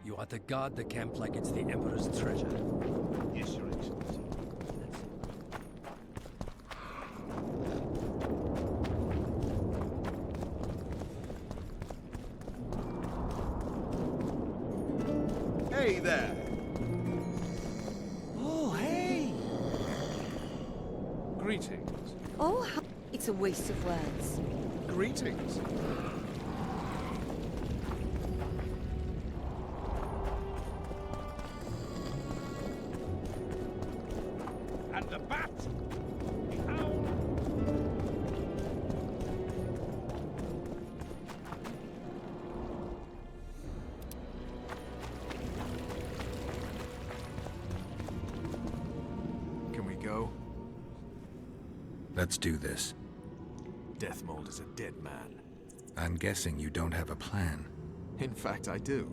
You are to guard the camp like it's the Emperor's treasure. Yes, Your Excellency. Hey there! Oh, hey! Greetings. Oh, it's a waste of words. Greetings. And the bat! The owl! Can we go? Let's do this. Deathmold is a dead man. I'm guessing you don't have a plan. In fact, I do.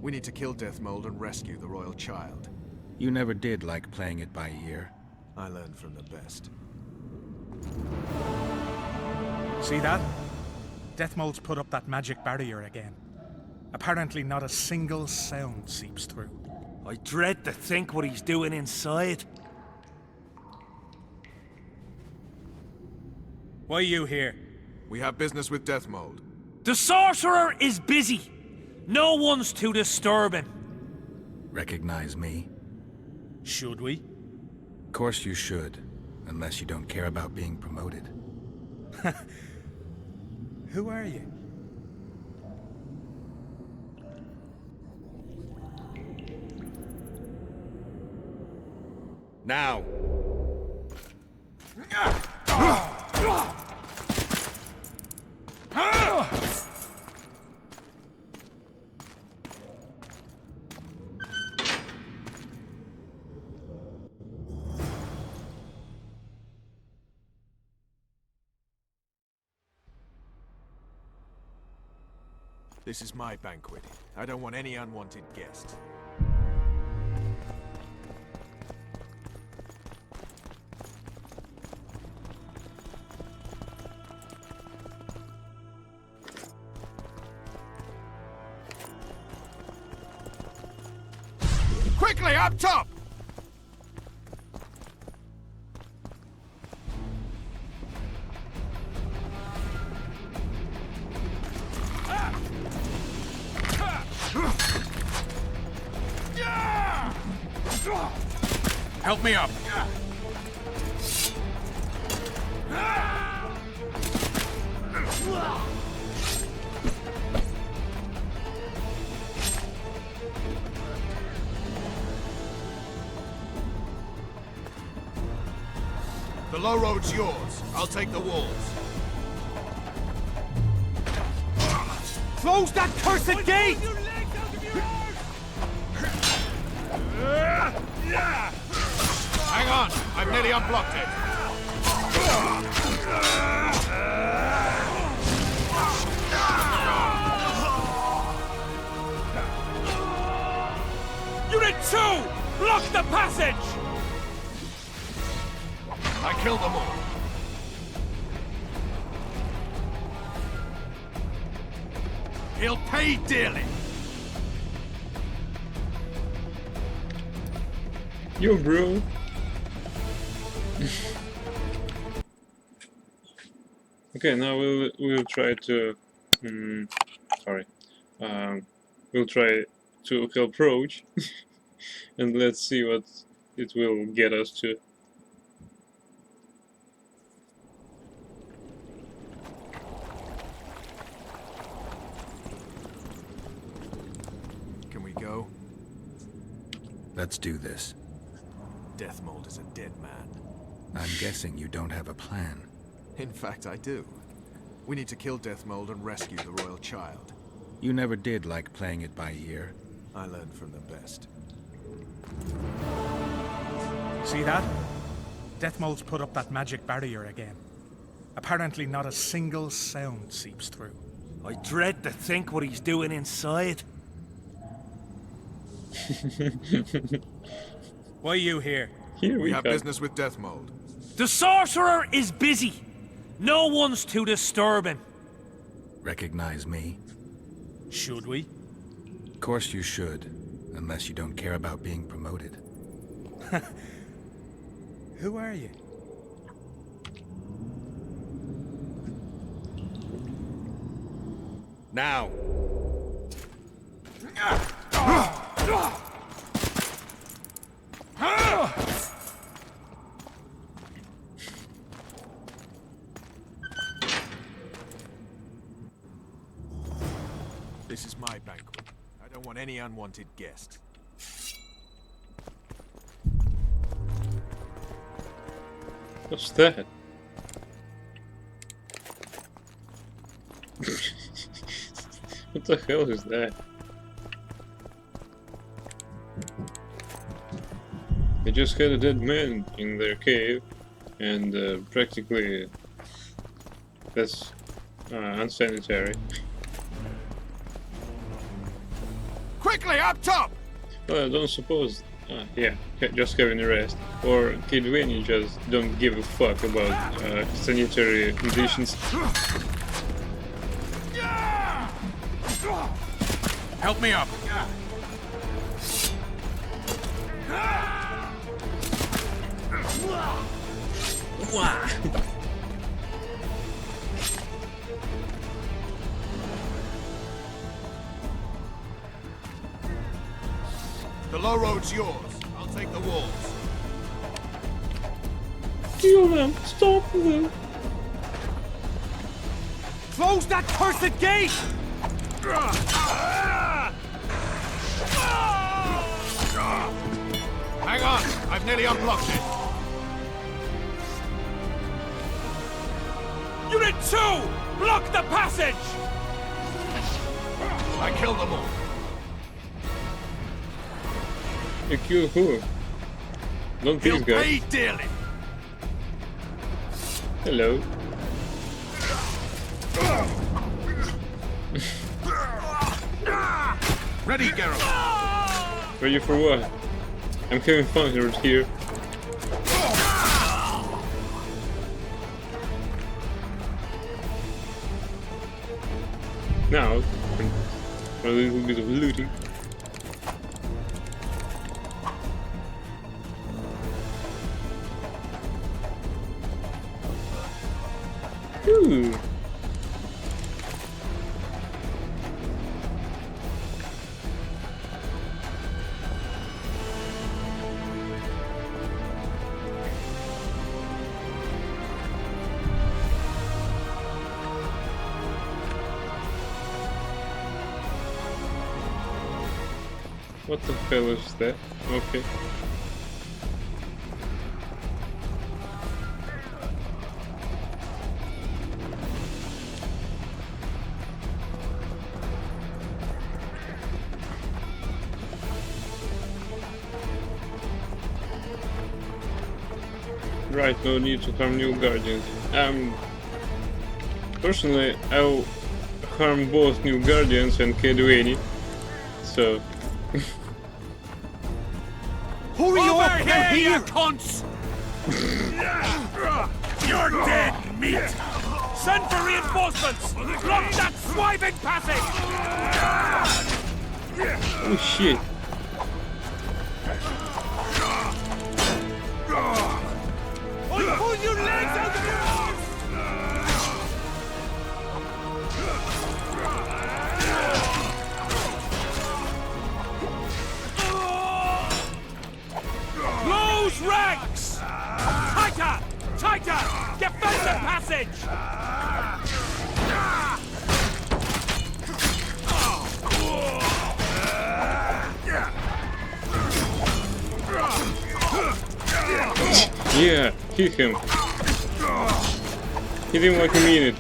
We need to kill Deathmold and rescue the royal child. You never did like playing it by ear. I learned from the best. See that? Deathmold's put up that magic barrier again. Apparently not a single sound seeps through. I dread to think what he's doing inside. Why you here? We have business with Deathmold. The sorcerer is busy. No one's to disturb him. Recognize me? Should we? Of course you should, unless you don't care about being promoted. Who are you? Now! This is my banquet. I don't want any unwanted guests. Quickly, up top! Help me up! The low road's yours. I'll take the walls. Close that cursed gate! Hang on! I've nearly unblocked it. Unit 2! Block the passage! I killed them all. He'll pay dearly. Yo, bro. Okay, now we'll try to. Sorry. We'll try to help Roach, and let's see what it will get us to. Can we go? Let's do this. Deathmold is a dead man. I'm guessing you don't have a plan. In fact, I do. We need to kill Deathmold and rescue the royal child. You never did like playing it by ear. I learned from the best. See that? Deathmold's put up that magic barrier again. Apparently not a single sound seeps through. I dread to think what he's doing inside. Why you here? Here We have go. business with Deathmold. The sorcerer is busy. No one's to disturb him. Recognize me? Should we? Of course you should, unless you don't care about being promoted. Who are you? Now! This is my banquet. I don't want any unwanted guests. What's that? What the hell is that? They just had a dead man in their cave, and practically that's unsanitary. Quickly, up top! Well, I don't suppose. Yeah, just having a rest. Or Kidwini just don't give a fuck about sanitary conditions. Help me up! The low road's yours. I'll take the walls. Kill them! Stop them! Close that cursed gate! Hang on! I've nearly unblocked it. Unit 2! Block the passage! I killed them all. You kill who? Not these He'll guys. pay dearly. Hello. Ready, Geralt. Ready for what? I'm having fun here. Now, for a little bit of looting. Ooh. What the hell is that? Okay. Right, no need to harm new guardians. Personally, I'll harm both new guardians and Kedweni. So. Hurry up! Now here, you cunts! You're dead, meat! Send for reinforcements! Block that swiving passage! Oh shit. Pull your legs out of your arms! Close ranks! Tighter! Tighter! Defensive passage! Yeah, hit him. Hit him like a minute.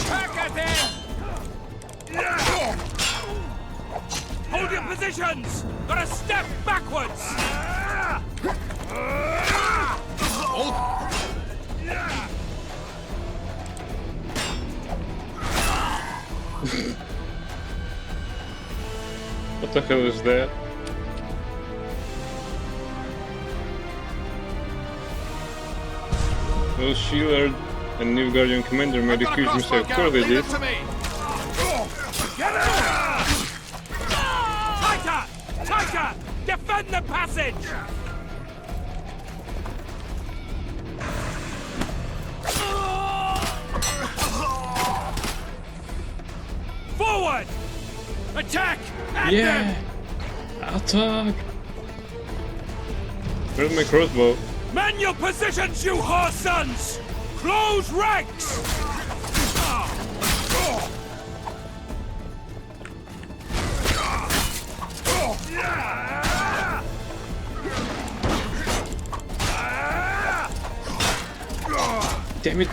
Back at him! Hold your positions! Gotta step backwards! What the hell is that? Those shields are and new Guardian Commander made a huge mistake. Of course they did. Tighter! Tighter! Defend the passage! Forward! Attack! At Yeah! Attack! Where's my crossbow? Man your positions, you whore sons! Close ranks! Damn it!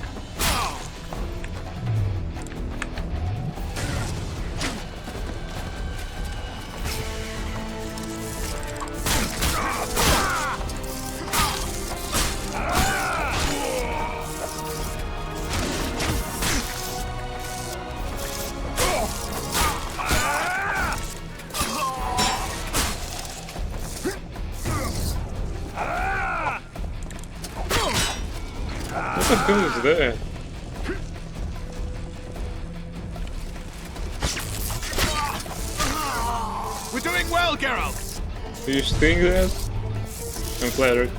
What the hell is that? We're doing well, Geralt! Do you think that? I'm flattered.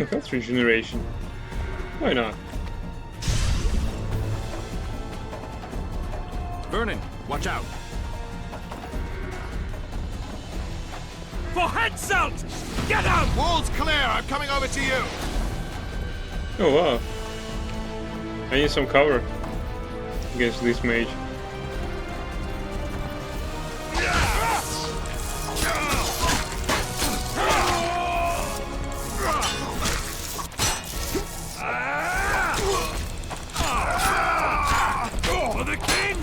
Health regeneration. Why not? Vernon, watch out! For Henselt! Get out! Wall's clear! I'm coming over to you! Oh wow. I need some cover against this mage. For the king!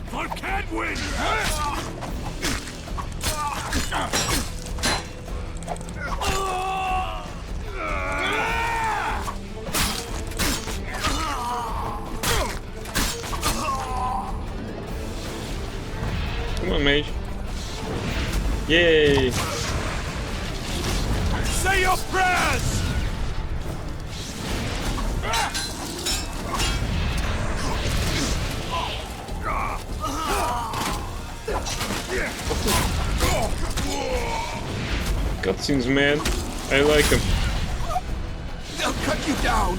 For Cadwin! Come on, mage. Yay! Say your prayers! Cutscenes, man. I like them. They'll cut you down!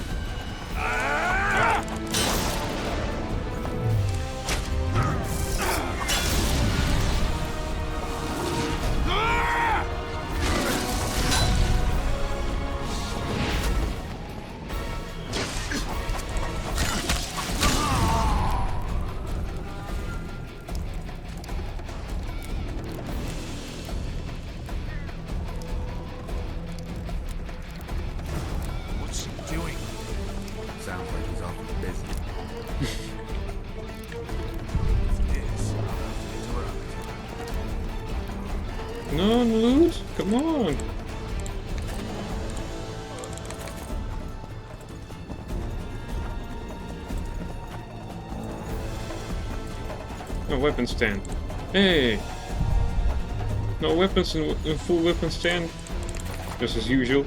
What's he doing? Sounds like he's awfully busy. Yes. Interrupt. No, loot? Come on. No weapon stand. Hey! No weapons in full weapon stand. Just as usual.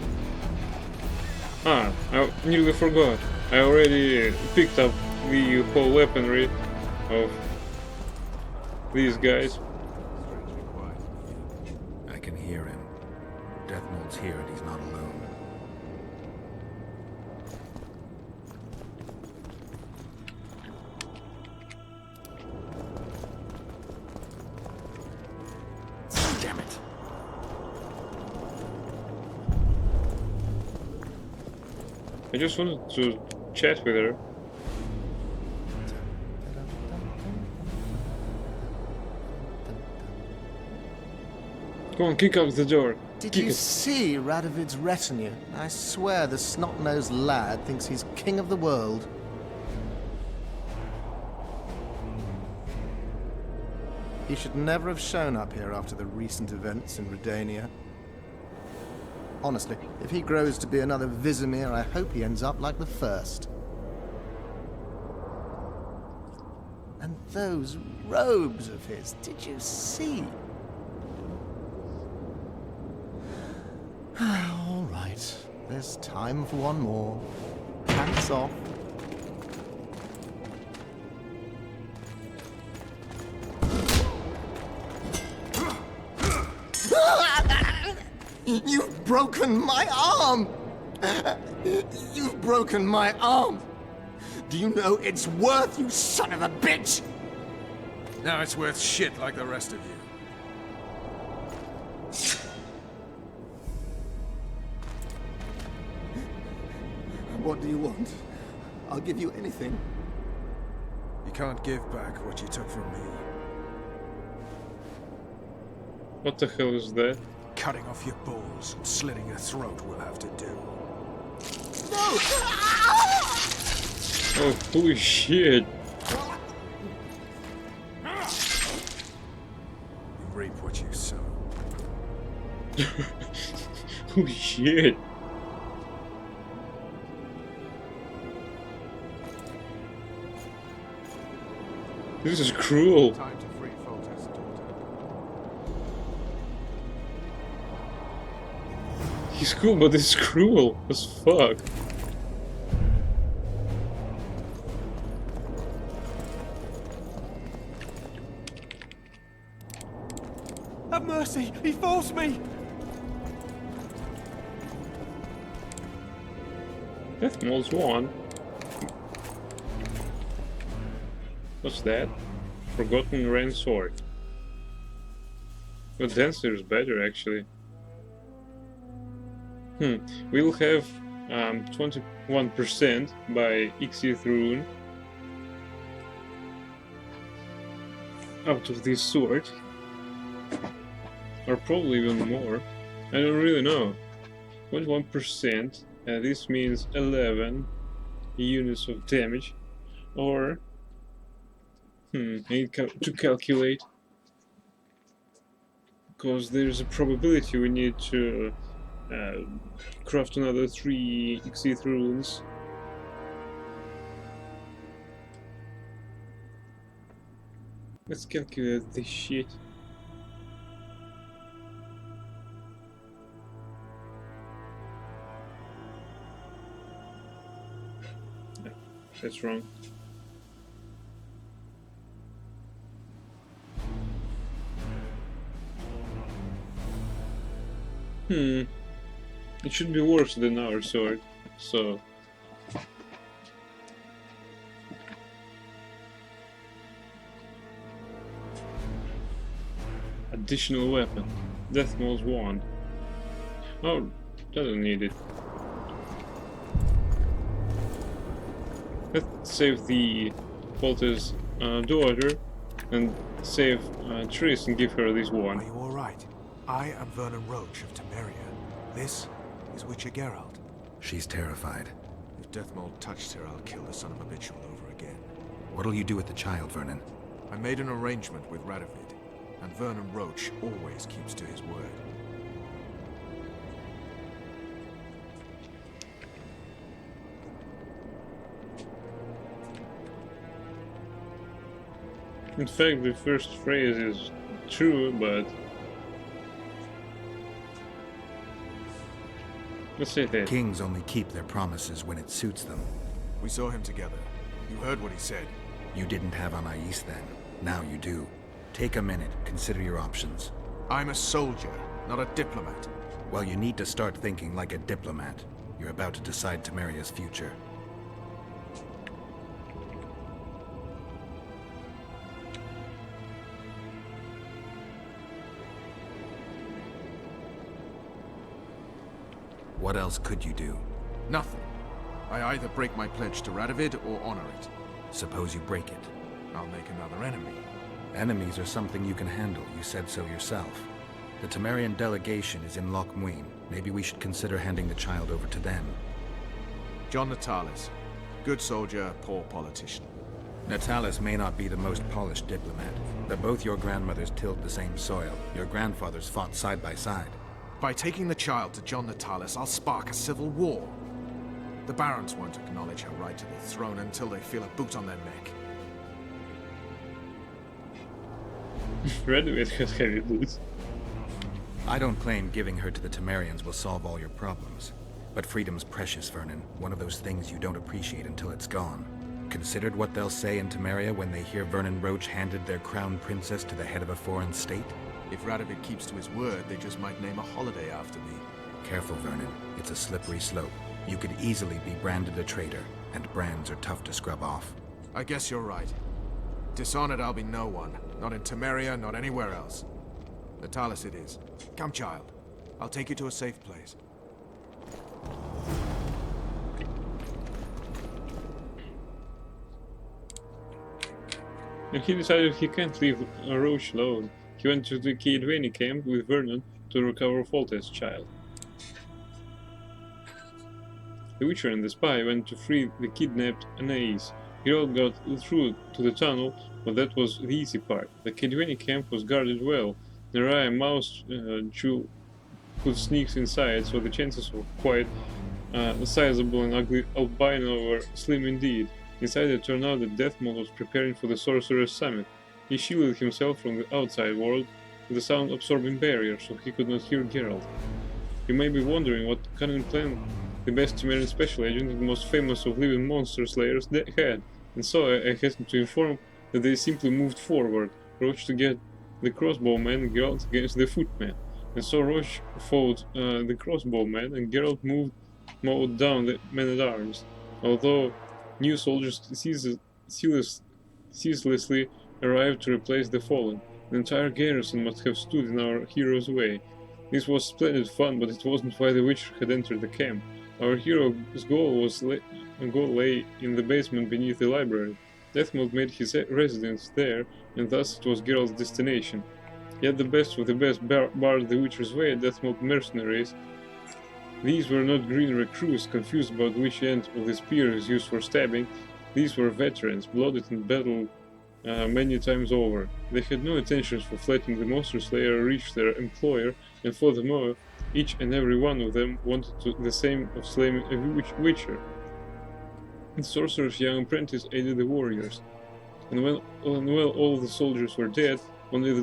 Ah, I nearly forgot. I already picked up the whole weaponry of these guys. I can hear him. Deathmold's here and he's not alone. Damn it. I just wanted to chat with her. Go on, kick out the door. Did Kick you it. see Radovid's retinue? I swear the snot-nosed lad thinks he's king of the world. He should never have shown up here after the recent events in Redania. Honestly, if he grows to be another Vizimir, I hope he ends up like the first. And those robes of his. Did you see? All right. There's time for one more. Pants off. You've broken my arm! You've broken my arm! Do you know it's worth, you son of a bitch? Now it's worth shit like the rest of you. What do you want? I'll give you anything. You can't give back what you took from me. What the hell is that? Cutting off your balls and slitting your throat will have to do. No! Oh, holy shit! You reap what you sow. Holy shit! This is cruel. Time to free Foltest's daughter. He's cool, but it's cruel as fuck. Have mercy! He forced me! Deathmold's won. What's that? Forgotten Rain Sword. But Dancer is better actually. We'll have 21% by Ixith Rune out of this sword. Or probably even more. I don't really know. 21%, this means 11 units of damage. Or I need to calculate, because there's a probability we need to craft another 3 Ixith runes. Let's calculate this shit. No, that's wrong. It should be worse than our sword, so... Additional weapon. Deathmold's wand. Oh, doesn't need it. Let's save the Foltest's daughter and save Triss and give her this Are wand. you all right? I am Vernon Roach of Temeria. This is Witcher Geralt. She's terrified. If Deathmold touched her, I'll kill the son of a bitch all over again. What'll you do with the child, Vernon? I made an arrangement with Radovid, and Vernon Roach always keeps to his word. In fact, the first phrase is true, but... Let's say that. Kings only keep their promises when it suits them. We saw him together. You heard what he said. You didn't have Anais then. Now you do. Take a minute, consider your options. I'm a soldier, not a diplomat. Well, you need to start thinking like a diplomat. You're about to decide Temeria's future. What else could you do? Nothing. I either break my pledge to Radovid or honor it. Suppose you break it. I'll make another enemy. Enemies are something you can handle, you said so yourself. The Temerian delegation is in Loch Muin. Maybe we should consider handing the child over to them. John Natalis. Good soldier, poor politician. Natalis may not be the most polished diplomat, but both your grandmothers tilled the same soil. Your grandfathers fought side by side. By taking the child to John Natalis, I'll spark a civil war. The barons won't acknowledge her right to the throne until they feel a boot on their neck. Radovid has heavy boots. I don't claim giving her to the Temerians will solve all your problems. But freedom's precious, Vernon. One of those things you don't appreciate until it's gone. Considered what they'll say in Temeria when they hear Vernon Roach handed their crown princess to the head of a foreign state? If Radovid keeps to his word, they just might name a holiday after me. Careful, Vernon. It's a slippery slope. You could easily be branded a traitor, and brands are tough to scrub off. I guess you're right. Dishonored I'll be no one. Not in Temeria, not anywhere else. Natalis it is. Come, child. I'll take you to a safe place. And he decided he can't leave Roach alone. He went to the Kaedweni camp with Vernon to recover Foltest's child. The Witcher and the spy went to free the kidnapped Anais. Geralt got through to the tunnel, but that was the easy part. The Kaedweni camp was guarded well. Neraya Mouse Jew could sneak inside, so the chances were quite sizable, and ugly albino were slim indeed. Inside it turned out that Deathmold was preparing for the Sorcerer's Summit. He shielded himself from the outside world with a sound-absorbing barrier, so he could not hear Geralt. You may be wondering what cunning plan the best Temerian special agent and most famous of living monster slayers had, and so I hasten to inform that they simply moved forward, Roach to get the crossbowman and Geralt against the footman. And so Roach fought the crossbowman and Geralt mowed down the men-at-arms. Although new soldiers ceaselessly arrived to replace the fallen, the entire garrison must have stood in our hero's way. This was splendid fun, but it wasn't why the Witcher had entered the camp. Our hero's goal lay in the basement beneath the library. Deathmold made his residence there, and thus it was Geralt's destination. Yet the best of the best barred the Witcher's way at Deathmold mercenaries. These were not green recruits confused about which end of the spear is used for stabbing. These were veterans, blooded in battle many times over. They had no intentions for letting the monster slayer reach their employer, and furthermore, each and every one of them wanted the same of slaying a Witcher. The sorcerer's young apprentice aided the warriors, and when all the soldiers were dead, only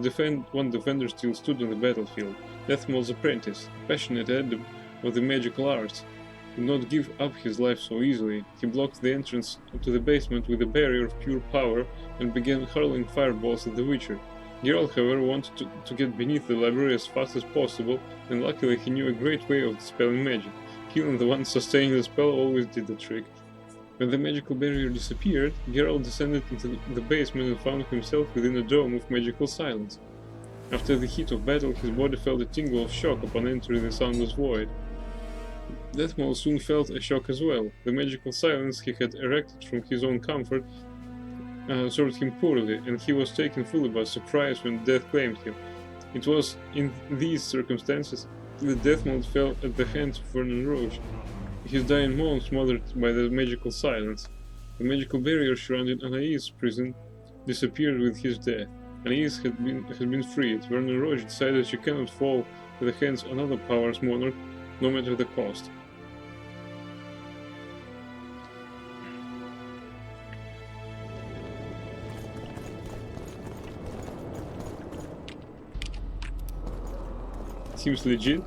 one defender still stood on the battlefield. Deathmold's apprentice, passionate adept of the magical arts, did not give up his life so easily. He blocked the entrance to the basement with a barrier of pure power and began hurling fireballs at the Witcher. Geralt, however, wanted to get beneath the library as fast as possible, and luckily he knew a great way of dispelling magic. Killing the one sustaining the spell always did the trick. When the magical barrier disappeared, Geralt descended into the basement and found himself within a dome of magical silence. After the heat of battle, his body felt a tingle of shock upon entering the soundless void. Deathmold soon felt a shock as well. The magical silence he had erected from his own comfort served him poorly, and he was taken fully by surprise when death claimed him. It was in these circumstances that Deathmold fell at the hands of Vernon Roach, his dying moan smothered by the magical silence. The magical barrier surrounding Anais' prison disappeared with his death. Anais had been freed. Vernon Roach decided she cannot fall to the hands of another power's monarch, no matter the cost. Seems legit.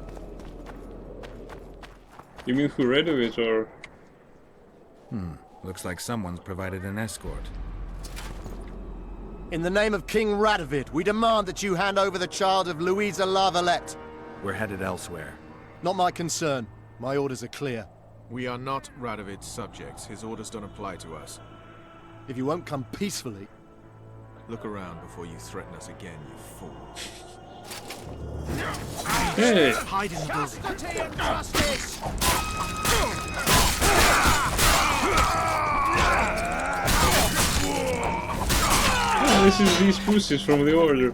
You mean who read of it, or? Looks like someone's provided an escort. In the name of King Radovid, we demand that you hand over the child of Louisa La Valette. We're headed elsewhere. Not my concern. My orders are clear. We are not Radovid's subjects. His orders don't apply to us. If you won't come peacefully... Look around before you threaten us again, you fool. Hey! Hide in the Oh, this is these pussies from the Order.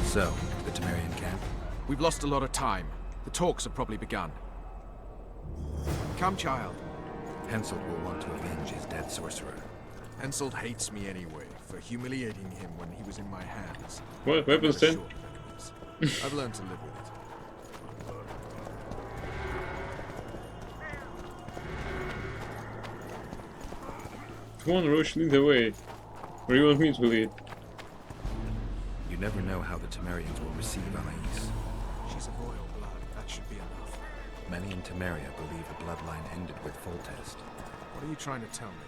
So, the Temerian camp? We've lost a lot of time. The talks have probably begun. Come, child. Henselt will want to avenge his dead sorcerer. Henselt hates me anyway, for humiliating him when he was in my hands. What? Weapons 10? I've learned to live with it. Come on, Roche, lead the way. Or you want me to lead? You never know how the Temerians will receive Anais. She's of royal blood. That should be enough. Many in Temeria believe the bloodline ended with Foltest. What are you trying to tell me?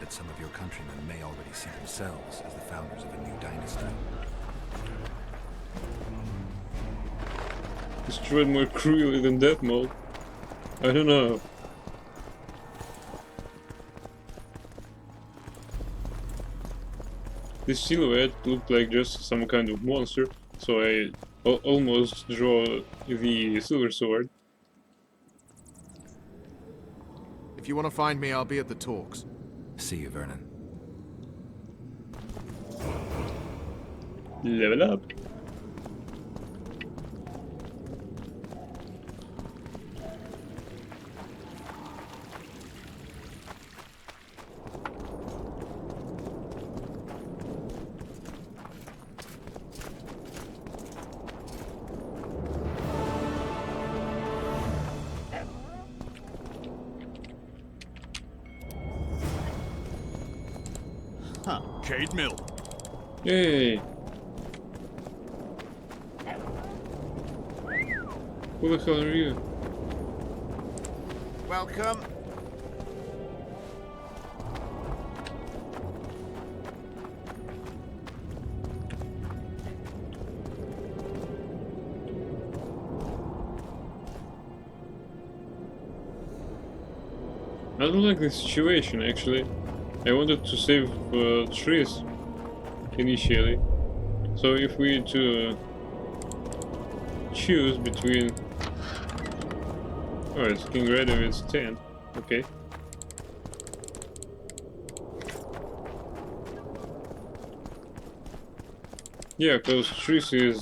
That some of your countrymen may already see themselves as the founders of a new dynasty. Destroyed more cruelly than Death Mold? I don't know. This silhouette looked like just some kind of monster, so I almost draw the silver sword. If you want to find me, I'll be at the talks. See you, Vernon. Level up. Cade Mill. Yay! Who the hell are you? Welcome. I don't like this situation actually. I wanted to save trees initially. So if we need to choose between... Oh, it's King Radovid's tent. Okay. Yeah, because trees is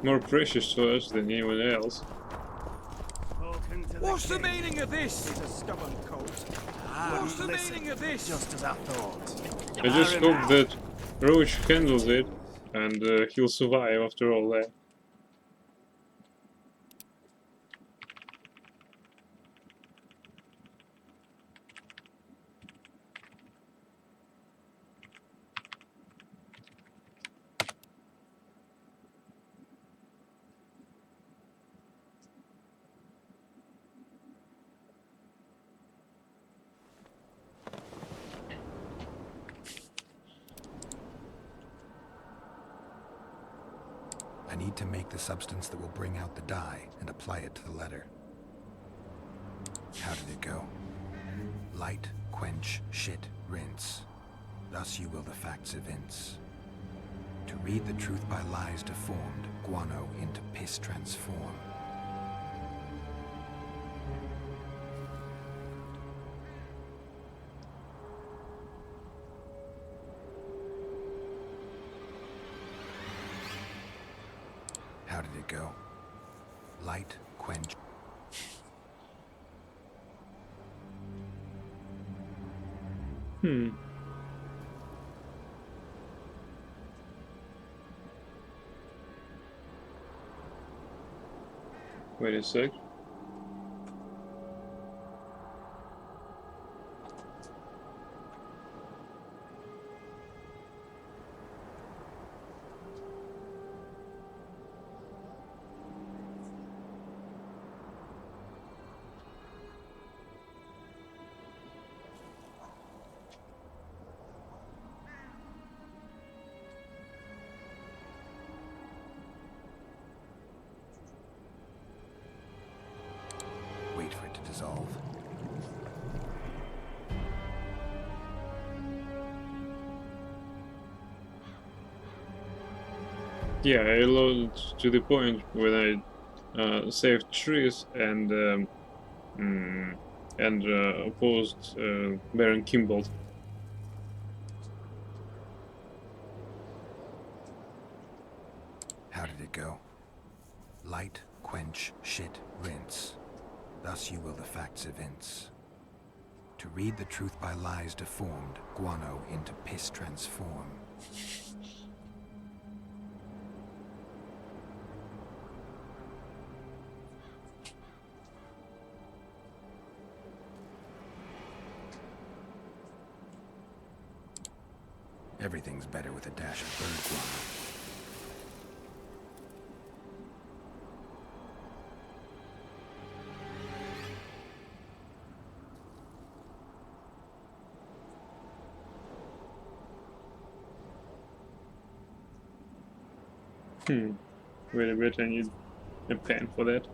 more precious to us than anyone else. What's the meaning of this? He's a stubborn colt. What's the meaning of this? Just as I thought. I just hope that Roach handles it and he'll survive after all that. I need to make the substance that will bring out the dye and apply it to the letter. How did it go? Light, quench, shit, rinse. Thus you will the facts evince. To read the truth by lies deformed, guano into piss transform. How did it go? Light, quench. Wait a sec. Wait for it to dissolve. Yeah, I loaded to the point when I saved trees and opposed Baron Kimbold. How did it go? Light, quench, shit, rinse. Thus you will the facts evince. To read the truth by lies deformed, guano into piss transform. Everything's better with a dash of bird guano. Wait a bit, I need a pen for that.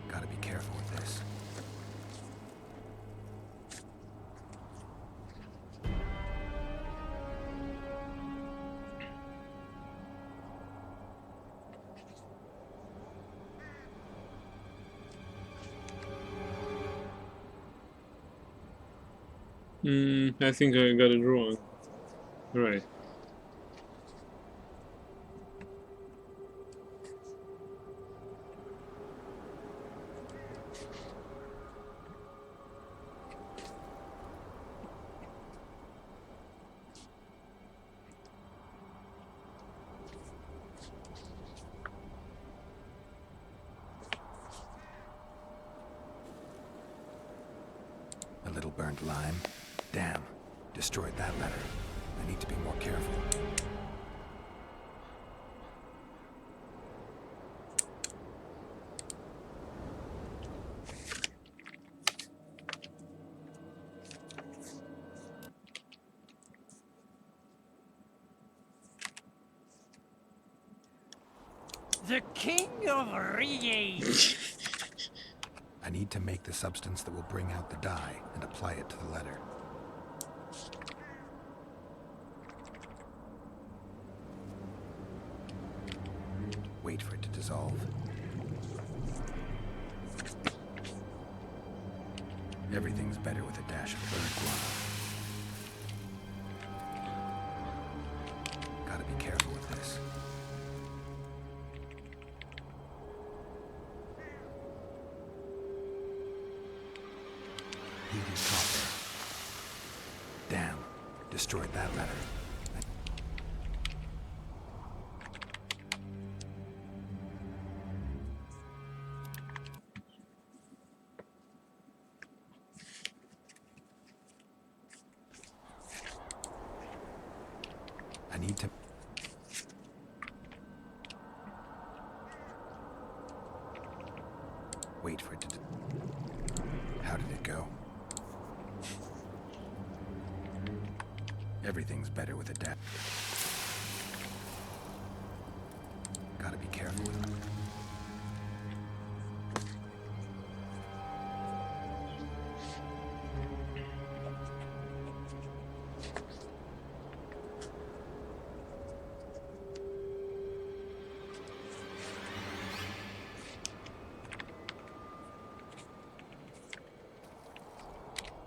Gotta be careful with this. I think I got it wrong. Right. A little burnt lime. Damn. Destroyed that letter. I need to be more careful. The King of Rege! I need to make the substance that will bring out the dye and apply it to the letter. Wait for it to dissolve. Everything's better with a dash of bird guano. Gotta be careful with this. Heated copper. Damn, destroyed that letter. I need to... Wait for it to... How did it go? Everything's better with a dash. Gotta be careful with it.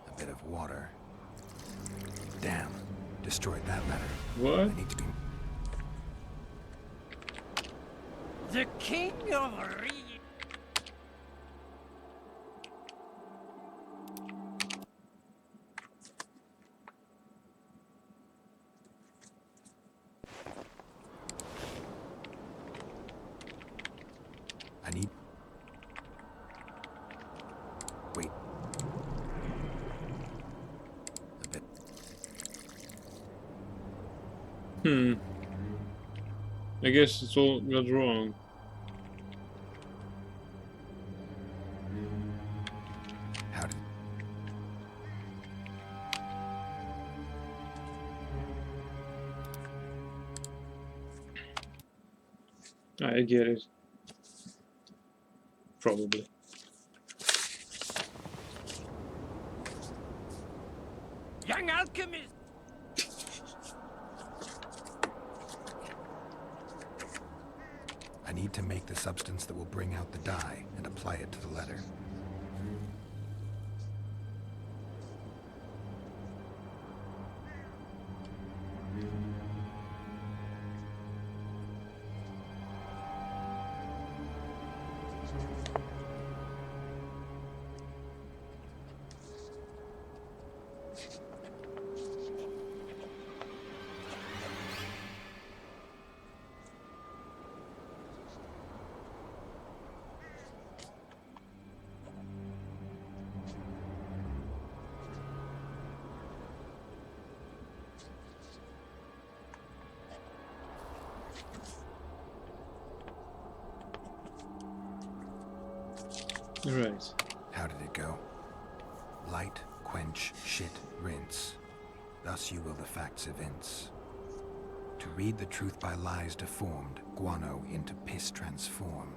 A bit of water. Damn. Destroyed that letter. What? I need to be... The King of Rege! I need... Wait. A bit... I guess it's all got wrong. How did... I get it. Probably. Young alchemist! I need need to make the substance that will bring out the dye and apply it to the letter. Right. How did it go? Light, quench, shit, rinse. Thus you will the facts evince. To read the truth by lies deformed, guano into piss transform.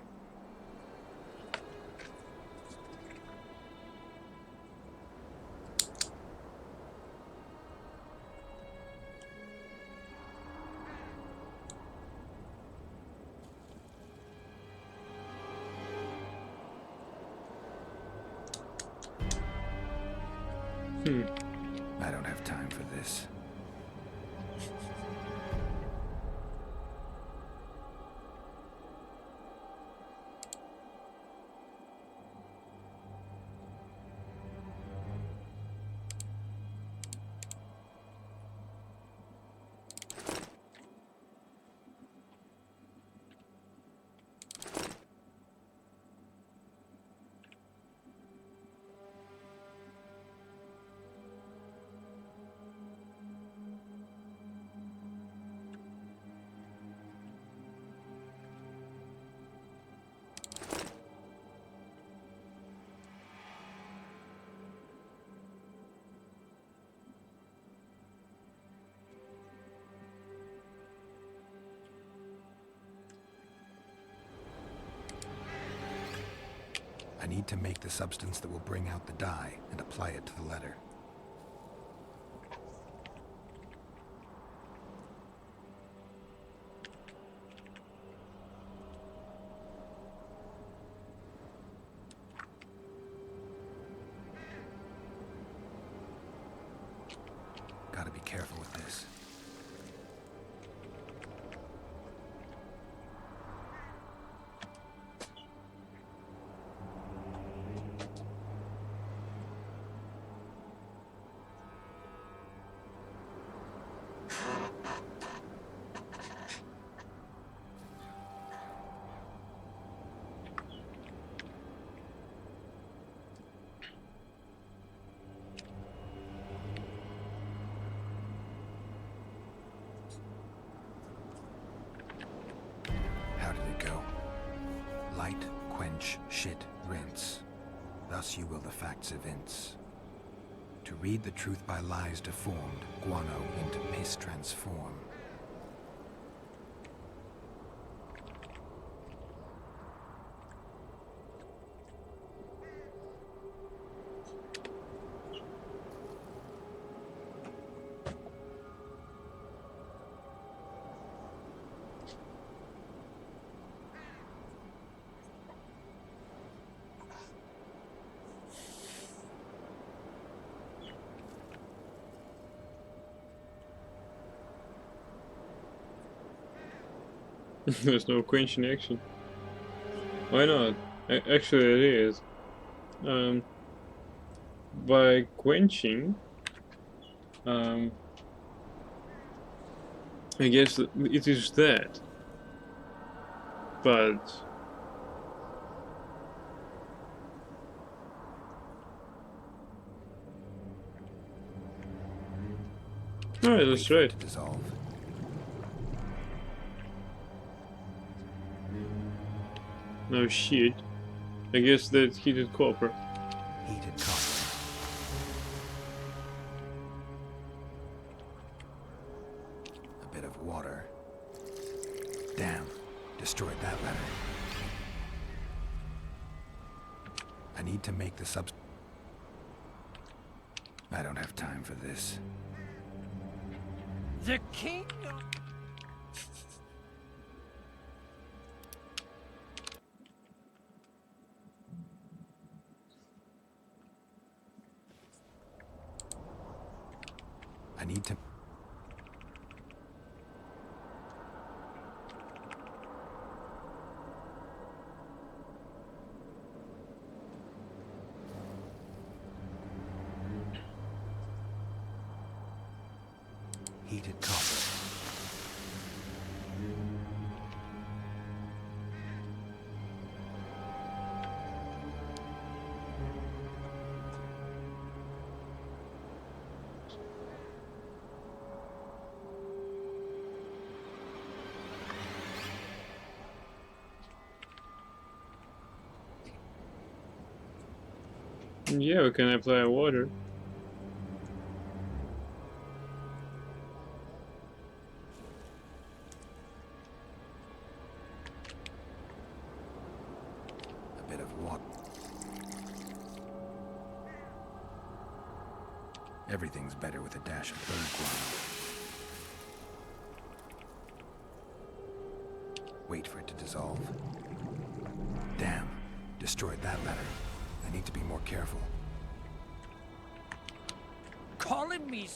I don't have time for this. I need to make the substance that will bring out the dye and apply it to the letter. Gotta be careful with this. How did it go? Light, quench, shit, rinse. Thus you will the facts evince. To read the truth by lies deformed, guano into piss transform. There's no quenching action. Why not? Actually, it is. By quenching, I guess it is that. But alright, that's right. Dissolve. No shit. I guess that's heated copper. Heated copper. A bit of water. Damn. Destroyed that letter. I need to make the I don't have time for this. The king of... need to... Heated copper. Yeah, we can apply water. A bit of water. Everything's better with a dash of bird guano. Wait for it to dissolve. Damn, destroyed that letter. I need to be more careful. Calling me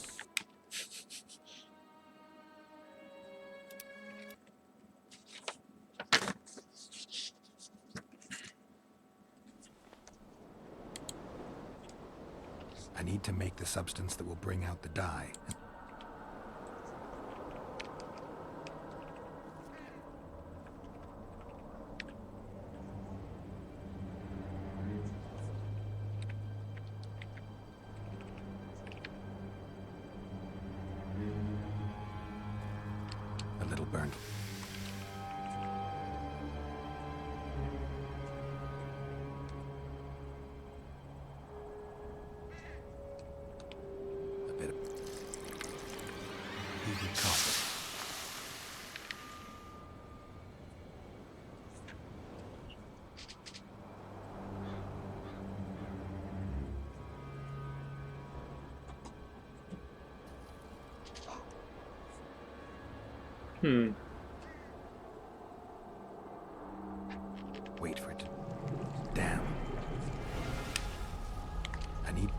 I need to make the substance that will bring out the dye. A little burnt. A bit of heated copper. Wait for it to... Damn. I need...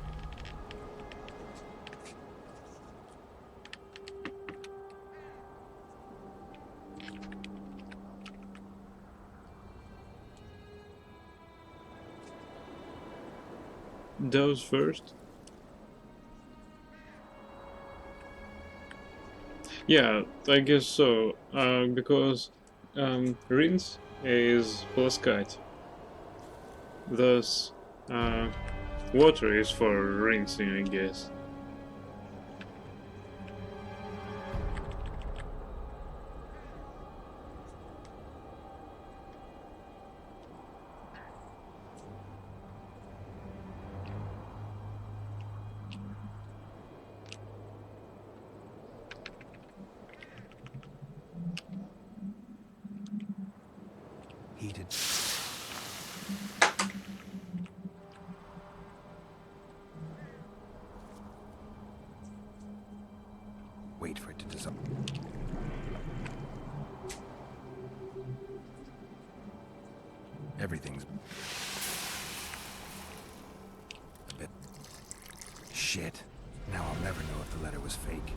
Those first. Yeah, I guess so. Because rinse is plascite. Thus, water is for rinsing, I guess. Heated... Wait for it to dissolve. Everything's... a bit... Shit. Now I'll never know if the letter was fake.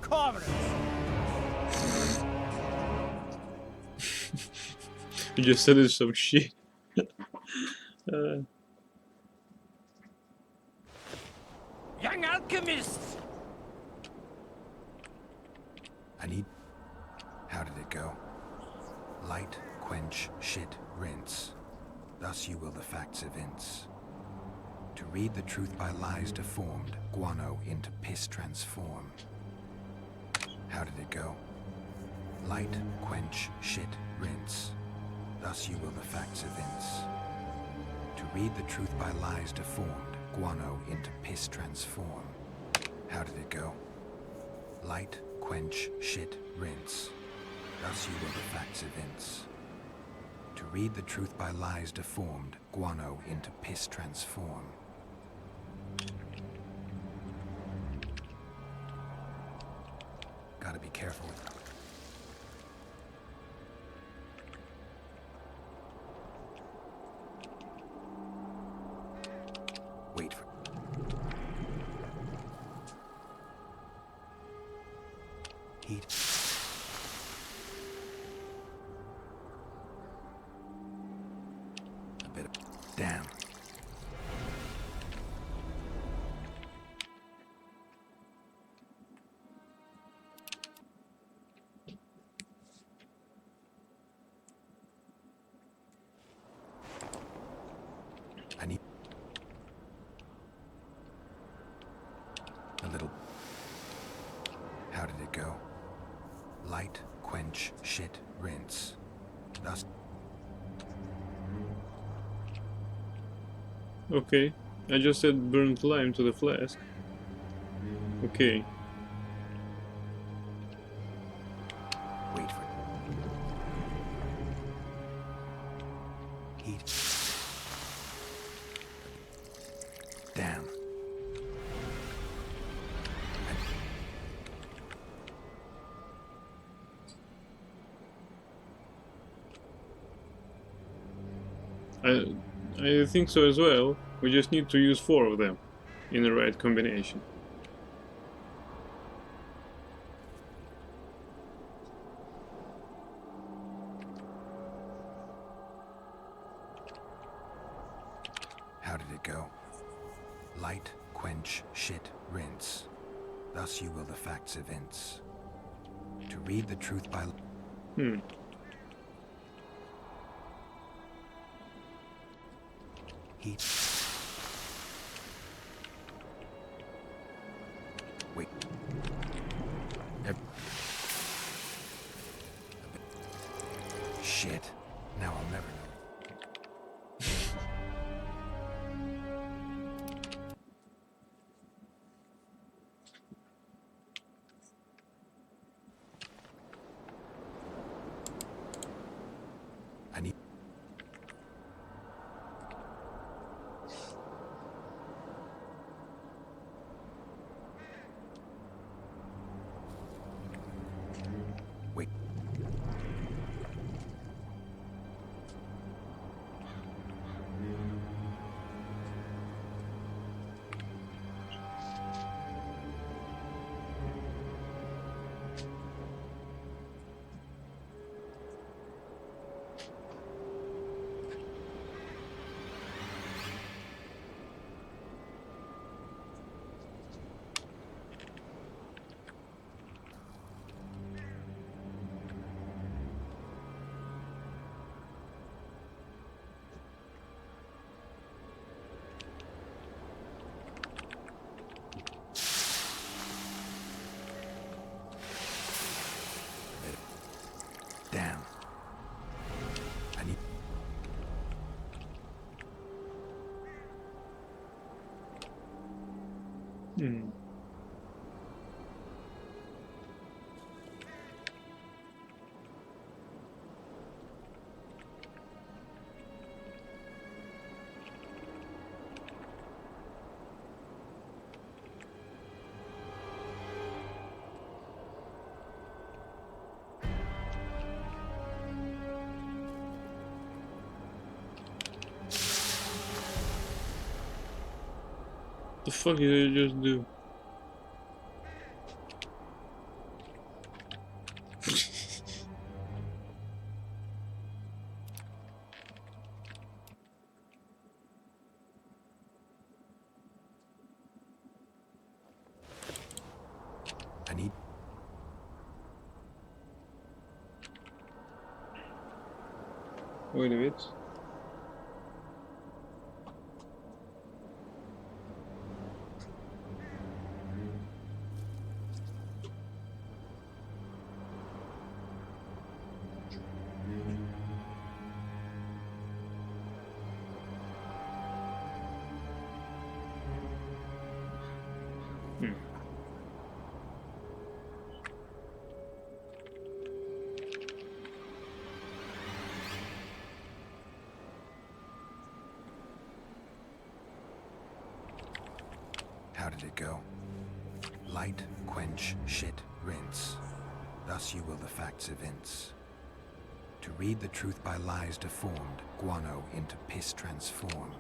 Covenants. You just said it's some shit. Young alchemists. I need... How did it go? Light, quench, shit, rinse. Thus you will the facts evince. To read the truth by lies deformed, guano into piss transform. How did it go? Light, quench, shit, rinse. Thus you will the facts evince. To read the truth by lies deformed, guano into piss transform. How did it go? Light, quench, shit, rinse. Thus you will the facts evince. To read the truth by lies deformed, guano into piss transform. Gotta be careful with... Wait for... Heat. A bit of... Damn. I need... A little... How did it go? Light, quench, shit, rinse. Thus... Okay, I just said burnt lime to the flask. Okay. Wait for it. Heat. Damn. I think so as well. We just need to use 4 of them in the right combination. How did it go? Light, quench, shit, rinse. Thus you will the facts evince. To read the truth by... Heat. Wait. Shit. Now I'll never know. I need... Wait. Damn. I need... The fuck did I just do? I need... Wait a bit. How did it go? Light, quench, shit, rinse. Thus you will the facts evince. To read the truth by lies deformed, guano into piss transform.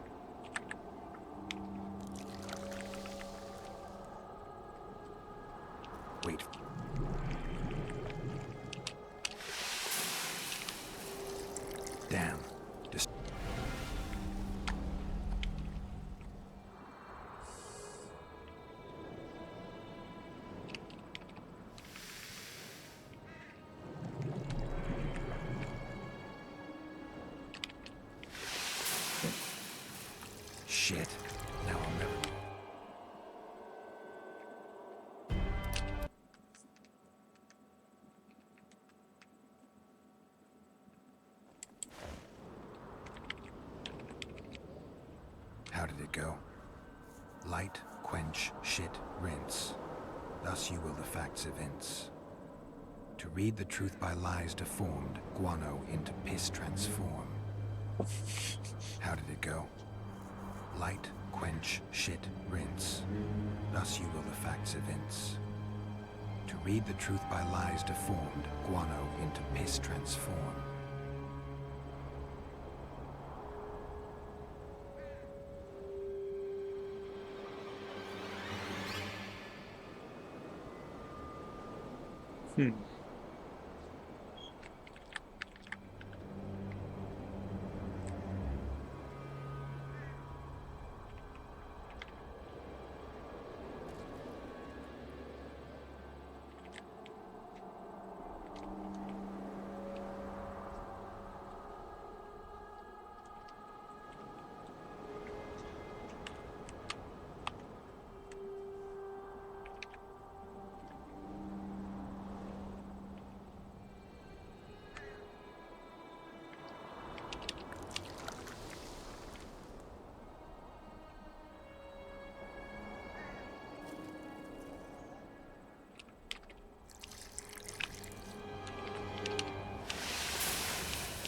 Wait. Shit. Now I'll never... How did it go? Light, quench, shit, rinse. Thus you will the facts evince. To read the truth by lies deformed, guano into piss transform. How did it go? Light, quench, shit, rinse. Thus you will the facts evince. To read the truth by lies deformed, guano into piss transform.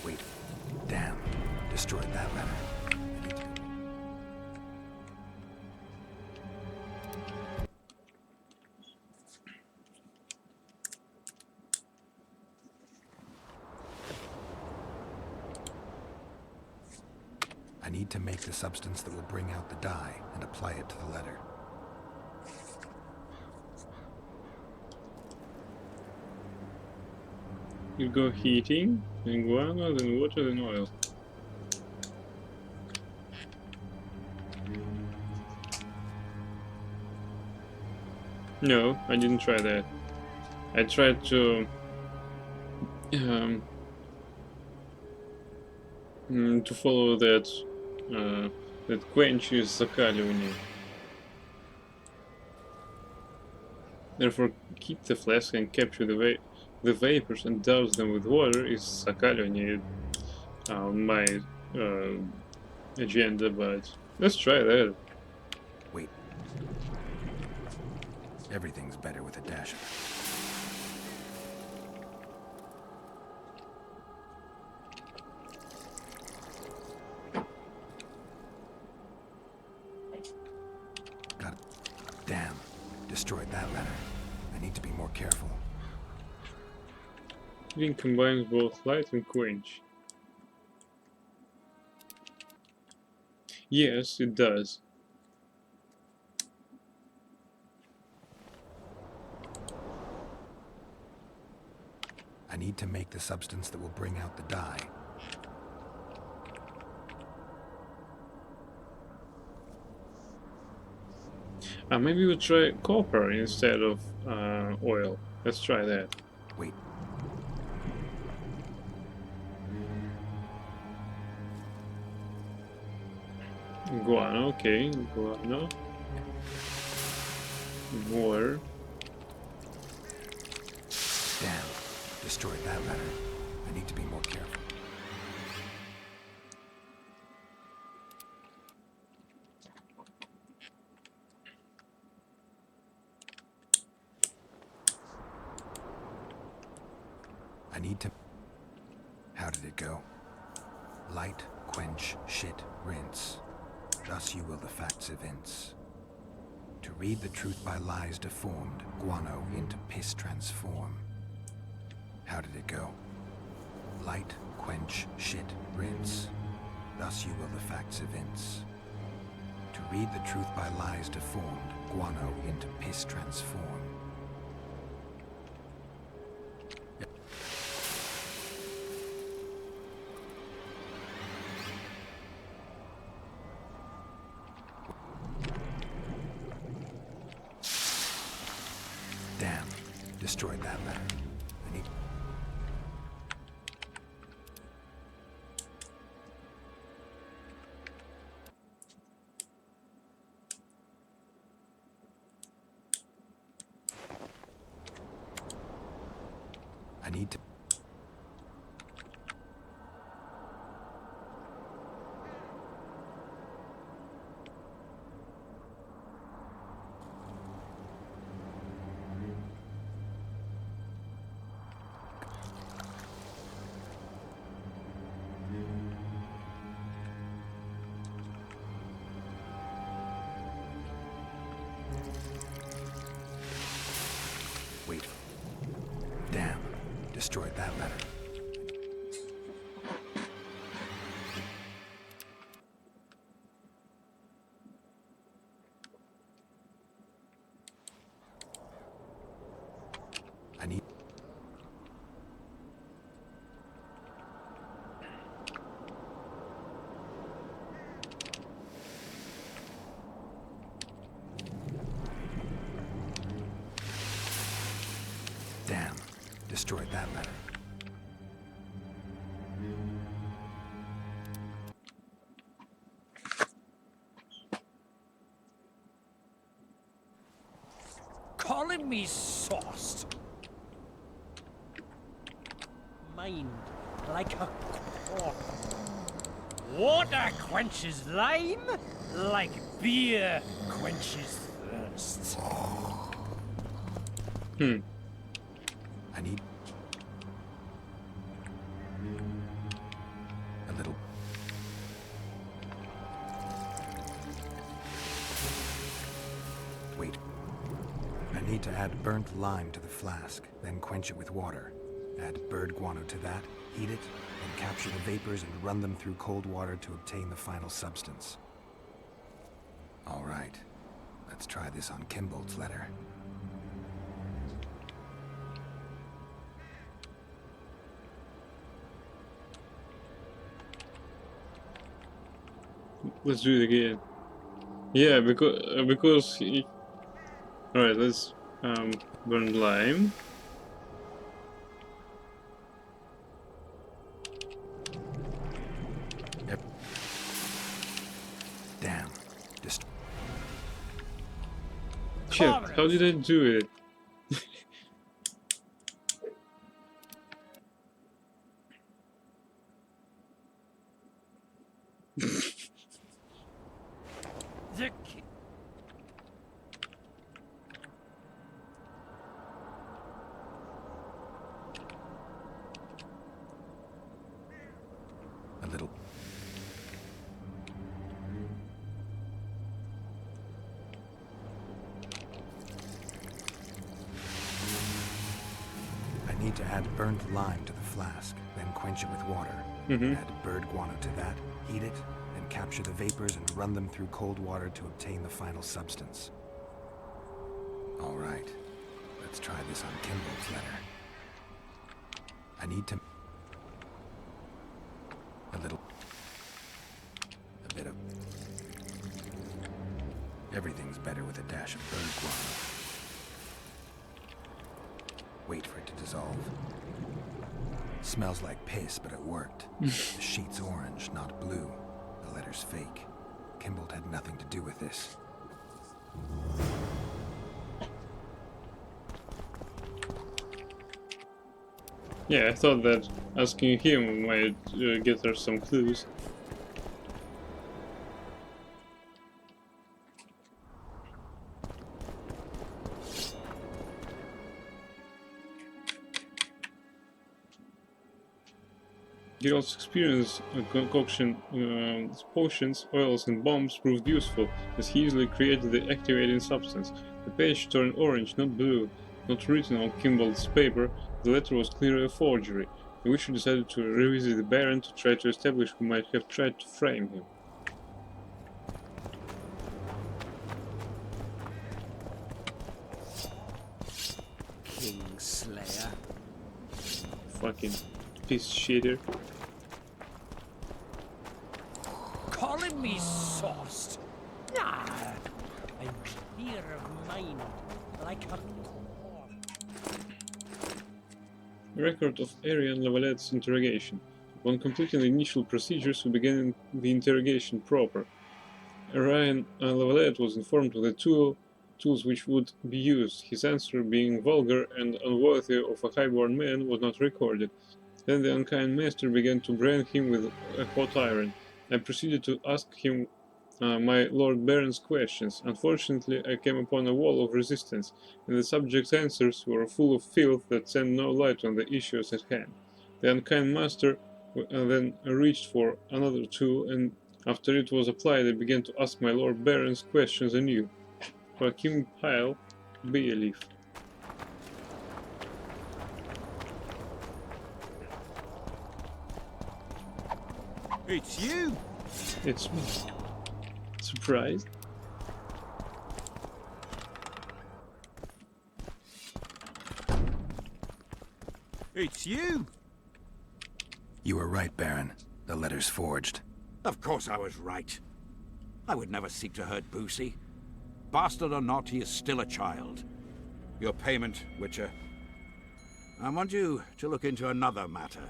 Wait. Damn. Destroyed that letter. I need to... I need to make the substance that will bring out the dye and apply it to the letter. You go heating, then guano, then water, then oil. No, I didn't try that. I tried to follow that that quench is закаливание. Therefore, keep the flask and capture the vapors and douse them with water is закаливание. My agenda, but let's try that. Wait. Everything's better with a dash of it. God damn. Destroyed that letter. I need to be more careful. It combines both light and quench. Yes, it does. I need to make the substance that will bring out the dye. Maybe we'll try copper instead of oil. Let's try that. Wait. Guano, okay. Guano. Water. Damn. Destroyed that letter. I need to be more careful. I need to... How did it go? Light, quench, shit, rinse. Thus you will the facts evince. To read the truth by lies deformed, guano into piss transform. How did it go? Light, quench, shit, rinse. Thus you will the facts evince. To read the truth by lies deformed, guano into piss transform. Damn, destroyed that letter. I need... destroyed that letter. I need... Damn. Destroyed that letter. Calling me sauced. Mind like a cork. Water quenches lime, like beer quenches thirst. I need... a little... Wait. I need to add burnt lime to the flask, then quench it with water. Add bird guano to that, heat it, and capture the vapors and run them through cold water to obtain the final substance. All right. Let's try this on Kimbolt's letter. Let's do it again. Yeah, because he... Alright, let's burn lime. Yep. Damn. Just... Shit, how did I do it? The a little... I need to add burnt lime to the flask, then quench it with water. Add bird guano to that, heat it, and capture the vapors and run them through cold water to obtain the final substance. All right. Let's try this on Kimbolt's letter. I need to... a little... a bit of... Everything's better with a dash of bird guano. Wait for it to dissolve. Smells like piss, but it worked. The sheet's orange, not blue. The letter's fake. Kimbolt had nothing to do with this. Yeah, I thought that asking him might get her some clues. Geralt's experience concoction potions, oils, and bombs proved useful, as he easily created the activating substance. The page turned orange, not blue, not written on Kimbolt's paper. The letter was clearly a forgery. The Witcher decided to revisit the Baron to try to establish who might have tried to frame him. Kingslayer. Fucking piece shitter. Calling me sauced? Nah, I'm clear of mind, like a cork. Record of Arian Lavalette's interrogation. Upon completing the initial procedures, we began the interrogation proper. Arian Lavalette was informed of the tools which would be used. His answer, being vulgar and unworthy of a highborn man, was not recorded. Then the unkind master began to brand him with a hot iron. I proceeded to ask him my Lord Baron's questions. Unfortunately, I came upon a wall of resistance, and the subject's answers were full of filth that sent no light on the issues at hand. The unkind master then reached for another tool, and after it was applied, I began to ask my Lord Baron's questions anew. Joachim Pyle, Bailiff. It's you! It's me. Surprised? It's you! You were right, Baron. The letter's forged. Of course I was right. I would never seek to hurt Boosie. Bastard or not, he is still a child. Your payment, Witcher. I want you to look into another matter.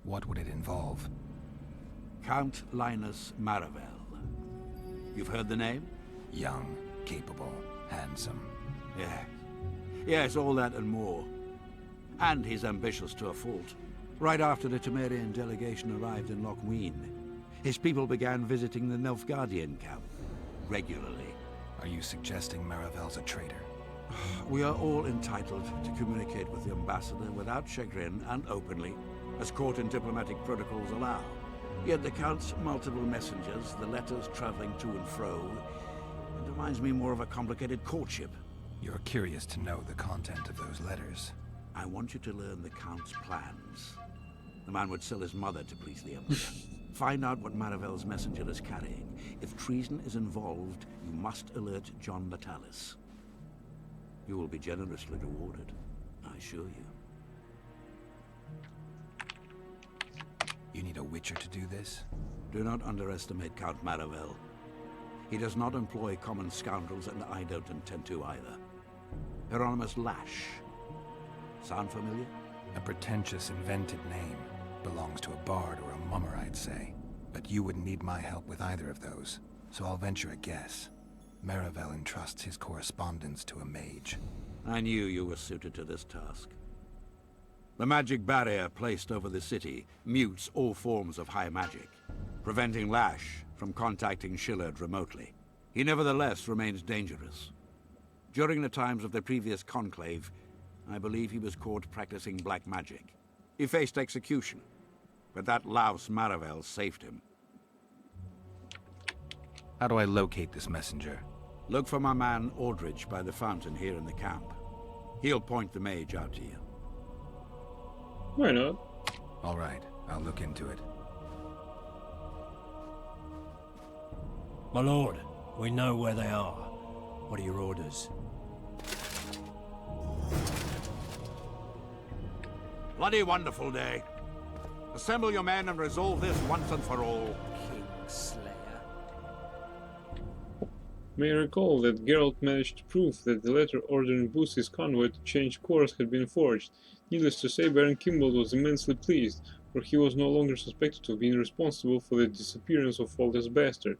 What would it involve? Count Linus Maravel. You've heard the name? Young, capable, handsome. Yeah. Yes, all that and more. And he's ambitious to a fault. Right after the Temerian delegation arrived in Lochween, his people began visiting the Nilfgaardian camp regularly. Are you suggesting Maravel's a traitor? We are all entitled to communicate with the ambassador without chagrin and openly, as court and diplomatic protocols allow. Yet the Count's multiple messengers, the letters traveling to and fro, it reminds me more of a complicated courtship. You're curious to know the content of those letters. I want you to learn the Count's plans. The man would sell his mother to please the Emperor. Find out what Maravel's messenger is carrying. If treason is involved, you must alert John Natalis. You will be generously rewarded, I assure you. You need a Witcher to do this? Do not underestimate Count Maravel. He does not employ common scoundrels, and I don't intend to either. Hieronymus Lash. Sound familiar? A pretentious, invented name. Belongs to a bard or a mummer, I'd say. But you wouldn't need my help with either of those, so I'll venture a guess. Maravel entrusts his correspondence to a mage. I knew you were suited to this task. The magic barrier placed over the city mutes all forms of high magic, preventing Lash from contacting Shillard remotely. He nevertheless remains dangerous. During the times of the previous conclave, I believe he was caught practicing black magic. He faced execution, but that louse Maravel saved him. How do I locate this messenger? Look for my man Aldridge by the fountain here in the camp. He'll point the mage out to you. Why not? All right, I'll look into it. My lord, we know where they are. What are your orders? Bloody wonderful day. Assemble your men and resolve this once and for all. Kingslayer. May I recall that Geralt managed to prove that the letter ordering Boosie's convoy to change course had been forged. Needless to say, Baron Kimbold was immensely pleased, for he was no longer suspected of being responsible for the disappearance of Foltest Bastard.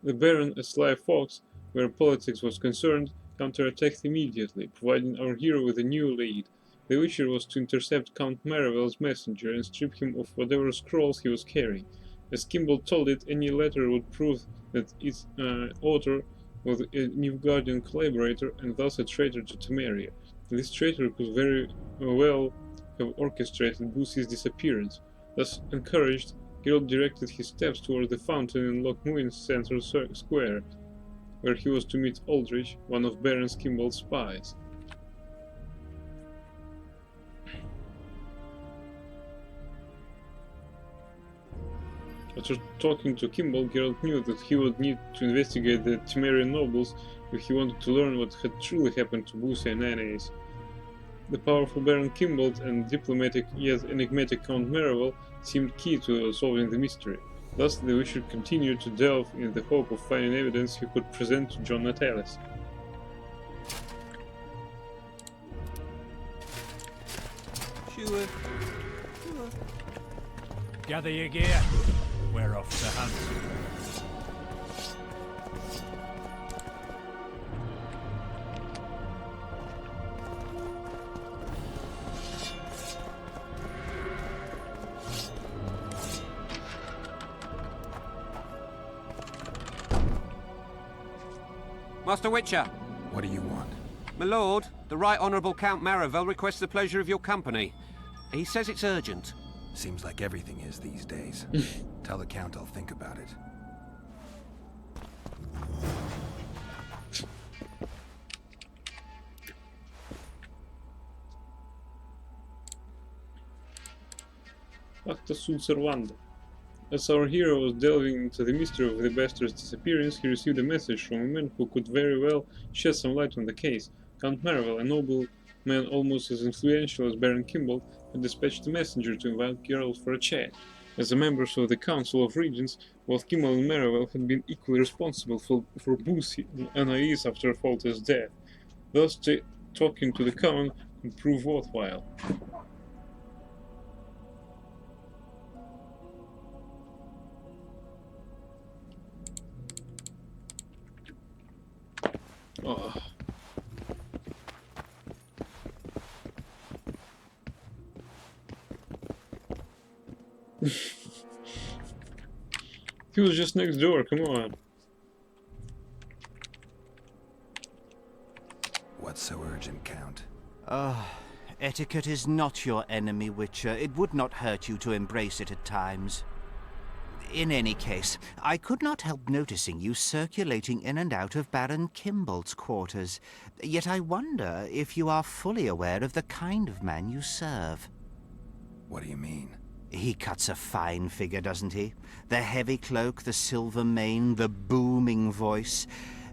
The Baron, a sly fox, where politics was concerned, counterattacked immediately, providing our hero with a new lead. The Witcher was to intercept Count Maravel's messenger and strip him of whatever scrolls he was carrying. As Kimbold told it, any letter would prove that its author was a Nilfgaardian collaborator and thus a traitor to Temeria. This traitor could very well have orchestrated Boosie's disappearance. Thus encouraged, Geralt directed his steps toward the fountain in Lochmuin's central square, where he was to meet Aldrich, one of Baron Kimbold's spies. After talking to Kimbold, Geralt knew that he would need to investigate the Temerian nobles if he wanted to learn what had truly happened to Boosie and Anais. The powerful Baron Kimbold and diplomatic yet enigmatic Count Maravel seemed key to solving the mystery. Thus, the Witcher continued to delve in the hope of finding evidence he could present to John Natalis. Sure. Gather your gear. We're off to hunt. Master Witcher. What do you want? My lord, the Right Honourable Count Maravel requests the pleasure of your company. He says it's urgent. Seems like everything is these days. Tell the Count I'll think about it. Tassul Servanda. As our hero was delving into the mystery of the bastard's disappearance, he received a message from a man who could very well shed some light on the case. Count Maravel, a noble man almost as influential as Baron Kimbold, had dispatched a messenger to invite Geralt for a chat. As the members of the Council of Regents, both Kimbold and Maravel had been equally responsible for Booth's unease after Foltest's death. Thus, talking to the Count would prove worthwhile. Oh. He was just next door, come on. What's so urgent, Count? Etiquette is not your enemy, Witcher. It would not hurt you to embrace it at times. In any case, I could not help noticing you circulating in and out of Baron Kimbold's quarters. Yet I wonder if you are fully aware of the kind of man you serve. What do you mean? He cuts a fine figure, doesn't he? The heavy cloak, the silver mane, the booming voice.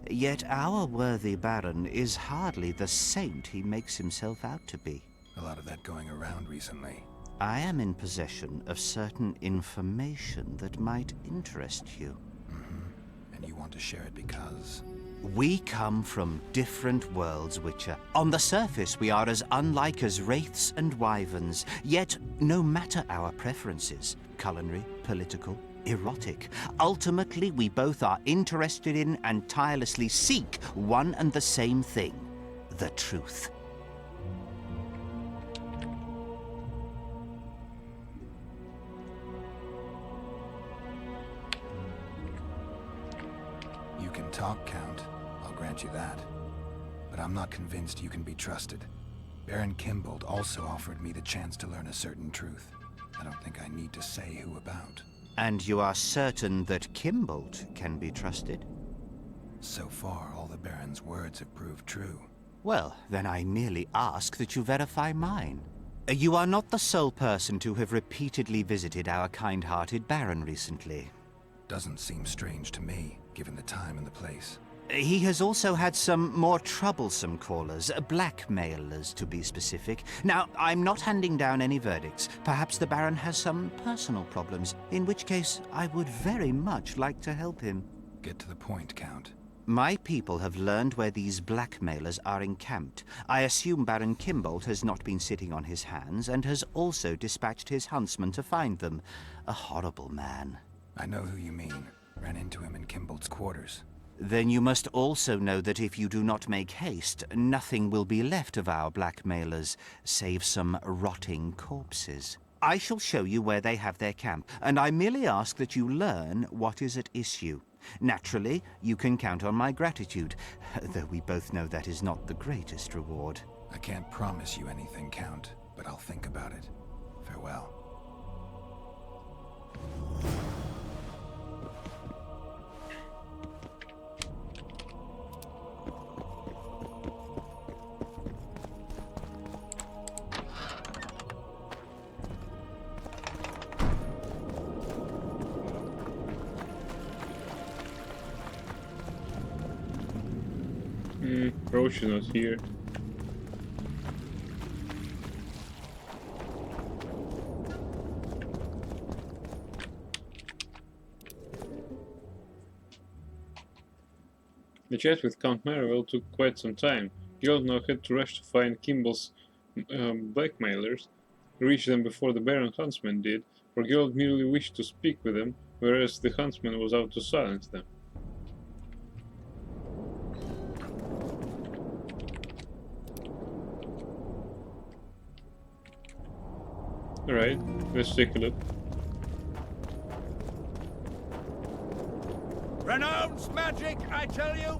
Yet our worthy Baron is hardly the saint he makes himself out to be. A lot of that going around recently. I am in possession of certain information that might interest you. And you want to share it because... We come from different worlds, Witcher. On the surface, we are as unlike as wraiths and wyverns. Yet, no matter our preferences, culinary, political, erotic, ultimately we both are interested in and tirelessly seek one and the same thing: the truth. You can talk, Count. I'll grant you that. But I'm not convinced you can be trusted. Baron Kimbold also offered me the chance to learn a certain truth. I don't think I need to say who about. And you are certain that Kimbold can be trusted? So far, all the Baron's words have proved true. Well, then I merely ask that you verify mine. You are not the sole person to have repeatedly visited our kind-hearted Baron recently. Doesn't seem strange to me, given the time and the place. He has also had some more troublesome callers, blackmailers to be specific. Now, I'm not handing down any verdicts. Perhaps the Baron has some personal problems, in which case I would very much like to help him. Get to the point, Count. My people have learned where these blackmailers are encamped. I assume Baron Kimbold has not been sitting on his hands and has also dispatched his huntsman to find them. A horrible man. I know who you mean. Ran into him in Kimbold's quarters. Then you must also know that if you do not make haste, nothing will be left of our blackmailers, save some rotting corpses. I shall show you where they have their camp, and I merely ask that you learn what is at issue. Naturally, you can count on my gratitude, though we both know that is not the greatest reward. I can't promise you anything, Count, but I'll think about it. Farewell. Roach is not here. The chat with Count Maravel took quite some time. Geralt now had to rush to find Kimbold's blackmailers, reach them before the Baron Huntsman did, for Geralt merely wished to speak with them, whereas the Huntsman was out to silence them. Alright, let's take a look. Renounce magic, I tell you!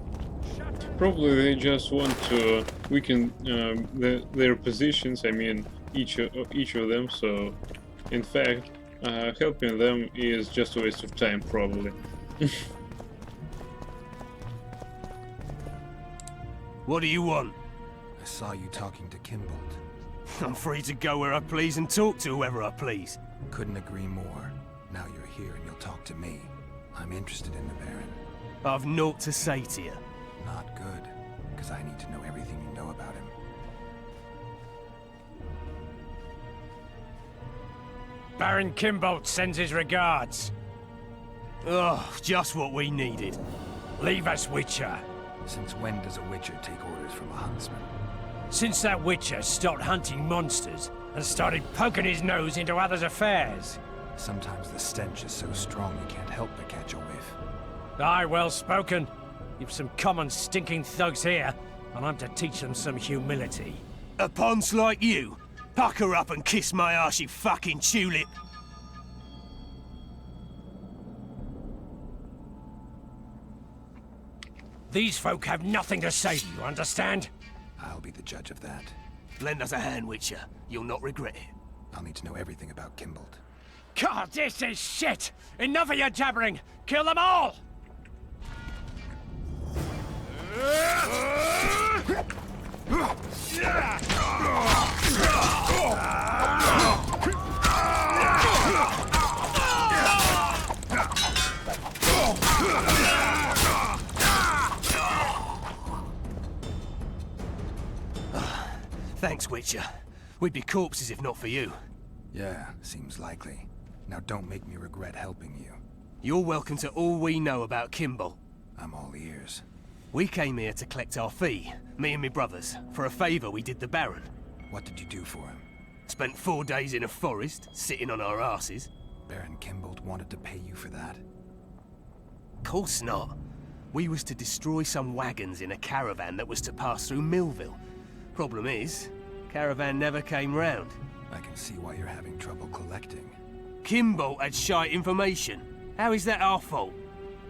Probably they just want to weaken their positions, I mean each of them, so in fact helping them is just a waste of time, probably. What do you want? I saw you talking to Kimbold. I'm free to go where I please and talk to whoever I please. Couldn't agree more. Now you're here and you'll talk to me. I'm interested in the Baron. I've naught to say to you. Not good, because I need to know everything you know about him. Baron Kimbolt sends his regards. Oh, just what we needed. Leave us, Witcher. Since when does a Witcher take orders from a huntsman? Since that Witcher stopped hunting monsters and started poking his nose into others' affairs. Sometimes the stench is so strong you can't help but catch a whiff. Aye, well spoken. You've some common stinking thugs here, and I'm to teach them some humility. A ponce like you? Pucker up and kiss my arse, you fucking tulip. These folk have nothing to say to you, understand? I'll be the judge of that. Lend us a hand, Witcher. You'll not regret it. I'll need to know everything about Kimbolt. God, this is shit! Enough of your jabbering! Kill them all! Thanks, Witcher. We'd be corpses if not for you. Yeah, seems likely. Now don't make me regret helping you. You're welcome to all we know about Kimbolt. I'm all ears. We came here to collect our fee, me and me brothers, for a favour we did the Baron. What did you do for him? Spent 4 days in a forest, sitting on our asses. Baron Kimbolt wanted to pay you for that? Course not. We was to destroy some wagons in a caravan that was to pass through Millville. Problem is, caravan never came round. I can see why you're having trouble collecting. Kimbolt had shite information. How is that our fault?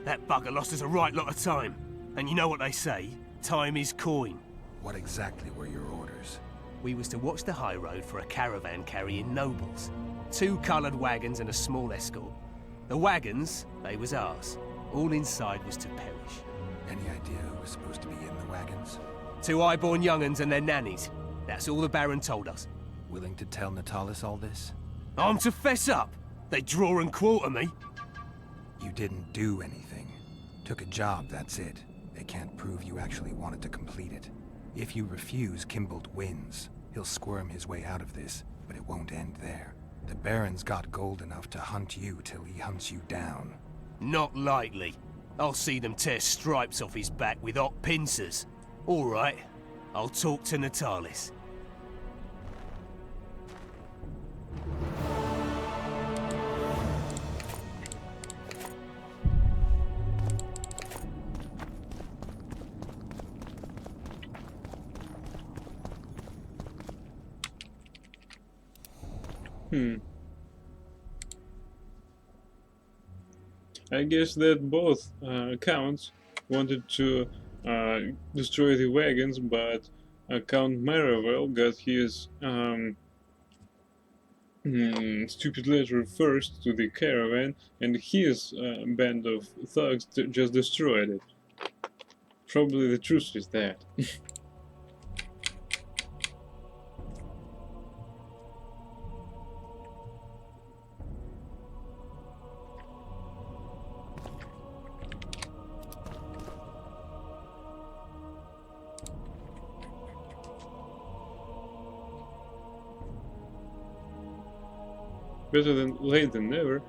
That bugger lost us a right lot of time. And you know what they say, time is coin. What exactly were your orders? We was to watch the high road for a caravan carrying nobles. 2 coloured wagons and a small escort. The wagons, they was ours. All inside was to perish. Any idea who was supposed to be in the wagons? 2 high-born young'uns and their nannies. That's all the Baron told us. Willing to tell Natalis all this? I'm to fess up. They draw and quarter me. You didn't do anything. Took a job, that's it. They can't prove you actually wanted to complete it. If you refuse, Kimbolt wins. He'll squirm his way out of this, but it won't end there. The Baron's got gold enough to hunt you till he hunts you down. Not likely. I'll see them tear stripes off his back with hot pincers. All right, I'll talk to Natalis. I guess that both counts wanted to destroy the wagons, but Count Maravel got his stupid letter first to the caravan, and his band of thugs just destroyed it. Probably the truth is that. Better than late than never,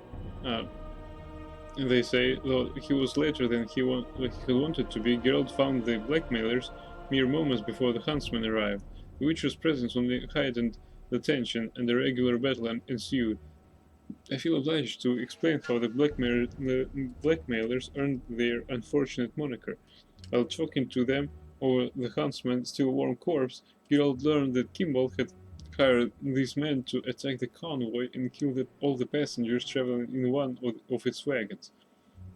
they say, though he was later than he had wanted to be. Geralt found the blackmailers mere moments before the huntsmen arrived. The Witcher's presence only heightened the tension, and a regular battle ensued. I feel obliged to explain how the blackmailers earned their unfortunate moniker. While talking to them over the huntsman's still warm corpse, Geralt learned that Kimbolt had hired these men to attack the convoy and kill all the passengers traveling in one of its wagons.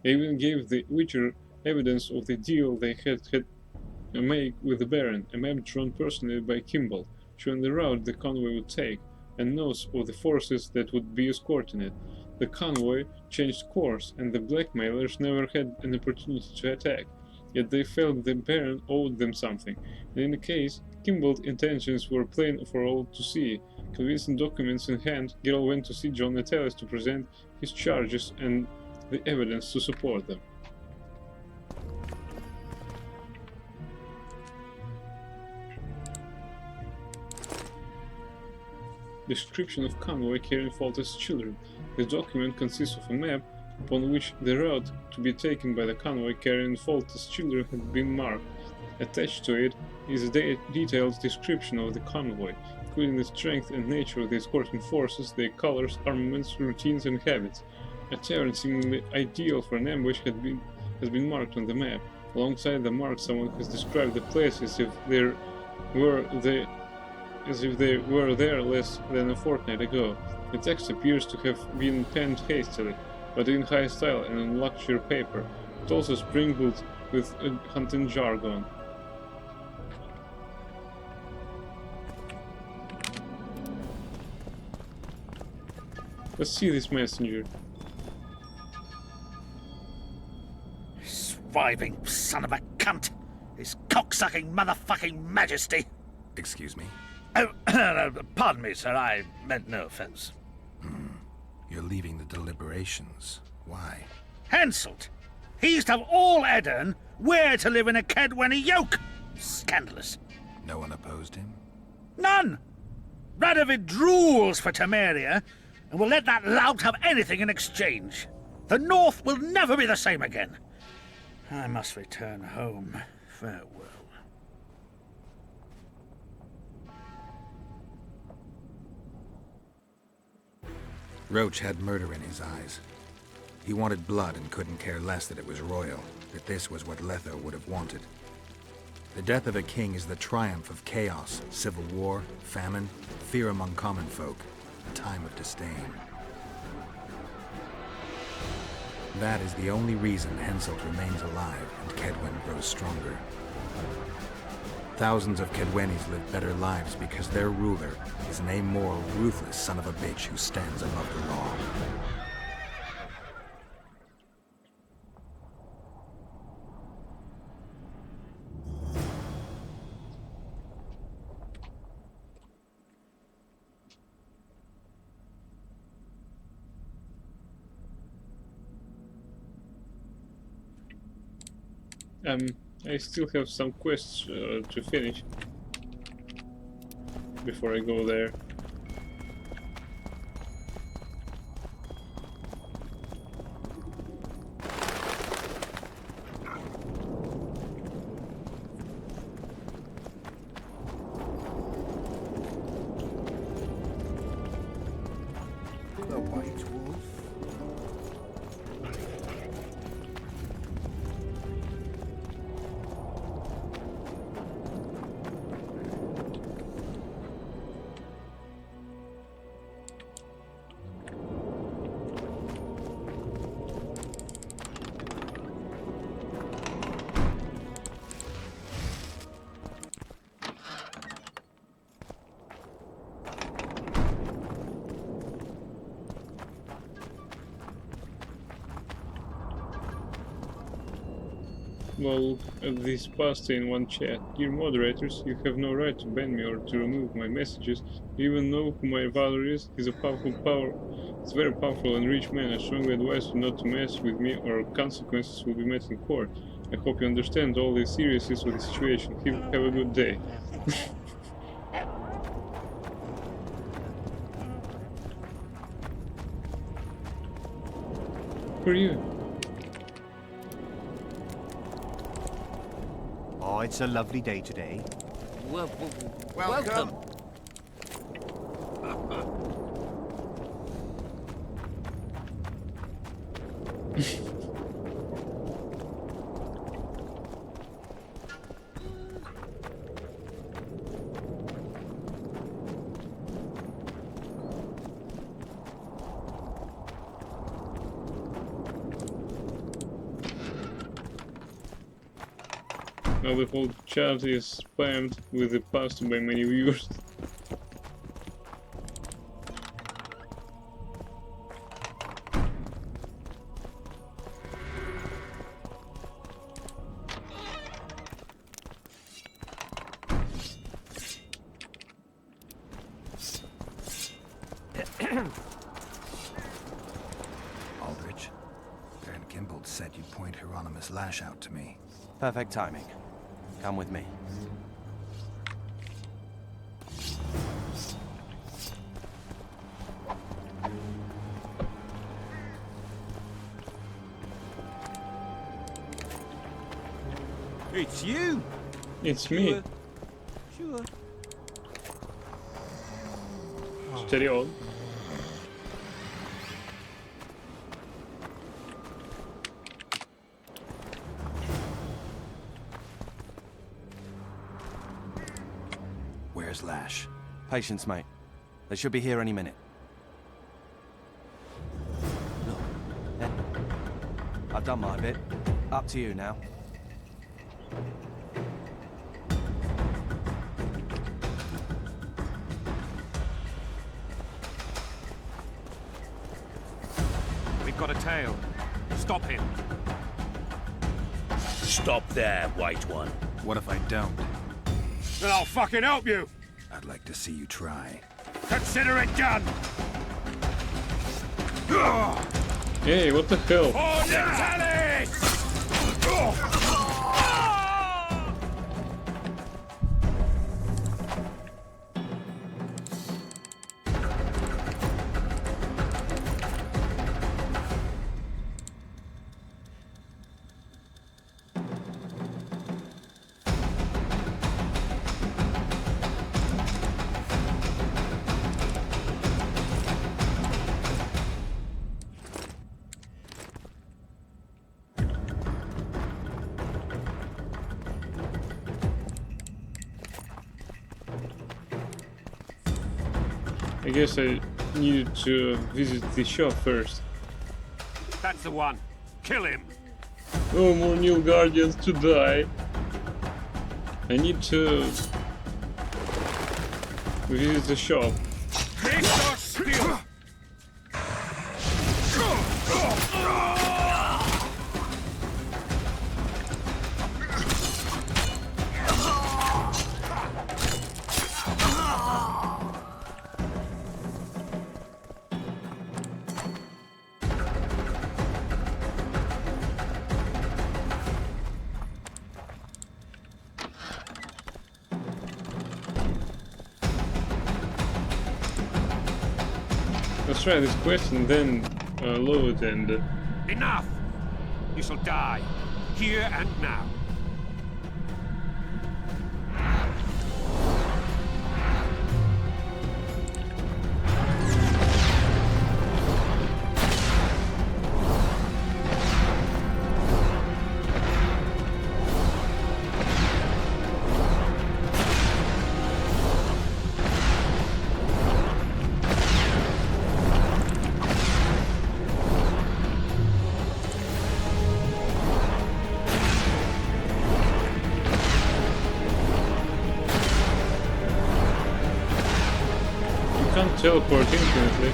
They even gave the Witcher evidence of the deal they had made with the Baron, a map drawn personally by Kimbolt, showing the route the convoy would take, and notes of the forces that would be escorting it. The convoy changed course, and the blackmailers never had an opportunity to attack, yet they felt the Baron owed them something. In any case, Kimball's intentions were plain for all to see. Convincing documents in hand, Geralt went to see John Natalis to present his charges and the evidence to support them. Description of convoy carrying Foltest's children. This document consists of a map upon which the route to be taken by the convoy carrying Foltest's children had been marked. Attached to it is a detailed description of the convoy, including the strength and nature of the escorting forces, their colors, armaments, routines, and habits. A tavern seemingly ideal for an ambush has been marked on the map. Alongside the mark, someone has described the place as if they were there less than a fortnight ago. The text appears to have been penned hastily, but in high style and on luxury paper. It also sprinkled with hunting jargon. Let's see this messenger. Swiving son of a cunt! His cocksucking motherfucking majesty! Excuse me? Oh, pardon me, sir, I meant no offense. You're leaving the deliberations. Why? Henselt! He's to have all Edirn where to live in a Kaedweni yoke! Scandalous. No one opposed him? None! Radovid drools for Temeria, and will let that lout have anything in exchange. The North will never be the same again. I must return home. Farewell. Roach had murder in his eyes. He wanted blood and couldn't care less that it was royal, that this was what Letho would have wanted. The death of a king is the triumph of chaos, civil war, famine, fear among common folk, a time of disdain. That is the only reason Henselt remains alive and Kaedwen grows stronger. Thousands of Kaedwenis live better lives because their ruler is an amoral, ruthless son of a bitch who stands above the law. I still have some quests to finish before I go there. The White Wolf. Well, at this pasta in one chat. Dear moderators, you have no right to ban me or to remove my messages. You even know who my father is. He's a He's a very powerful and rich man. I strongly advise you not to mess with me or consequences will be met in court. I hope you understand all the seriousness of the situation. Have a good day. Who are you? Oh, it's a lovely day today. Welcome. Now the whole chat is spammed with the pasta by many viewers. Aldrich, Baron Kimbold said you'd point Hieronymus Lash out to me. Perfect timing. Come with me. It's you! It's me. Sure. Steady on. Where's Lash? Patience, mate. They should be here any minute. Look, I've done my bit. Up to you now. We've got a tail. Stop him. Stop there, White One. What if I don't? Then I'll fucking help you! I'd like to see you try. Consider it done! Hey, what the hell? For Natalis! I guess I needed to visit the shop first. That's the one. Kill him! No more new guardians to die. I need to visit the shop. Mr. Steel! Let's try this quest and then load and... Enough! You shall die. Here and now. Teleport infinitely.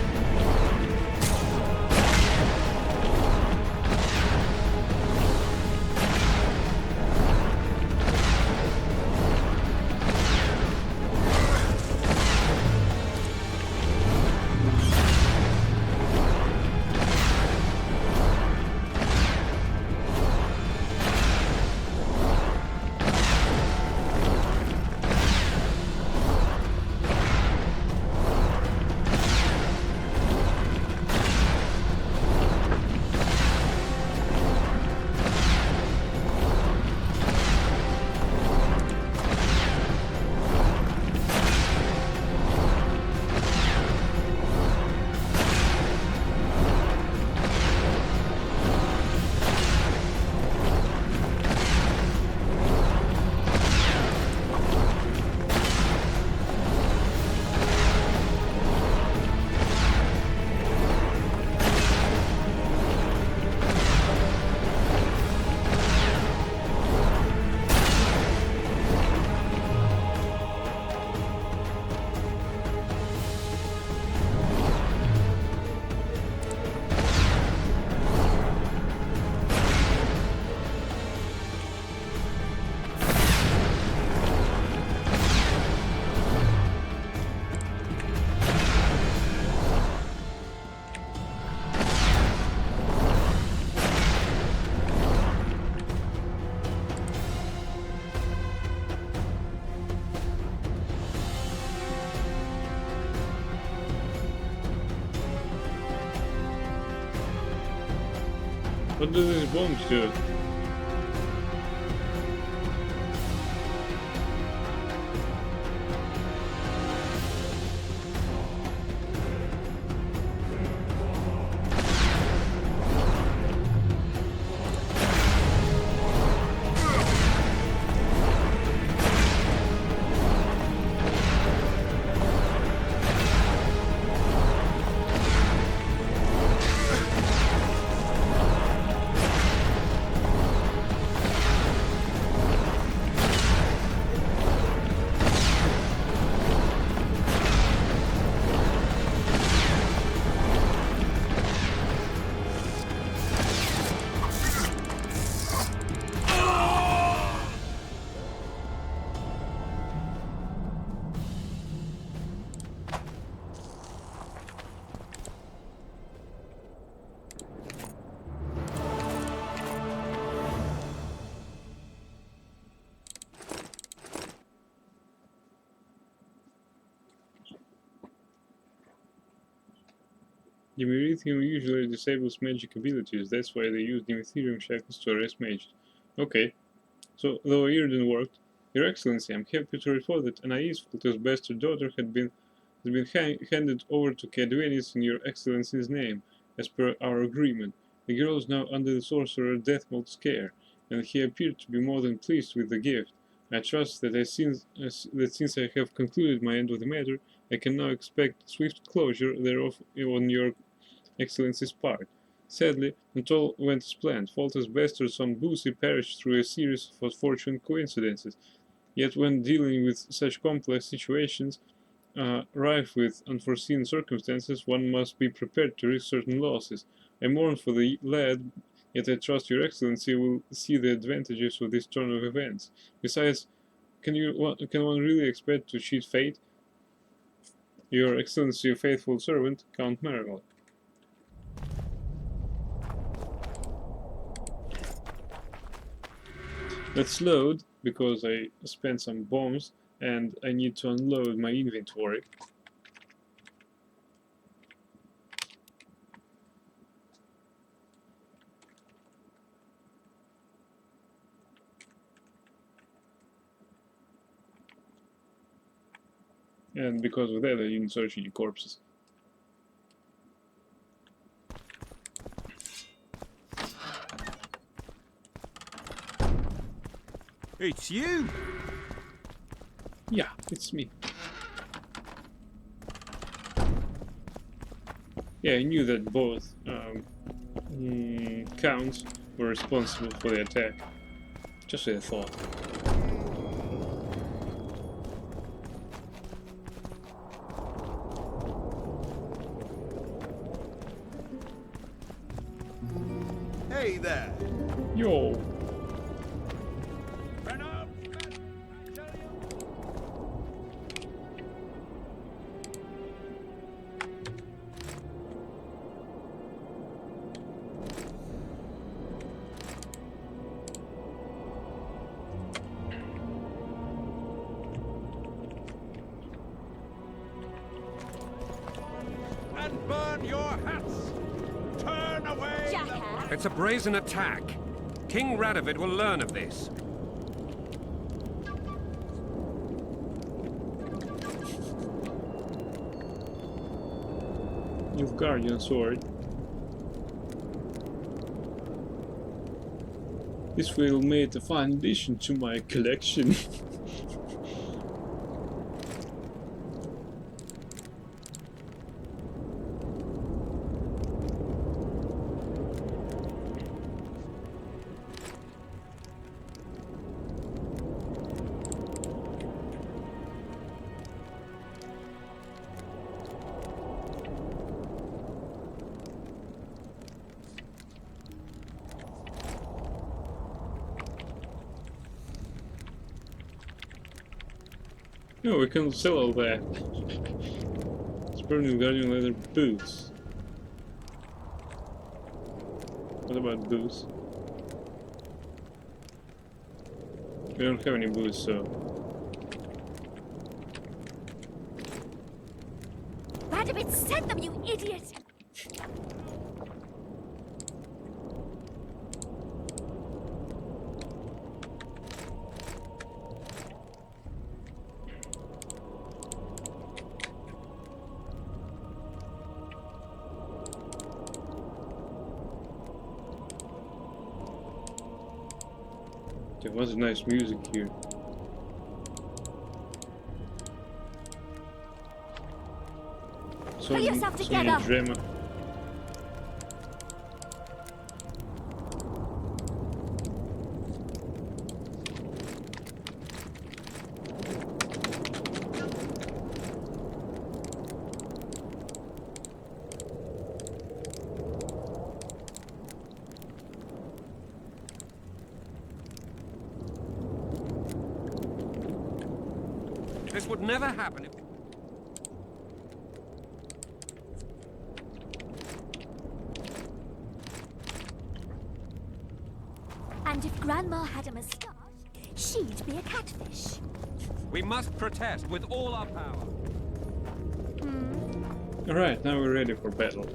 What do these bombs do? The Merithium usually disables magic abilities, that's why they use the Merithium shackles to arrest mages. Okay, so though Earden worked, Your Excellency, I'm happy to report that Anais, Foltest's bastard daughter, has been handed over to Cadwenis in Your Excellency's name, as per our agreement. The girl is now under the Sorcerer Deathmold's care, and he appeared to be more than pleased with the gift. I trust that since I have concluded my end of the matter, I can now expect swift closure thereof on Your Excellency's part. Sadly, not all went as planned. Foltest's bastard son Boosie perished through a series of unfortunate coincidences. Yet when dealing with such complex situations, rife with unforeseen circumstances, one must be prepared to risk certain losses. I mourn for the lad, yet I trust Your Excellency will see the advantages of this turn of events. Besides, can one really expect to cheat fate? Your Excellency, faithful servant, Count Marigold. Let's load, because I spent some bombs and I need to unload my inventory. And because of that, I didn't search any corpses. It's you! Yeah, it's me. Yeah, I knew that both counts were responsible for the attack. Just a thought. Hey there! Yo! And burn your hats! Turn away! It's a brazen attack. King Radovid will learn of this. Nilfgaardian sword. This will make a fine addition to my collection. No, we can sell all that. Spare Nilfgaardian leather boots. What about boots? We don't have any boots, so... Radovid sent them, you idiot! There was nice music here. Pull yourself together. Drama. This would never happen if... And if Grandma had a moustache, she'd be a catfish. We must protest with all our power. Alright, now we're ready for battle.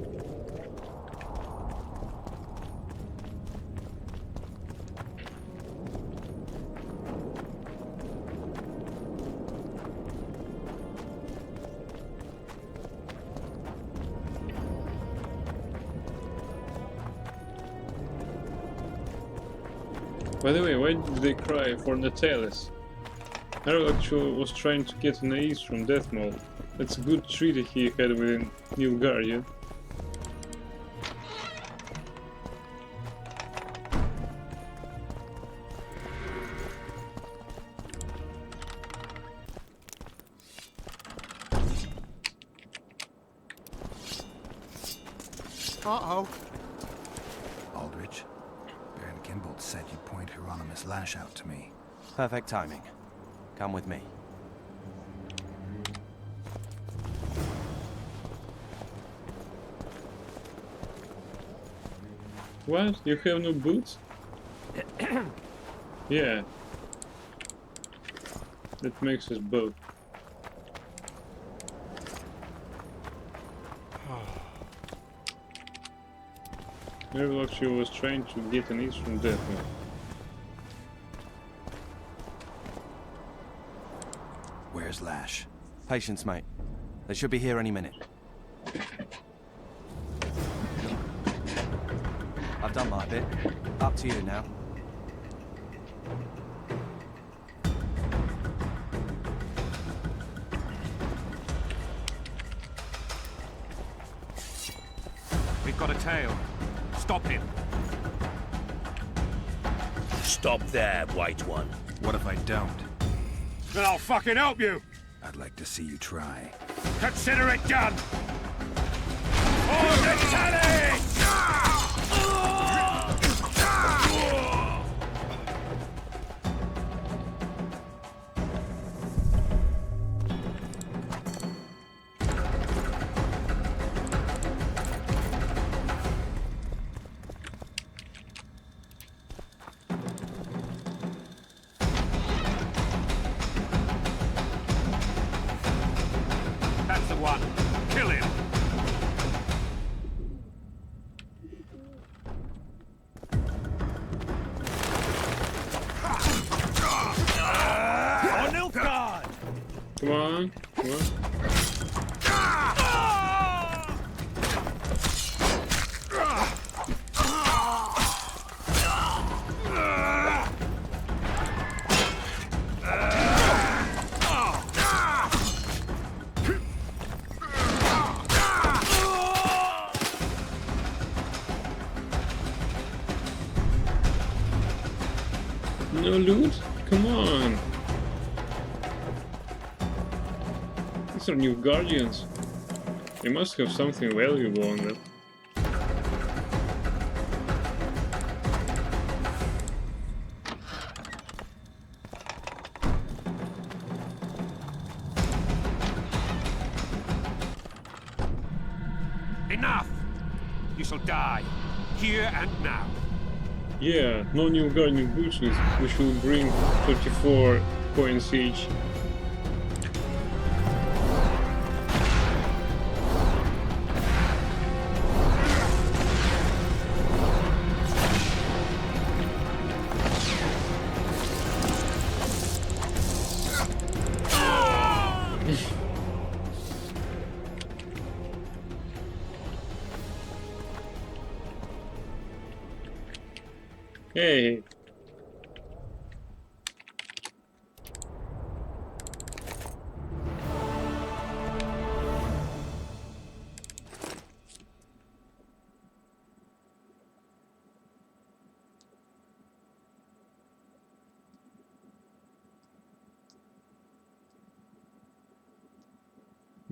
By the way, why did they cry for Natalis? Harold actually was trying to get an ace from Death Maul. That's a good treaty he had with Nilfgaard. Uh-oh. Aldrich, Baron Kinbolt said you'd point Hieronymus Lash out to me. Perfect timing. Come with me. What? You have no boots? Yeah. That makes us both. Maybe she was trying to get an ace from Death Maul. Where's Lash? Patience, mate. They should be here any minute. I've done my bit. Up to you now. We've got a tail. Stop him. Stop there, White One. What if I don't? Then I'll fucking help you. I'd like to see you try. Consider it done. For the tally! That's the one. Kill him. On Nilfgaard! Come on, come on. No loot? Come on. These are new guardians. They must have something valuable on them. Enough! You shall die. Here and now. Yeah, no new guardian boosters, which will bring 34 points each. Hey,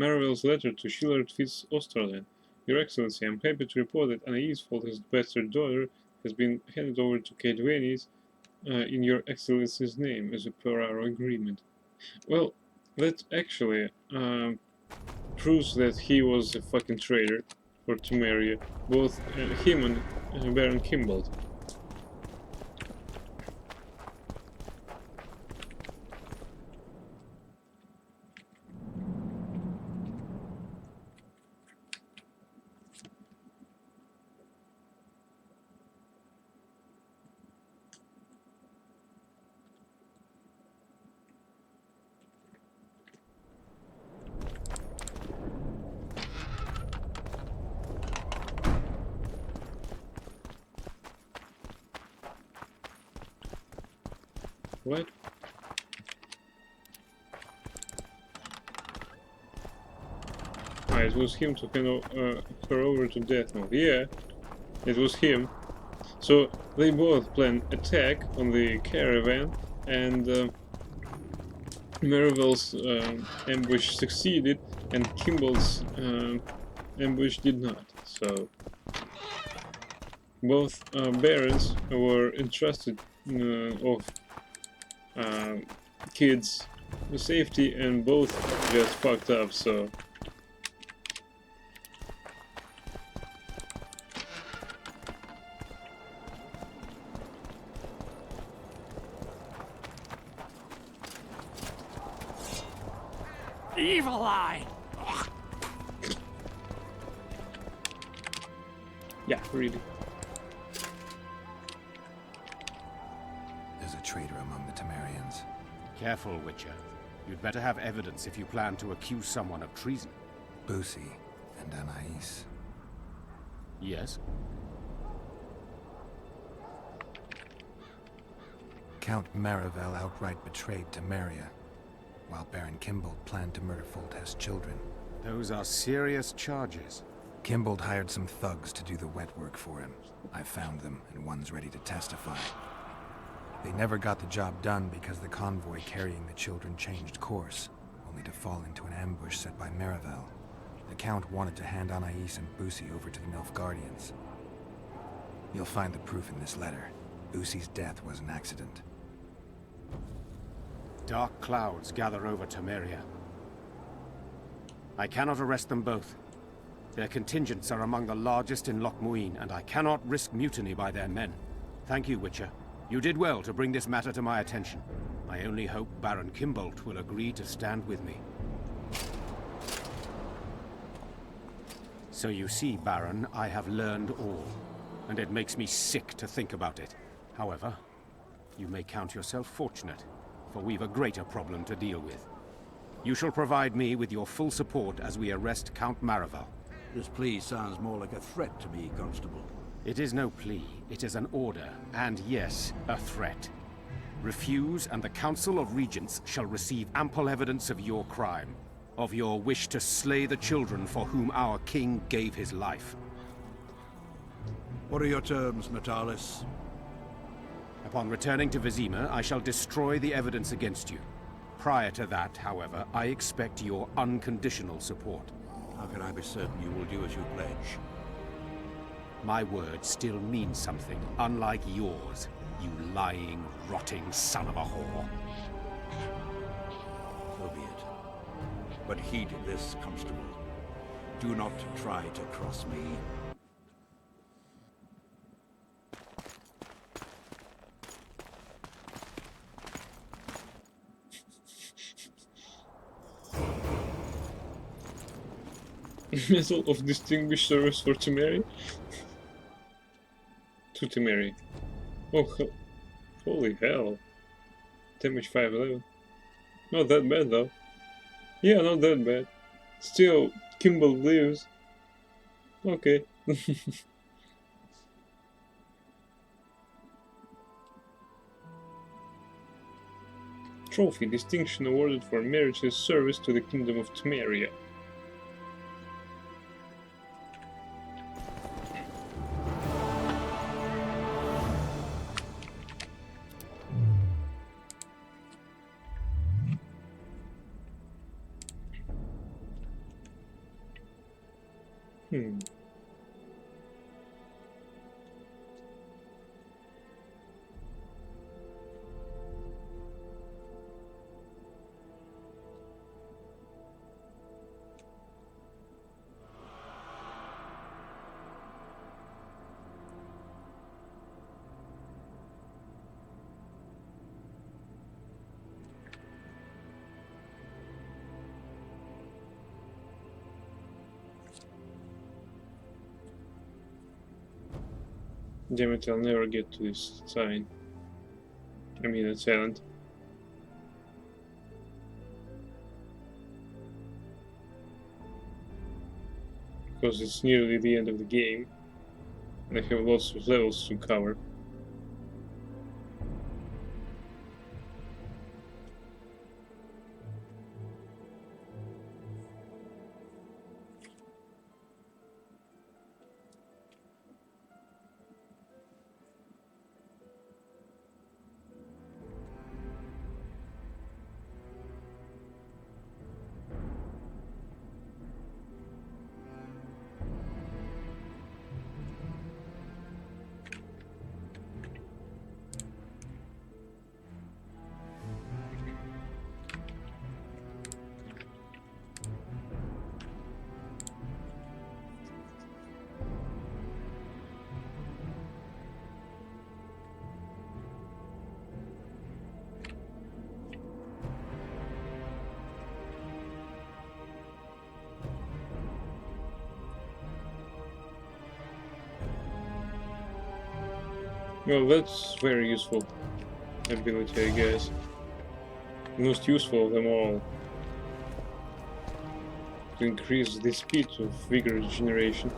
Marvel's letter to Shillard Fitz Osterland. Your Excellency, I am happy to report that Anais Foltest's bastard daughter has been handed over to Kate Venice in Your Excellency's name as per our agreement. Well, that actually proves that he was a fucking traitor for Temeria, both him and Baron Kimbold. What? Ah, it was him to hand her over to Deathmouth. Yeah, it was him. So they both planned attack on the caravan, and Merivale's ambush succeeded, and Kimbold's ambush did not. So both barons were entrusted of kids' safety, and both just fucked up, so... Evil Eye! Yeah, really. There's a traitor among the Temerians. Careful, Witcher. You'd better have evidence if you plan to accuse someone of treason. Busi and Anais. Yes? Count Marivale outright betrayed Temeria, while Baron Kimbold planned to murder Foltest's children. Those are serious charges. Kimbold hired some thugs to do the wet work for him. I found them, and one's ready to testify. They never got the job done because the convoy carrying the children changed course, only to fall into an ambush set by Marivale. The Count wanted to hand Anais and Busi over to the Nilfgaardians. You'll find the proof in this letter. Busi's death was an accident. Dark clouds gather over Temeria. I cannot arrest them both. Their contingents are among the largest in Loch Muin, and I cannot risk mutiny by their men. Thank you, Witcher. You did well to bring this matter to my attention. I only hope Baron Kimbold will agree to stand with me. So you see, Baron, I have learned all, and it makes me sick to think about it. However, you may count yourself fortunate, for we've a greater problem to deal with. You shall provide me with your full support as we arrest Count Marivale. This plea sounds more like a threat to me, Constable. It is no plea, it is an order, and yes, a threat. Refuse, and the Council of Regents shall receive ample evidence of your crime, of your wish to slay the children for whom our king gave his life. What are your terms, Natalis? Upon returning to Vizima, I shall destroy the evidence against you. Prior to that, however, I expect your unconditional support. How can I be certain you will do as you pledge? My word still means something, unlike yours, you lying, rotting son of a whore. So be it. But heed this, Constable. Do not try to cross me. Medal of Distinguished Service for Temeria? To Temeria. Oh, holy hell. Damage 511. Not that bad though. Yeah, not that bad. Still, Kimbold lives. Okay. Trophy. Distinction awarded for meritorious service to the Kingdom of Temeria. Damn it, I'll never get to this sign. I mean, it's island. Because it's nearly the end of the game. And I have lots of levels to cover. Well, that's very useful ability, I guess. The most useful of them all. To increase the speed of vigor regeneration.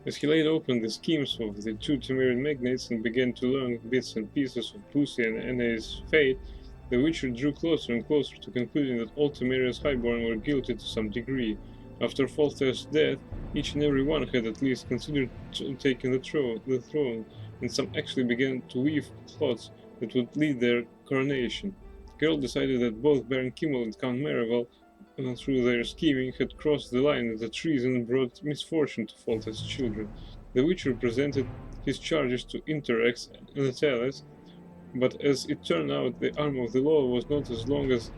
As he laid open the schemes of the two Temerian magnates and began to learn bits and pieces of Pussy and Anna's fate, the Witcher drew closer and closer to concluding that all Temeria's highborn were guilty to some degree. After Falster's death, each and every one had at least considered taking the throne, and some actually began to weave plots that would lead their coronation. Geralt decided that both Baron Kimmel and Count Maravel, through their scheming, had crossed the line of the treason and brought misfortune to Foltest's children. The Witcher presented his charges to Interrex and Natalis, but as it turned out, the arm of the law was not as long as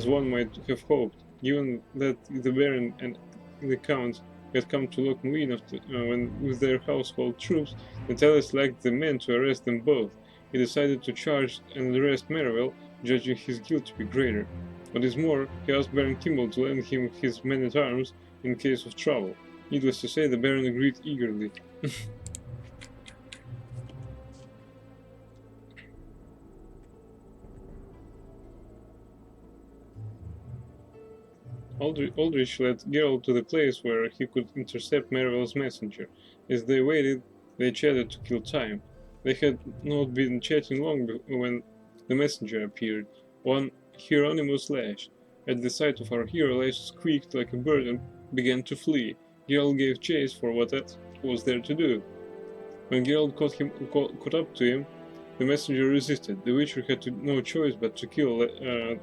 one might have hoped. Given that the Baron and the Count had come to Loch Muin with their household troops, Natalis lacked the men to arrest them both. He decided to charge and arrest Maravel, judging his guilt to be greater. What is more, he asked Baron Kimmel to lend him his men-at-arms in case of trouble. Needless to say, the Baron agreed eagerly. Aldrich led Geralt to the place where he could intercept Maravel's messenger. As they waited, they chatted to kill time. They had not been chatting long when the messenger appeared. One Hieronymus Lash. At the sight of our hero, Lash squeaked like a bird and began to flee. Geralt gave chase for what that was there to do. When Geralt caught up to him, the messenger resisted. The Witcher had no choice but to kill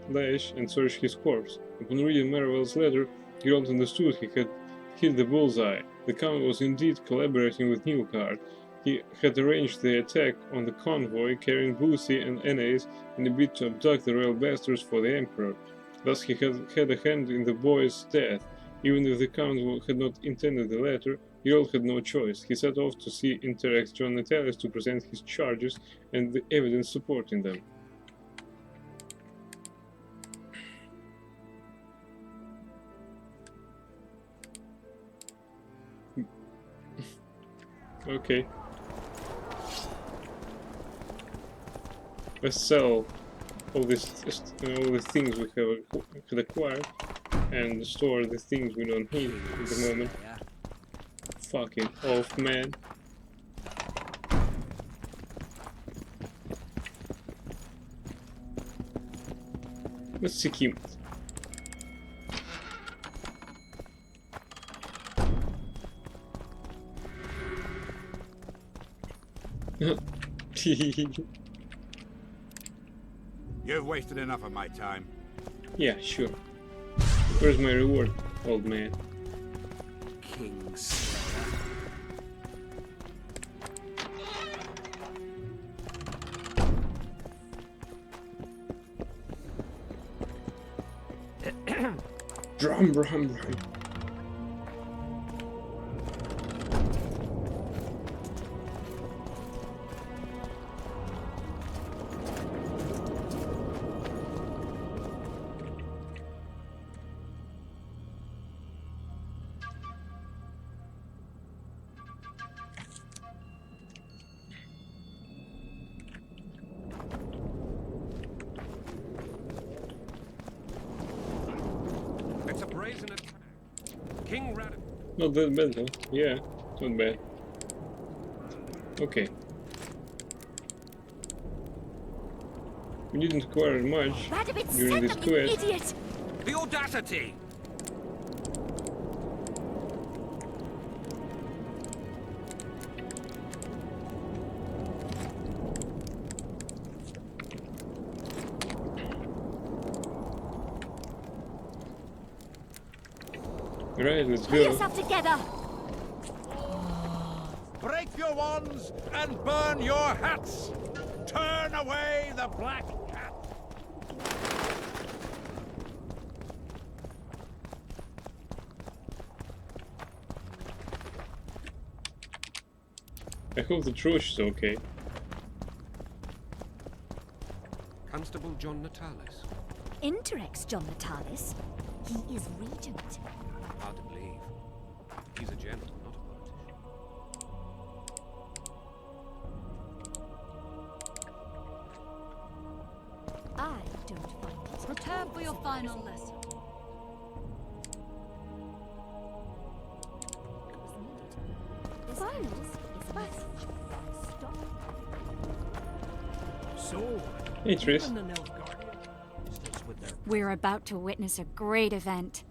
Lash and search his corpse. Upon reading Maravel's letter, Geralt understood he had hit the bullseye. The Count was indeed collaborating with Nilfgaard. He had arranged the attack on the convoy carrying Bussy and Enes in a bid to abduct the royal bastards for the Emperor. Thus he had a hand in the boy's death. Even if the Count had not intended the latter, Geralt had no choice. He set off to see Interrex John Natalis to present his charges and the evidence supporting them. Okay. Let's sell all the things we had acquired and store the things we don't need at the moment. Fucking off, man. Let's see him. You've wasted enough of my time. Yeah, sure. Where's my reward, old man? Kingslayer. Drum. It's a brazen attack. King Radivil. Not that bad though. Yeah, not bad. Okay. We didn't acquire much Radivit, during this send them, you quest. idiot! The audacity! Right, let's Pull go. yourself together! Break your wands and burn your hats! Turn away the black cat! I hope the Trosh is okay. Constable John Natalis. Interex John Natalis. He is regent. Hard to believe. He's a general, not a politician. I don't find it. Prepare for your final lesson. Finals is best. Stop. So, Hey, Triss. even the Nilfgaardian sticks with their We're about to witness a great event.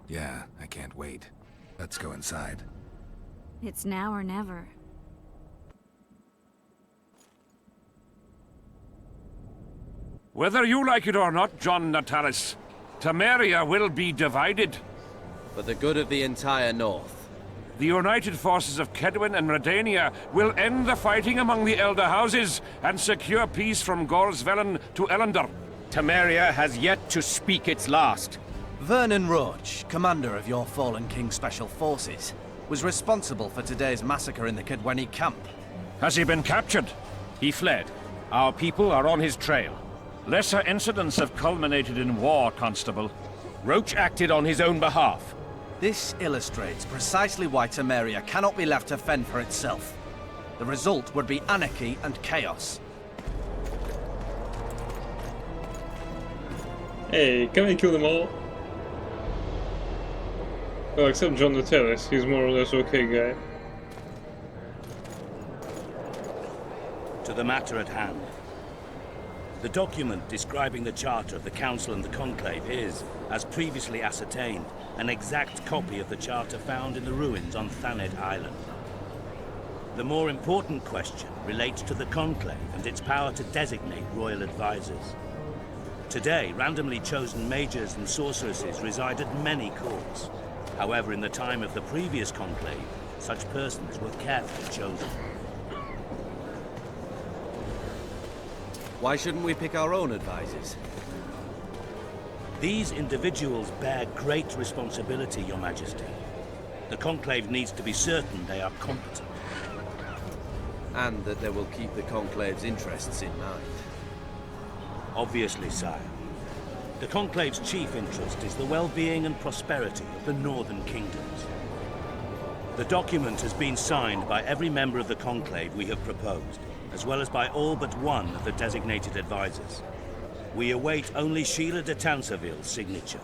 Yeah, I can't wait. Let's go inside. It's now or never. Whether you like it or not, John Natalis, Temeria will be divided. For the good of the entire North. The united forces of Kedwin and Redania will end the fighting among the Elder Houses and secure peace from Gorsvelen to Ellendar. Temeria has yet to speak its last. Vernon Roach, commander of your fallen King Special Forces, was responsible for today's massacre in the Kedweni camp. Has he been captured? He fled. Our people are on his trail. Lesser incidents have culminated in war, Constable. Roach acted on his own behalf. This illustrates precisely why Temeria cannot be left to fend for itself. The result would be anarchy and chaos. Hey, can I kill them all? Well, except John Natalis, he's more or less okay guy. To the matter at hand. The document describing the charter of the Council and the Conclave is, as previously ascertained, an exact copy of the charter found in the ruins on Thanet Island. The more important question relates to the Conclave and its power to designate royal advisors. Today, randomly chosen mages and sorceresses reside at many courts. However, in the time of the previous Conclave, such persons were carefully chosen. Why shouldn't we pick our own advisors? These individuals bear great responsibility, Your Majesty. The Conclave needs to be certain they are competent. And that they will keep the Conclave's interests in mind. Obviously, sire. The Conclave's chief interest is the well-being and prosperity of the Northern Kingdoms. The document has been signed by every member of the Conclave we have proposed, as well as by all but one of the designated advisors. We await only Sheila de Tanserville's signature.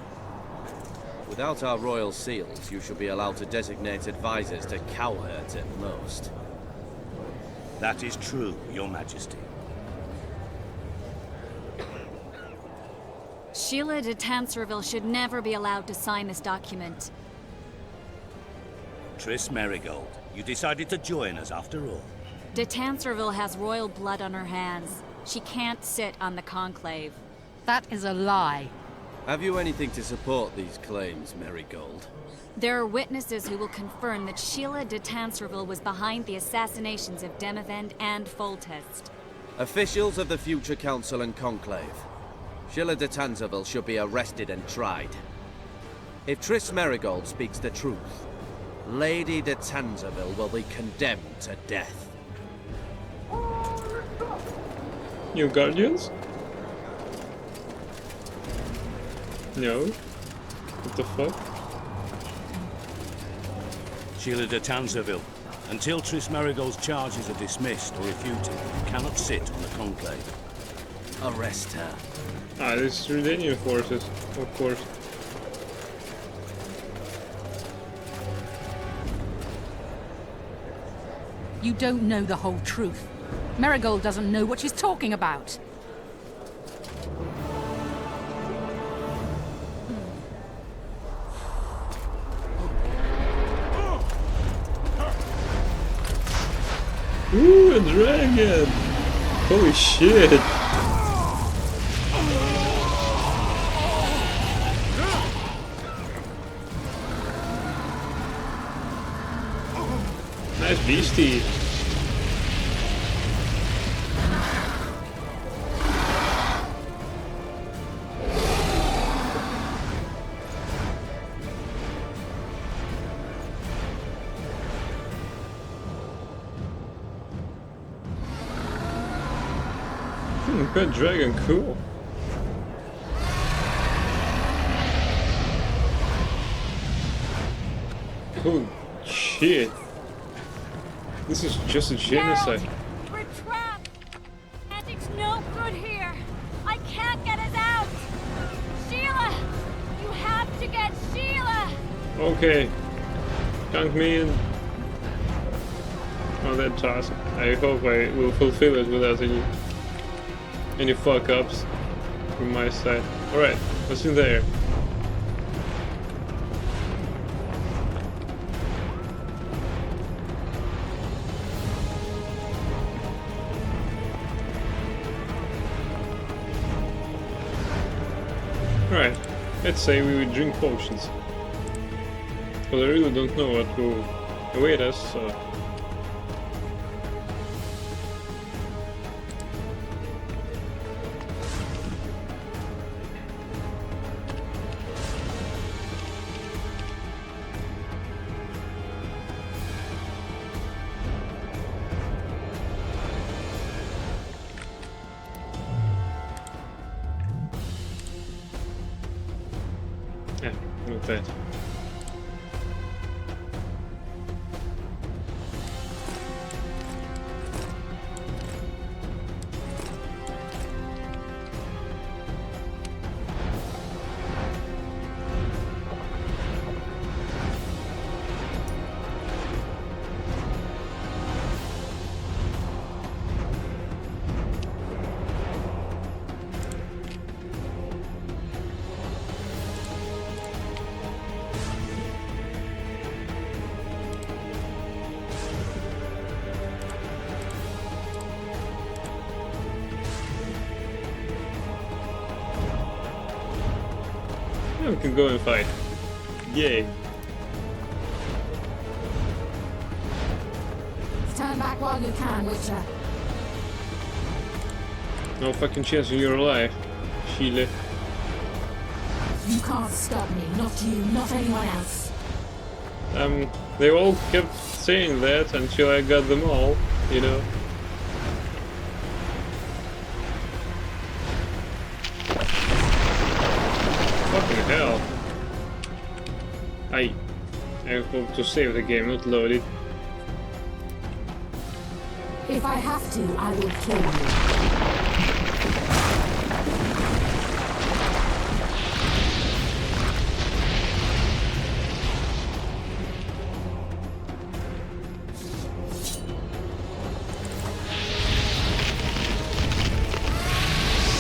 Without our royal seals, you shall be allowed to designate advisors to cowherds at most. That is true, Your Majesty. Sheila de Tanserville should never be allowed to sign this document. Triss Merigold, you decided to join us after all. De Tancerville has royal blood on her hands. She can't sit on the Conclave. That is a lie. Have you anything to support these claims, Marigold? There are witnesses who will confirm that Sheila de Tancerville was behind the assassinations of Demavend and Foltest. Officials of the future Council and Conclave. Sheila de Tancerville should be arrested and tried. If Triss Merigold speaks the truth, Lady de Tancerville will be condemned to death. New Guardians? No. What the fuck? Sheila de Tancerville. Until Triss Merigold's charges are dismissed or refuted, you cannot sit on the Conclave. Arrest her. Ah, this is Redanian forces, of course. You don't know the whole truth. Marigold doesn't know what she's talking about. Ooh, a dragon! Holy shit! Nice beastie. Good dragon, cool. Holy shit. This is just a genocide. We're trapped! Magic's no good here! I can't get us out! Sheila! You have to get Sheila! Okay. Count me in on that task. I hope I will fulfill it without any fuck-ups from my side. Alright, what's in there? Alright, let's say we would drink potions. Because I really don't know what will await us, so... Yeah, not bad. Yeah, we can go and fight. Yay. Stand back while you can, Witcher. No fucking chance in your life, Sheila. You can't stop me, not you, not anyone else. They all kept saying that until I got them all, you know. Fucking hell. I hope to save the game, not load it. If I have to, I will kill you.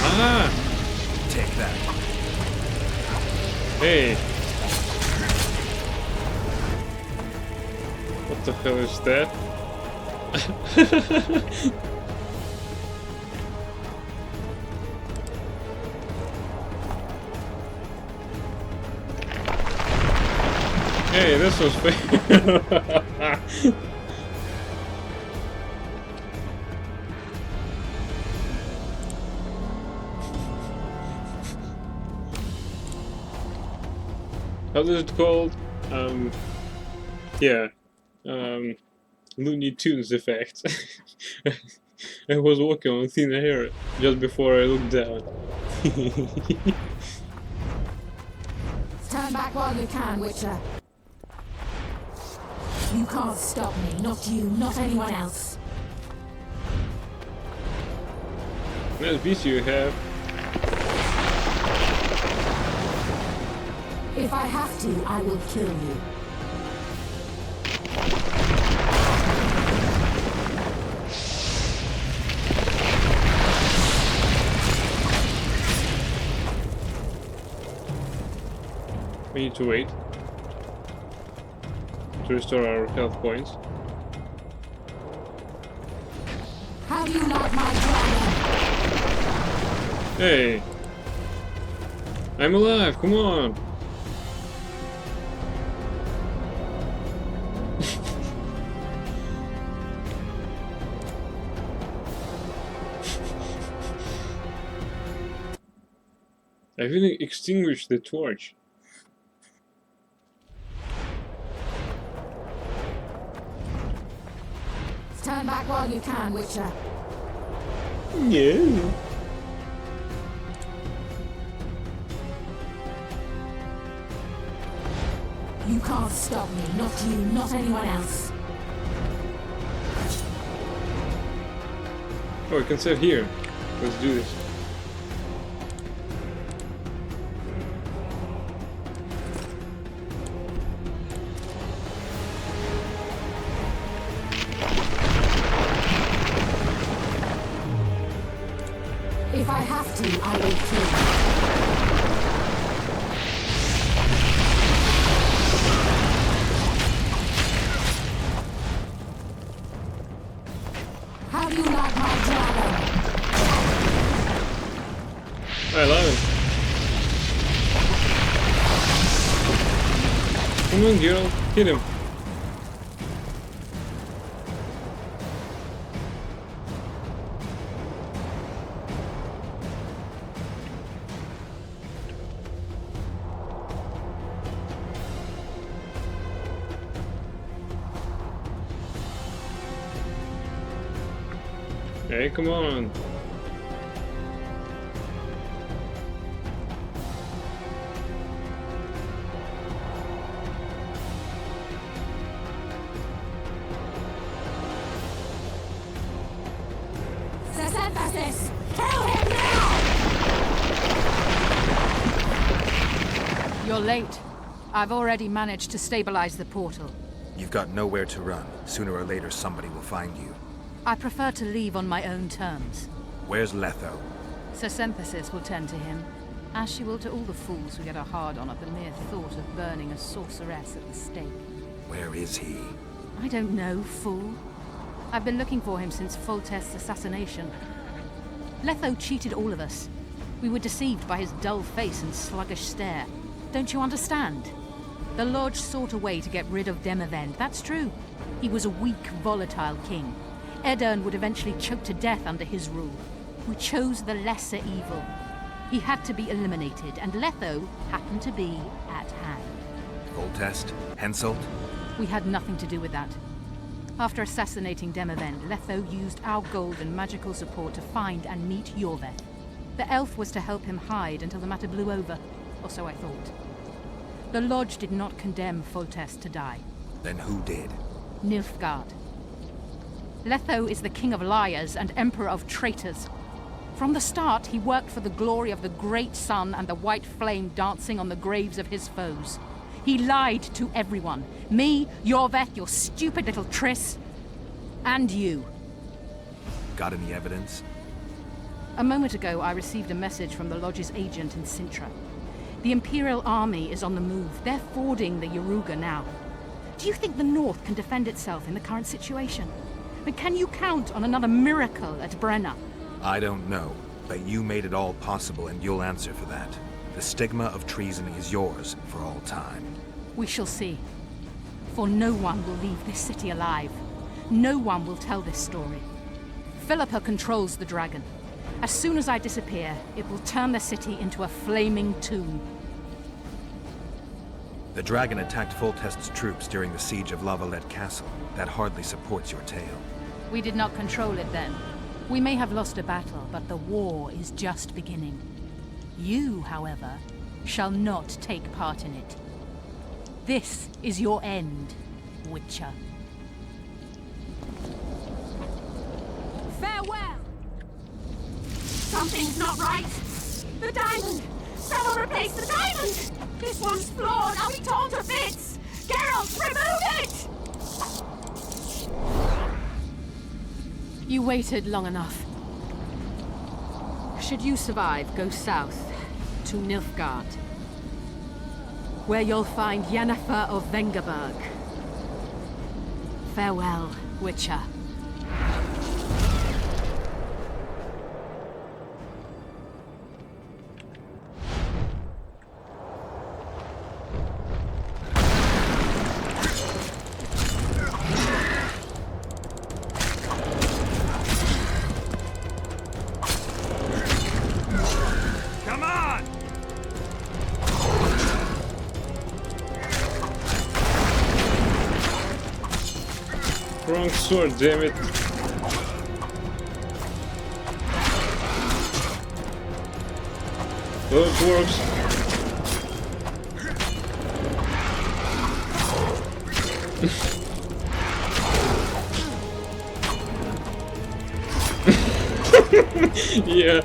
Ah! Take that. Hey! What the hell is that? Hey, this was fair. How is it called? Yeah. Looney Tunes effect. I was walking on thin air just before I looked down. Stand back while you can, Witcher. You can't stop me, not you, not anyone else. Nice beast you have. If I have to, I will kill you. We need to wait to restore our health points. How do you like my dragon? Hey! I'm alive, come on! I've even extinguished the torch. Stand back while you can, Witcher. Yeah. You can't stop me, not you, not anyone else. Oh, we can sit here. Let's do this. If I have to, I will kill you. How do you like my dragon? I love it. Come on, Geralt, hit him. Hey, come on. Emphasis! Kill him now! You're late. I've already managed to stabilize the portal. You've got nowhere to run. Sooner or later, somebody will find you. I prefer to leave on my own terms. Where's Letho? Sir Symphysis will tend to him, as she will to all the fools who get a hard-on at the mere thought of burning a sorceress at the stake. Where is he? I don't know, fool. I've been looking for him since Foltest's assassination. Letho cheated all of us. We were deceived by his dull face and sluggish stare. Don't you understand? The Lodge sought a way to get rid of Demavend, that's true. He was a weak, volatile king. Aedirn would eventually choke to death under his rule. We chose the lesser evil. He had to be eliminated, and Letho happened to be at hand. Foltest? Henselt? We had nothing to do with that. After assassinating Demavend, Letho used our gold and magical support to find and meet Yorveth. The elf was to help him hide until the matter blew over, or so I thought. The Lodge did not condemn Foltest to die. Then who did? Nilfgaard. Letho is the king of liars and emperor of traitors. From the start, he worked for the glory of the great sun and the white flame dancing on the graves of his foes. He lied to everyone. Me, Yorveth, your stupid little Triss, and you. Got any evidence? A moment ago, I received a message from the Lodge's agent in Sintra. The Imperial army is on the move. They're fording the Yaruga now. Do you think the North can defend itself in the current situation? But can you count on another miracle at Brenna? I don't know, but you made it all possible and you'll answer for that. The stigma of treason is yours for all time. We shall see. For no one will leave this city alive. No one will tell this story. Philippa controls the dragon. As soon as I disappear, it will turn the city into a flaming tomb. The dragon attacked Foltest's troops during the siege of La Valette Castle. That hardly supports your tale. We did not control it then. We may have lost a battle, but the war is just beginning. You, however, shall not take part in it. This is your end, Witcher. Farewell! Something's not right! The diamond! Someone replace the diamond! This one's flawed! I'll be torn to bits! Geralt, remove it! You waited long enough. Should you survive, go south to Nilfgaard, where you'll find Yennefer of Vengerberg. Farewell, Witcher. Wrong sword, damn it. Well, it works. Yeah.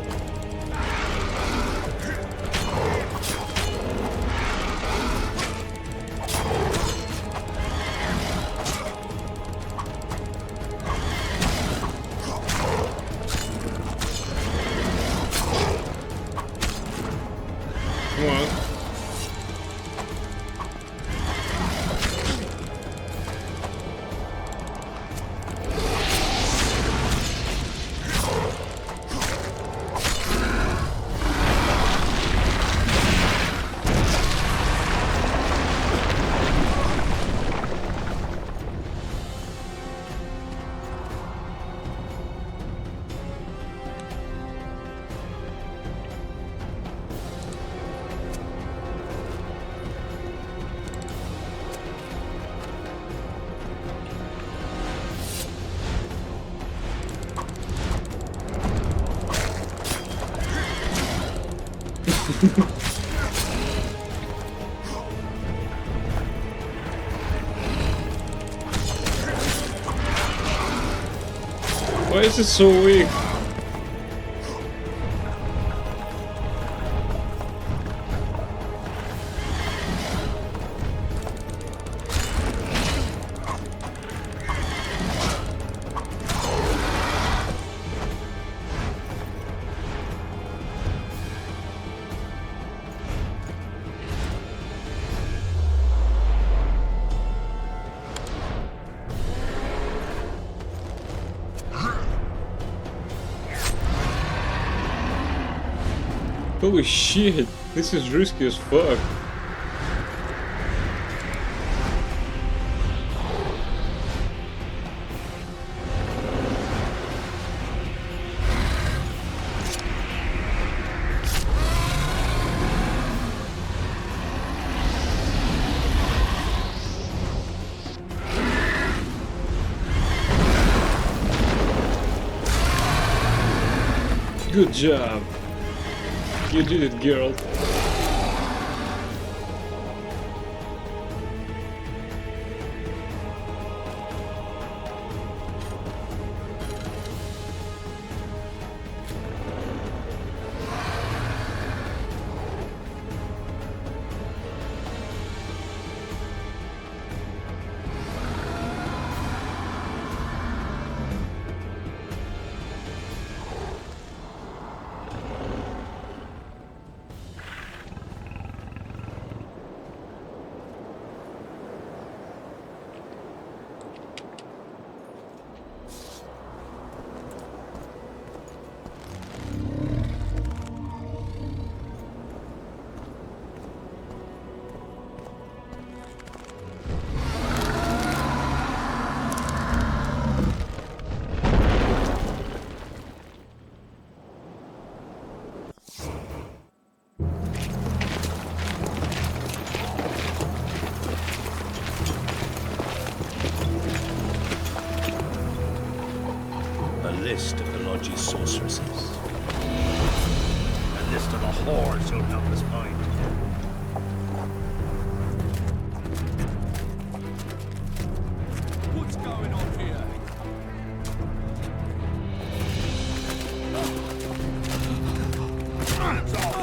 Come on. Why is it so weak? Holy shit, this is risky as fuck. Good job. You did it, Geralt. list of the Lodge's sorceresses. A list of the whores you'll help us find. What's going on here? Hands off!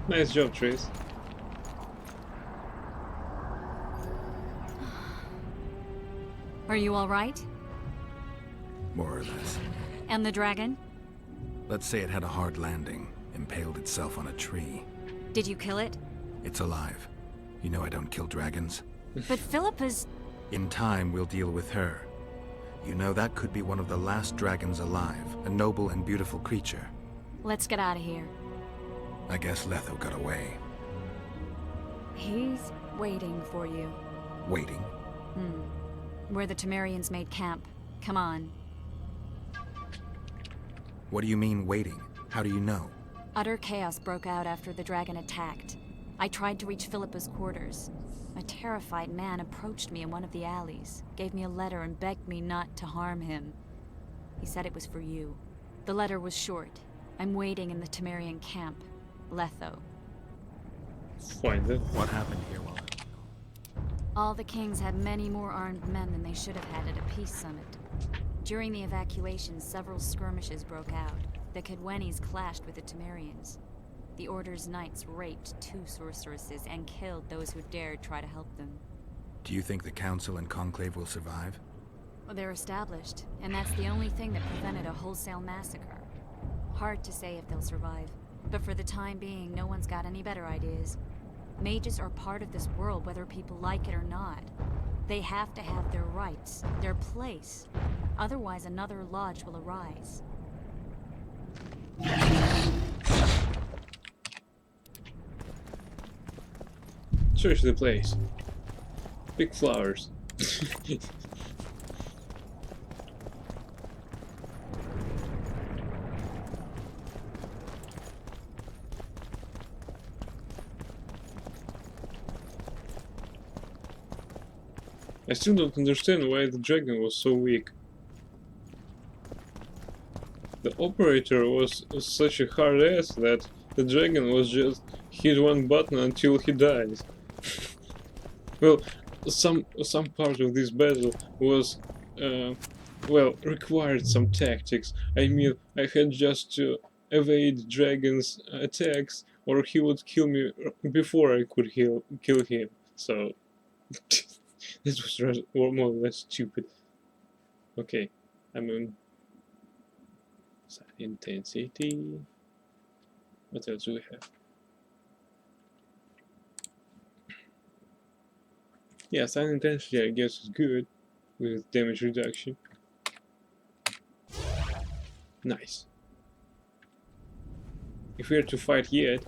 Nice job, Triss. Are you all right? More or less. And the dragon? Let's say it had a hard landing, impaled itself on a tree. Did you kill it? It's alive. You know I don't kill dragons. But Philippa's... In time, we'll deal with her. You know that could be one of the last dragons alive, a noble and beautiful creature. Let's get out of here. I guess Letho got away. He's waiting for you. Waiting? Where the Temerians made camp. Come on. What do you mean, waiting? How do you know? Utter chaos broke out after the dragon attacked. I tried to reach Philippa's quarters. A terrified man approached me in one of the alleys, gave me a letter and begged me not to harm him. He said it was for you. The letter was short. I'm waiting in the Temerian camp. Letho. Find it. What happened here while All the kings had many more armed men than they should have had at a peace summit. During the evacuation, several skirmishes broke out. The Kedwenis clashed with the Temerians. The Order's knights raped 2 sorceresses and killed those who dared try to help them. Do you think the Council and Conclave will survive? Well, they're established, and that's the only thing that prevented a wholesale massacre. Hard to say if they'll survive, but for the time being, no one's got any better ideas. Mages are part of this world, whether people like it or not. They have to have their rights, their place. Otherwise, another lodge will arise. Search the place. Big flowers. I still don't understand why the dragon was so weak. The operator was such a hard ass that the dragon was just hit one button until he died. Well, some part of this battle was, well, required some tactics. I mean, I had just to evade dragon's attacks, or he would kill me before I could kill him. So this was more or less stupid. Okay, I'm in intensity. What else do we have? Yeah, silent intensity I guess is good with damage reduction. Nice. If we are to fight yet,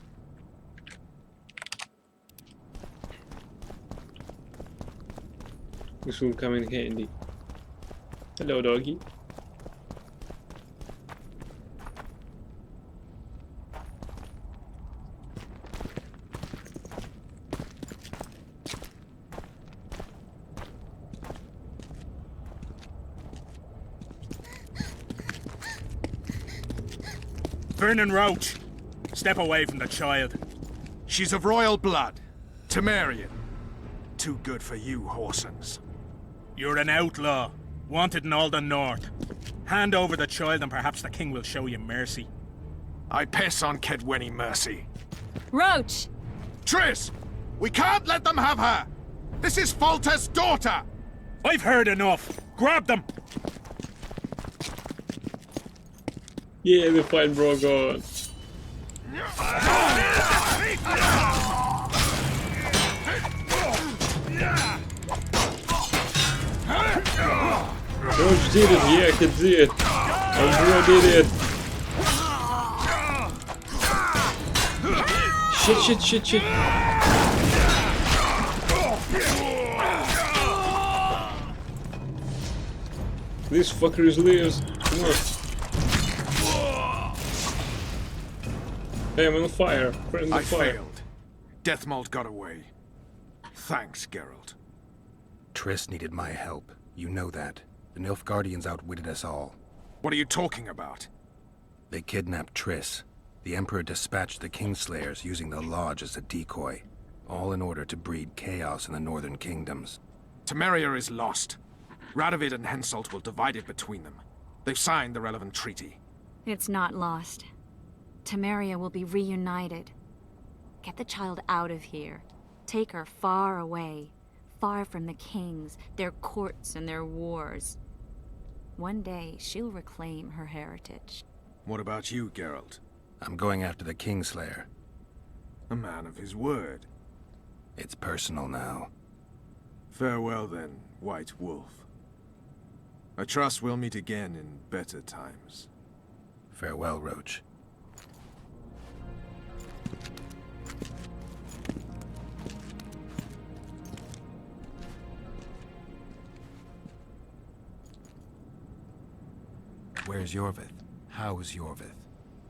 this will come in handy. Hello, doggy. Vernon Roach, step away from the child. She's of royal blood. Temerian. Too good for you, Horsens. You're an outlaw, wanted in all the north. Hand over the child and perhaps the king will show you mercy. I piss on Kedwenny mercy. Roach! Triss! We can't let them have her! This is Foltest's daughter! I've heard enough. Grab them! Yeah, the fight broke on. Roach did it, yeah, he did. Bro did it. Shit. This fucker is lives. Come on. Hey, I'm on fire. I failed. Deathmold got away. Thanks, Geralt. Triss needed my help. You know that. The Nilfgaardians outwitted us all. What are you talking about? They kidnapped Triss. The Emperor dispatched the Kingslayers using the Lodge as a decoy. All in order to breed chaos in the northern kingdoms. Temeria is lost. Radovid and Henselt will divide it between them. They've signed the relevant treaty. It's not lost. Temeria will be reunited. Get the child out of here. Take her far away. Far from the kings, their courts, and their wars. One day, she'll reclaim her heritage. What about you, Geralt? I'm going after the Kingslayer. A man of his word. It's personal now. Farewell then, White Wolf. I trust we'll meet again in better times. Farewell, Roach. Where's Yorvith? How's Yorvith?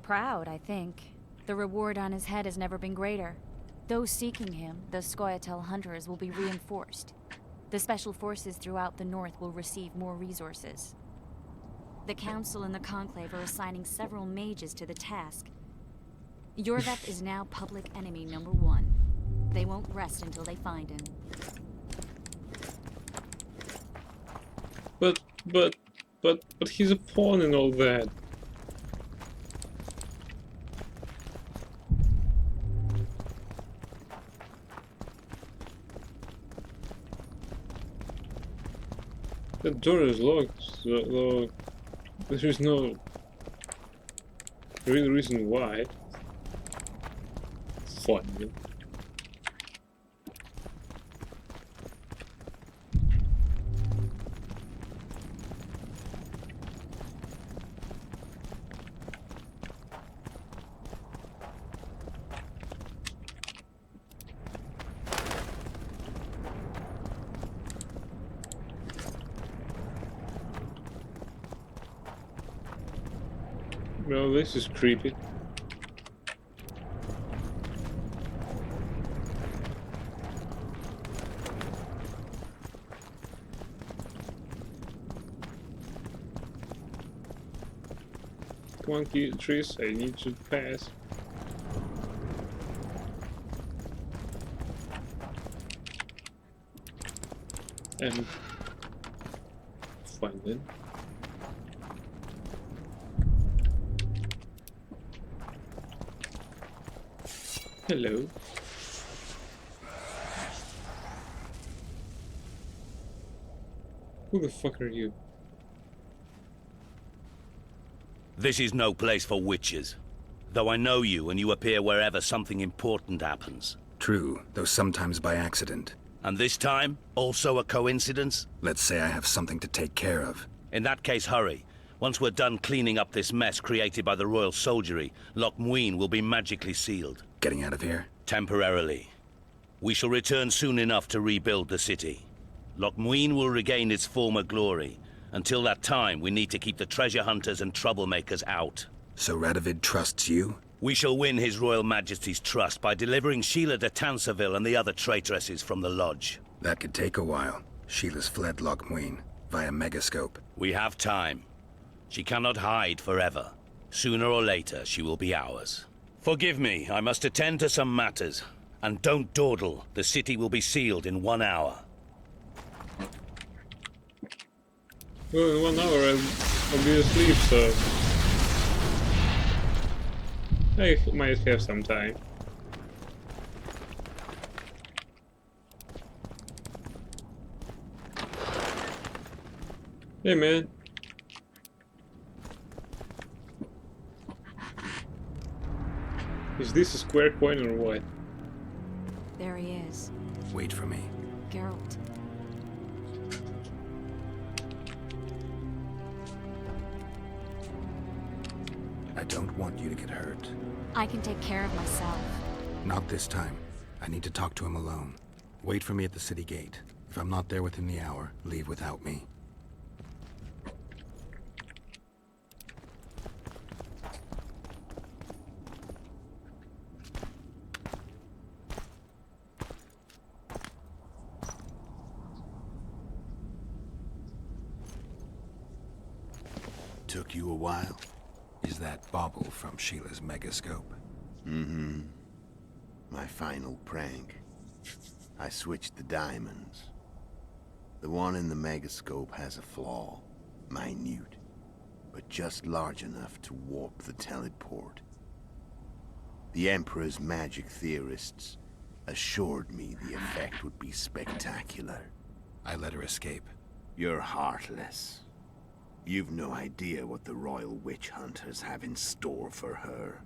Proud, I think. The reward on his head has never been greater. Those seeking him, the Scoia'tael hunters, will be reinforced. The special forces throughout the north will receive more resources. The Council and the Conclave are assigning several mages to the task. Yorvith is now public enemy #1. They won't rest until they find him. But he's a pawn and all that. The door is locked, so there is no real reason why. Fun. Well, this is creepy. Come on, Triss, I need to pass. And find it. Hello. Who the fuck are you? This is no place for witches. Though I know you and you appear wherever something important happens. True, though sometimes by accident. And this time, also a coincidence? Let's say I have something to take care of. In that case, hurry. Once we're done cleaning up this mess created by the royal soldiery, Loch Muin will be magically sealed. Getting out of here? Temporarily. We shall return soon enough to rebuild the city. Loch Muin will regain its former glory, Until that time, we need to keep the treasure hunters and troublemakers out. So Radovid trusts you? We shall win His Royal Majesty's trust by delivering Sheila de Tancerville and the other traitresses from the Lodge. That could take a while. Sheila's fled Loch Muin via Megascope. We have time. She cannot hide forever. Sooner or later, she will be ours. Forgive me, I must attend to some matters. And don't dawdle. The city will be sealed in 1 hour. Well, in 1 hour I'll be asleep, so I might have some time. Hey man. Is this a square coin or what? There he is. Wait for me. Geralt. I don't want you to get hurt. I can take care of myself. Not this time. I need to talk to him alone. Wait for me at the city gate. If I'm not there within the hour, leave without me. Took you a while? Is that bauble from Sheila's Megascope? Mm-hmm. My final prank. I switched the diamonds. The one in the Megascope has a flaw. Minute. But just large enough to warp the teleport. The Emperor's magic theorists assured me the effect would be spectacular. I let her escape. You're heartless. You've no idea what the Royal Witch Hunters have in store for her.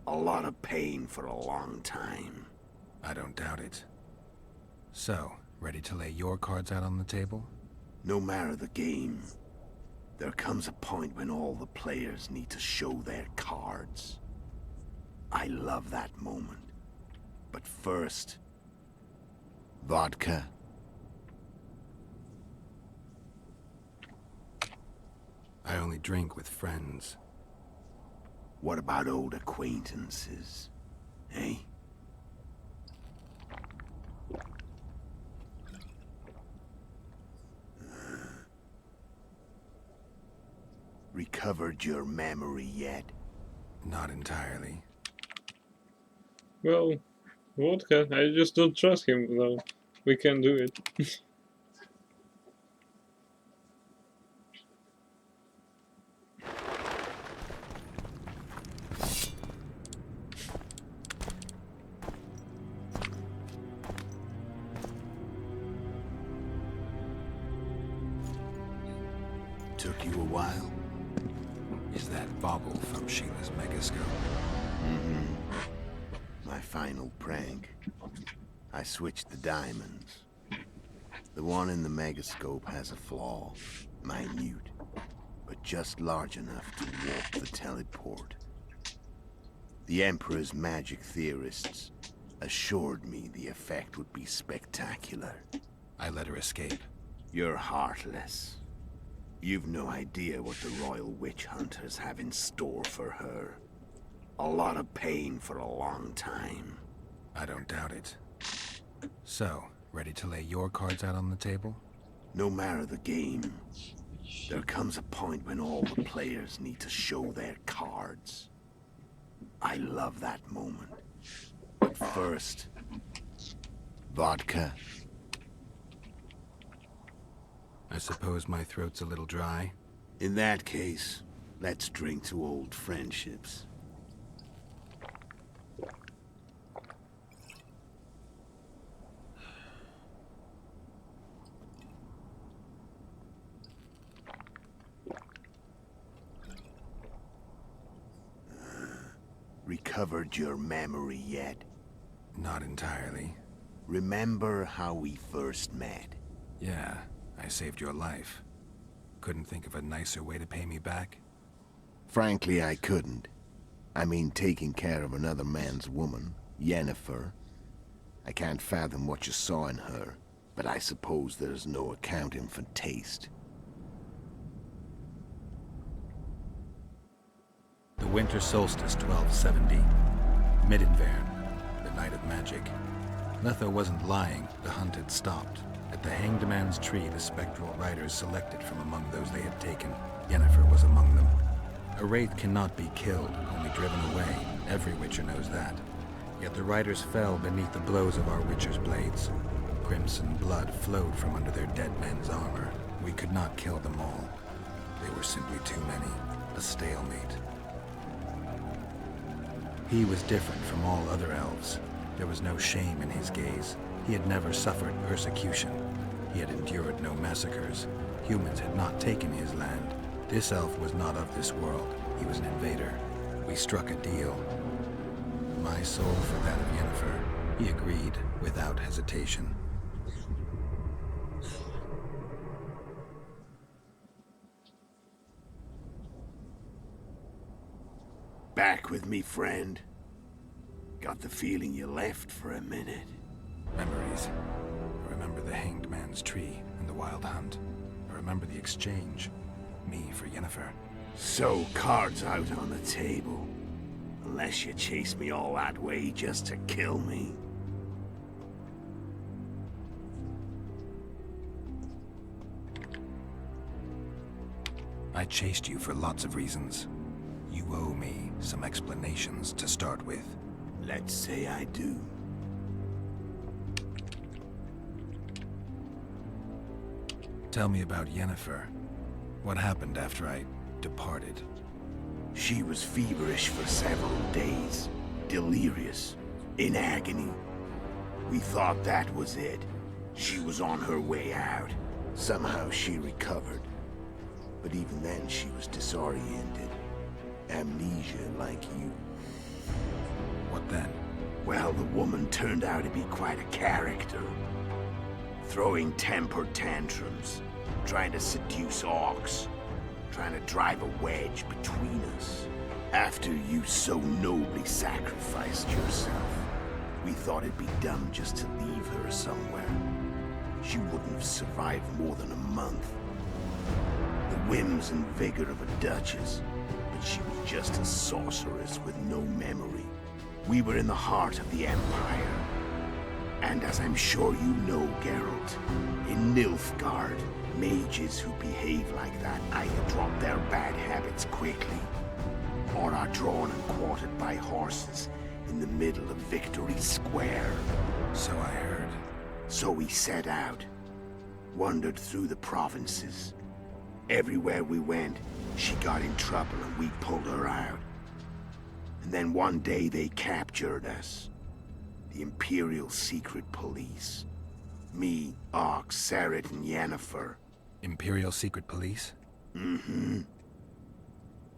A lot of pain for a long time. I don't doubt it. So, ready to lay your cards out on the table? No matter the game, there comes a point when all the players need to show their cards. I love that moment. But first... vodka. I only drink with friends. What about old acquaintances? Eh? Recovered your memory yet? Not entirely. Well, vodka. I just don't trust him though. We can do it. Took you a while? Is that bauble from Sheila's Megascope? Mm-hmm. My final prank. I switched the diamonds. The one in the Megascope has a flaw. Minute. But just large enough to warp the teleport. The Emperor's magic theorists assured me the effect would be spectacular. I let her escape. You're heartless. You've no idea what the Royal Witch Hunters have in store for her. A lot of pain for a long time. I don't doubt it. So, ready to lay your cards out on the table? No matter the game, there comes a point when all the players need to show their cards. I love that moment. But first, vodka. I suppose my throat's a little dry. In that case, let's drink to old friendships. Recovered your memory yet? Not entirely. Remember how we first met? Yeah, I saved your life. Couldn't think of a nicer way to pay me back? Frankly, I couldn't. I mean, taking care of another man's woman, Yennefer. I can't fathom what you saw in her, but I suppose there's no accounting for taste. The winter solstice 1270. Midinvern, the night of magic. Letho wasn't lying, the hunt had stopped. At the Hanged Man's Tree, the spectral riders selected from among those they had taken. Yennefer was among them. A wraith cannot be killed, only driven away. Every Witcher knows that. Yet the riders fell beneath the blows of our Witcher's blades. Crimson blood flowed from under their dead men's armor. We could not kill them all. They were simply too many. A stalemate. He was different from all other elves. There was no shame in his gaze. He had never suffered persecution. He had endured no massacres. Humans had not taken his land. This elf was not of this world. He was an invader. We struck a deal. My soul for that of Yennefer. He agreed without hesitation. Back with me, friend. Got the feeling you left for a minute. Memories. I remember the Hanged Man's Tree and the Wild Hunt. I remember the exchange. Me for Yennefer. So, cards out on the table. Unless you chase me all that way just to kill me. I chased you for lots of reasons. You owe me some explanations to start with. Let's say I do. Tell me about Yennefer. What happened after I departed? She was feverish for several days. Delirious. In agony. We thought that was it. She was on her way out. Somehow she recovered. But even then she was disoriented. Amnesia like you. What then? Well, the woman turned out to be quite a character. Throwing temper tantrums, trying to seduce orcs, trying to drive a wedge between us. After you so nobly sacrificed yourself, we thought it'd be dumb just to leave her somewhere. She wouldn't have survived more than a month. The whims and vigor of a duchess, but she was just a sorceress with no memory. We were in the heart of the Empire. And as I'm sure you know, Geralt, in Nilfgaard, mages who behave like that either drop their bad habits quickly, or are drawn and quartered by horses in the middle of Victory Square. So I heard. So we set out, wandered through the provinces. Everywhere we went, she got in trouble and we pulled her out. And then one day they captured us. The Imperial Secret Police. Me, Ark, Serret, and Yennefer. Imperial Secret Police? Mm-hmm.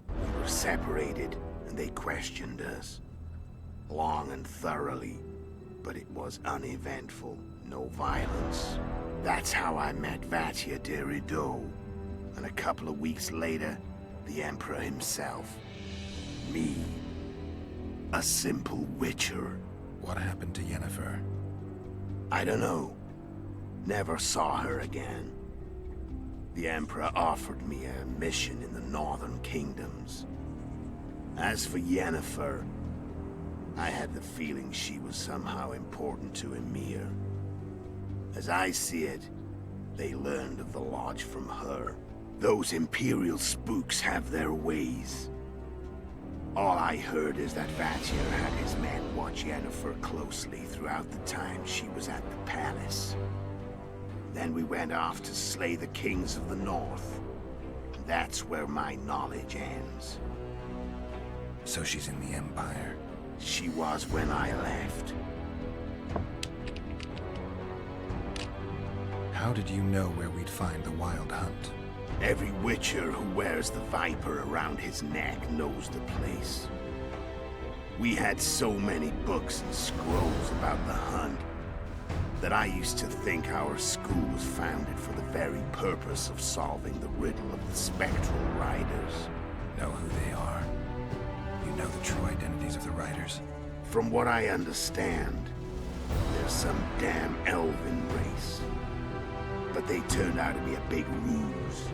We were separated, and they questioned us. Long and thoroughly, but it was uneventful. No violence. That's how I met Vatia de Rideau. And a couple of weeks later, the Emperor himself. Me. A simple witcher. What happened to Yennefer? I don't know. Never saw her again. The Emperor offered me a mission in the Northern Kingdoms. As for Yennefer, I had the feeling she was somehow important to Emir. As I see it, they learned of the Lodge from her. Those Imperial spooks have their ways. All I heard is that Vatir had his men watch Yennefer closely throughout the time she was at the palace. Then we went off to slay the kings of the north. That's where my knowledge ends. So she's in the Empire? She was when I left. How did you know where we'd find the Wild Hunt? Every Witcher who wears the Viper around his neck knows the place. We had so many books and scrolls about the hunt that I used to think our school was founded for the very purpose of solving the riddle of the Spectral Riders. Know who they are? You know the true identities of the Riders? From what I understand, they're some damn elven race. But they turned out to be a big ruse.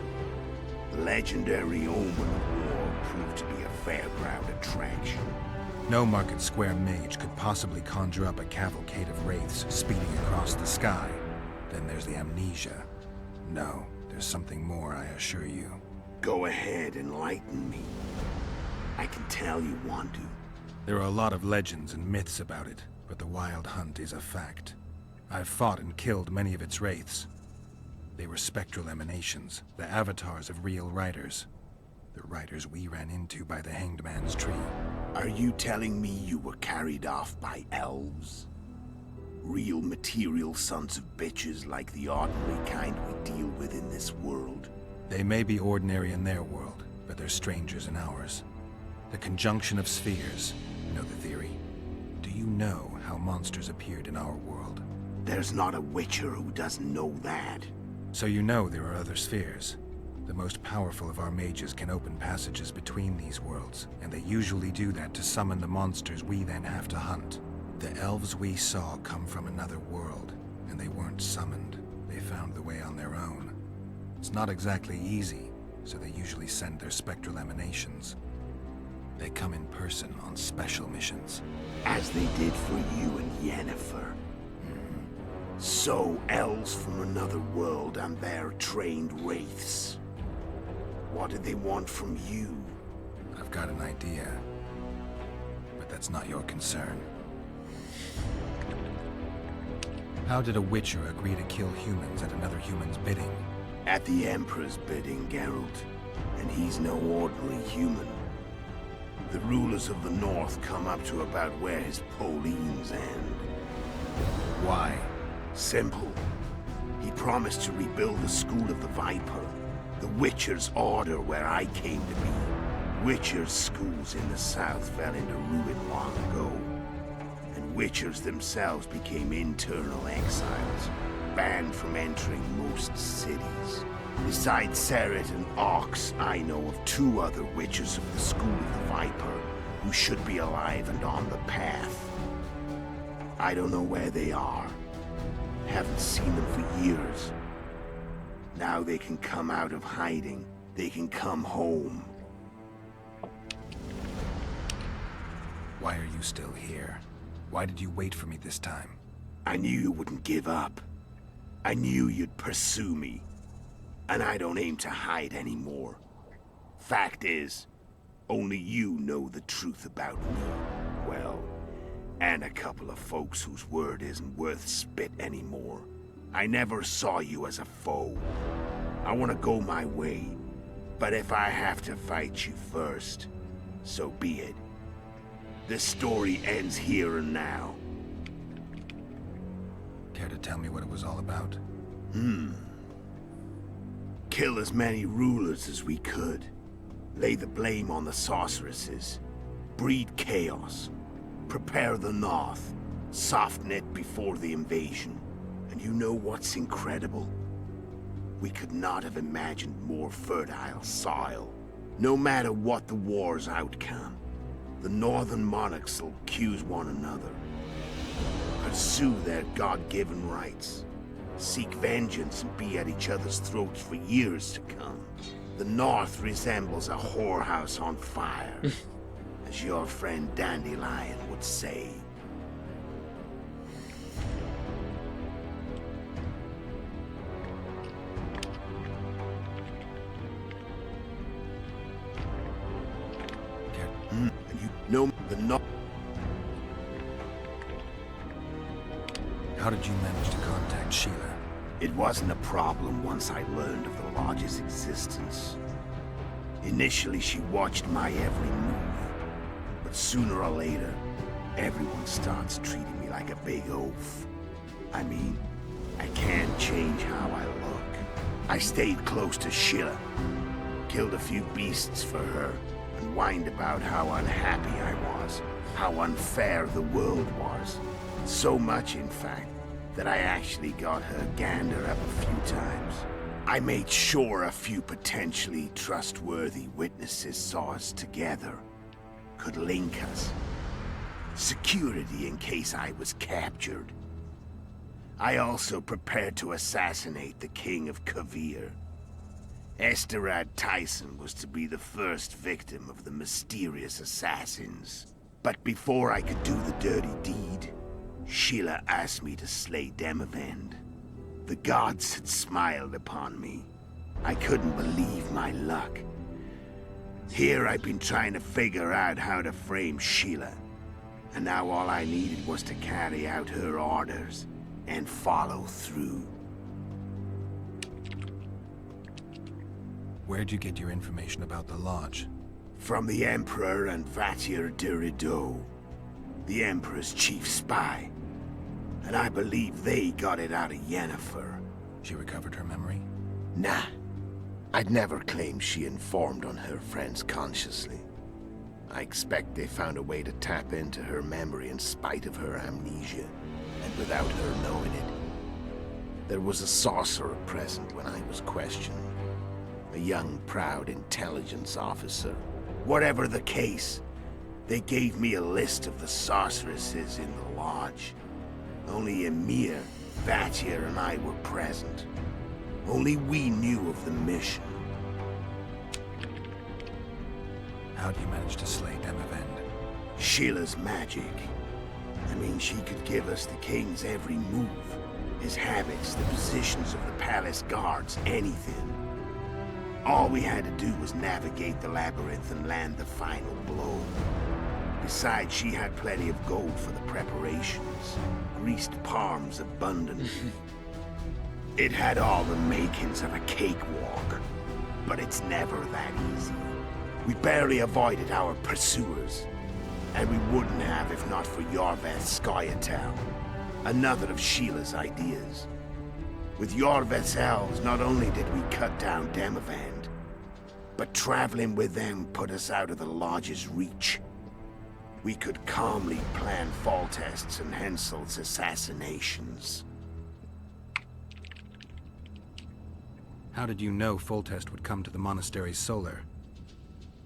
The legendary Omen of War proved to be a fairground attraction. No Market Square mage could possibly conjure up a cavalcade of wraiths speeding across the sky. Then there's the amnesia. No, there's something more, I assure you. Go ahead, enlighten me. I can tell you want to. There are a lot of legends and myths about it, but the Wild Hunt is a fact. I've fought and killed many of its wraiths. They were spectral emanations, the avatars of real riders. The riders we ran into by the Hanged Man's Tree. Are you telling me you were carried off by elves? Real material sons of bitches like the ordinary kind we deal with in this world? They may be ordinary in their world, but they're strangers in ours. The conjunction of spheres. You know the theory. Do you know how monsters appeared in our world? There's not a Witcher who doesn't know that. So you know there are other spheres. The most powerful of our mages can open passages between these worlds, and they usually do that to summon the monsters we then have to hunt. The elves we saw come from another world, and they weren't summoned. They found the way on their own. It's not exactly easy, so they usually send their spectral emanations. They come in person on special missions. As they did for you and Yennefer. So, elves from another world and their trained wraiths. What do they want from you? I've got an idea, but that's not your concern. How did a Witcher agree to kill humans at another human's bidding? At the Emperor's bidding, Geralt. And he's no ordinary human. The rulers of the North come up to about where his Pauline's end. Why? Simple. He promised to rebuild the School of the Viper. The Witcher's order where I came to be. Witcher's schools in the south fell into ruin long ago. And Witchers themselves became internal exiles, banned from entering most cities. Besides Seret and Ox, I know of 2 other Witchers of the School of the Viper who should be alive and on the path. I don't know where they are. Haven't seen them for years. Now they can come out of hiding. They can come home. Why are you still here? Why did you wait for me this time? I knew you wouldn't give up. I knew you'd pursue me. And I don't aim to hide anymore. Fact is, only you know the truth about me. Well, and a couple of folks whose word isn't worth spit anymore. I never saw you as a foe. I want to go my way. But if I have to fight you first, so be it. This story ends here and now. Care to tell me what it was all about? Kill as many rulers as we could. Lay the blame on the sorceresses. Breed chaos. Prepare the North. Soften it before the invasion. And you know what's incredible? We could not have imagined more fertile soil. No matter what the war's outcome, the Northern monarchs will accuse one another. Pursue their God-given rights. Seek vengeance and be at each other's throats for years to come. The North resembles a whorehouse on fire, as your friend Dandelion would say. And you know the North. How did you manage to contact Sheila? It wasn't a problem once I learned of the Lodge's existence. Initially, she watched my every move. But sooner or later, everyone starts treating me like a big oaf. I mean, I can't change how I look. I stayed close to Sheila. Killed a few beasts for her, and whined about how unhappy I was. How unfair the world was. So much, in fact, that I actually got her gander up a few times. I made sure a few potentially trustworthy witnesses saw us together. Could link us. Security in case I was captured. I also prepared to assassinate the King of Kavir. Esterad Tyson was to be the first victim of the mysterious assassins. But before I could do the dirty deed, Sheila asked me to slay Demavend. The gods had smiled upon me. I couldn't believe my luck. Here I've been trying to figure out how to frame Sheila. And now all I needed was to carry out her orders and follow through. Where'd you get your information about the Lodge? From the Emperor and Vatir de Rideau, the Emperor's chief spy. And I believe they got it out of Yennefer. She recovered her memory? Nah. I'd never claimed she informed on her friends consciously. I expect they found a way to tap into her memory in spite of her amnesia, and without her knowing it. There was a sorcerer present when I was questioned. A young, proud intelligence officer. Whatever the case, they gave me a list of the sorceresses in the Lodge. Only Emir, Vatir, and I were present. Only we knew of the mission. How'd you manage to slay Demavend? Sheila's magic. I mean, she could give us the king's every move. His habits, the positions of the palace guards, anything. All we had to do was navigate the labyrinth and land the final blow. Besides, she had plenty of gold for the preparations. Greased palms abundant. It had all the makings of a cakewalk. But it's never that easy. We barely avoided our pursuers. And we wouldn't have if not for Yorveth Scoia'tael, another of Sheila's ideas. With Yorveth's elves, not only did we cut down Demavend, but traveling with them put us out of the Lodge's reach. We could calmly plan Foltest's and Hensel's assassinations. How did you know Foltest would come to the monastery's solar?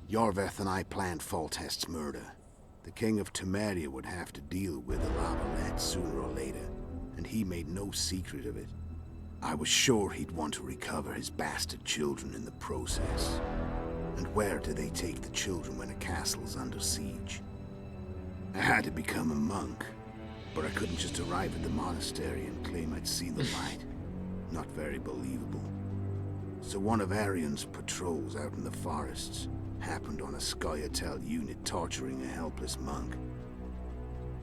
Yorveth and I planned Foltest's murder. The King of Temeria would have to deal with the Lavalette sooner or later, and he made no secret of it. I was sure he'd want to recover his bastard children in the process. And where do they take the children when a castle's under siege? I had to become a monk, but I couldn't just arrive at the monastery and claim I'd seen the light. Not very believable. So one of Arion's patrols out in the forests happened on a Scoia'tael unit torturing a helpless monk.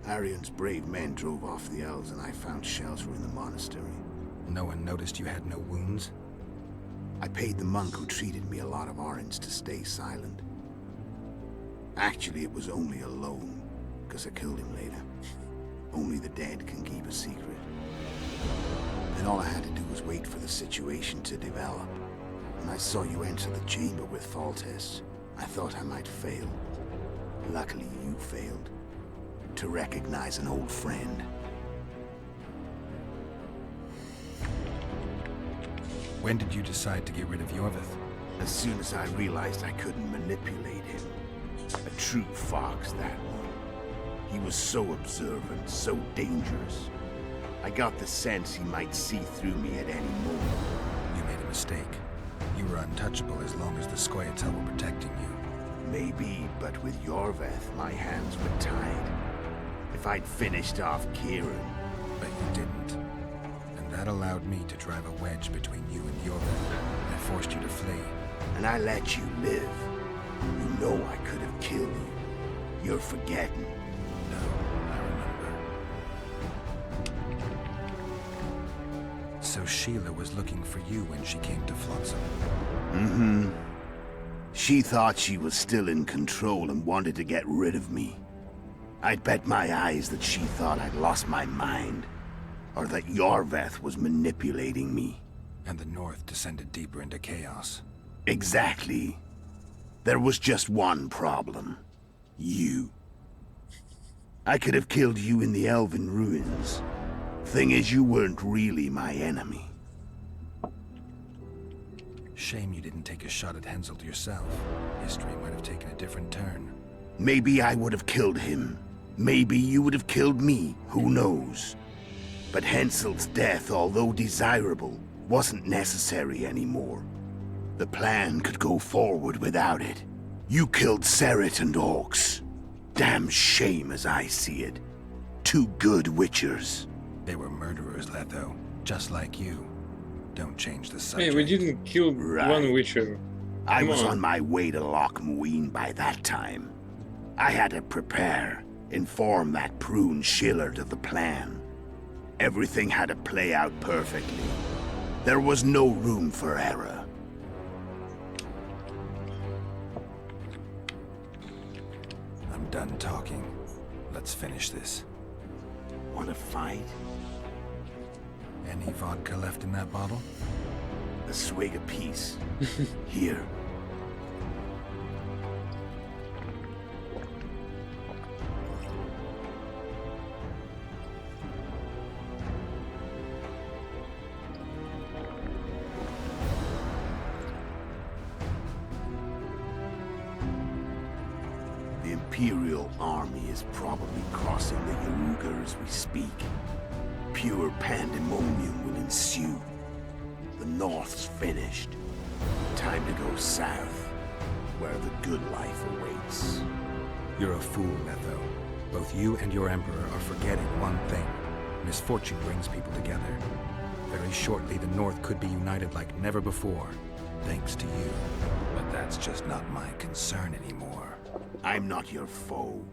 Arion's brave men drove off the elves and I found shelter in the monastery. No one noticed you had no wounds? I paid the monk who treated me a lot of orange to stay silent. Actually, it was only a loan, because I killed him later. Only the dead can keep a secret. Then all I had to do was wait for the situation to develop. When I saw you enter the chamber with Foltest, I thought I might fail. Luckily, you failed. To recognize an old friend. When did you decide to get rid of Yorveth? As soon as I realized I couldn't manipulate him. A true fox, that one. He was so observant, so dangerous. I got the sense he might see through me at any moment. You made a mistake. You were untouchable as long as the Scoia'tael were protecting you. Maybe, but with Yorveth, my hands were tied. If I'd finished off Kieran... But you didn't. And that allowed me to drive a wedge between you and Yorveth. I forced you to flee. And I let you live. You know I could have killed you. You're forgetting. No, I remember. So Sheila was looking for you when she came to Flotsam? Mm-hmm. She thought she was still in control and wanted to get rid of me. I'd bet my eyes that she thought I'd lost my mind. Or that Yorveth was manipulating me. And the North descended deeper into chaos. Exactly. There was just one problem. You. I could have killed you in the Elven ruins. Thing is, you weren't really my enemy. Shame you didn't take a shot at Henselt yourself. History might have taken a different turn. Maybe I would have killed him. Maybe you would have killed me. Who knows? But Henselt's death, although desirable, wasn't necessary anymore. The plan could go forward without it. You killed Seret and Orcs. Damn shame as I see it. Two good Witchers. They were murderers, Letho. Just like you. Don't change the Hey, subject. we didn't kill one Witcher. I Come was on. on my way to Loch Muin by that time. I had to prepare, inform that prune Shillard of the plan. Everything had to play out perfectly. There was no room for error. I'm done talking. Let's finish this. Want to fight? Any vodka left in that bottle? A swig apiece. Here. The Imperial army is probably crossing the Yaruga as we speak. Pure pandemonium will ensue. The North's finished. Time to go south, where the good life awaits. You're a fool, Letho. Both you and your Emperor are forgetting one thing. Misfortune brings people together. Very shortly, the North could be united like never before, thanks to you. But that's just not my concern anymore. I'm not your foe.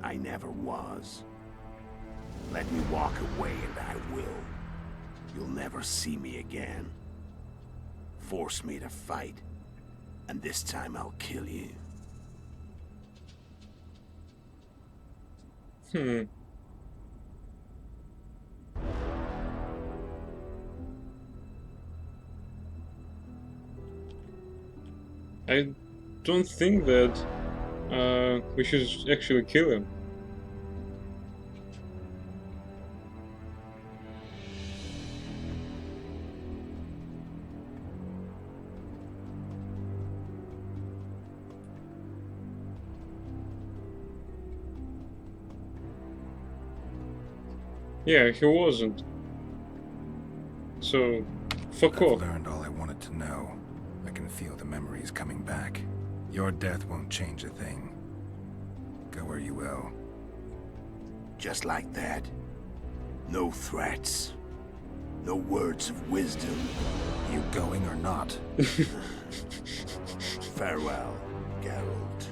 I never was. Let me walk away and I will. You'll never see me again. Force me to fight, and this time I'll kill you. I don't think that we should actually kill him. Yeah, he wasn't. So, fuck I've off. learned all I wanted to know. I can feel the memories coming back. Your death won't change a thing. Go where you will. Just like that. No threats. No words of wisdom. You going or not? Farewell, Geralt.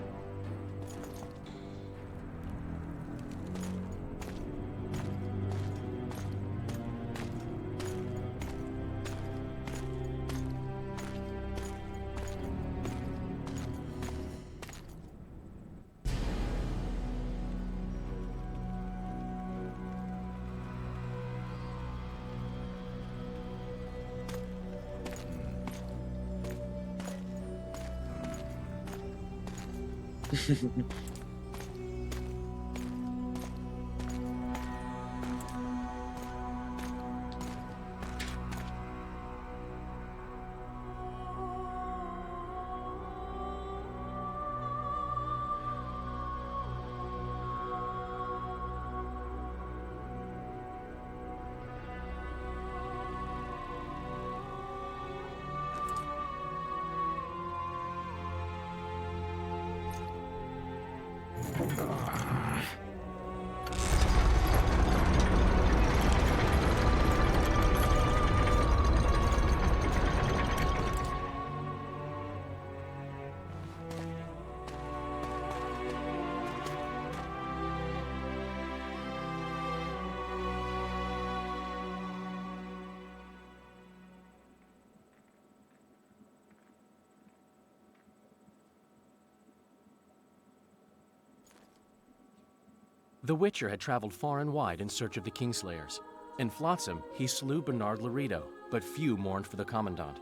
The Witcher had traveled far and wide in search of the Kingslayers. In Flotsam, he slew Bernard Laredo, but few mourned for the Commandant.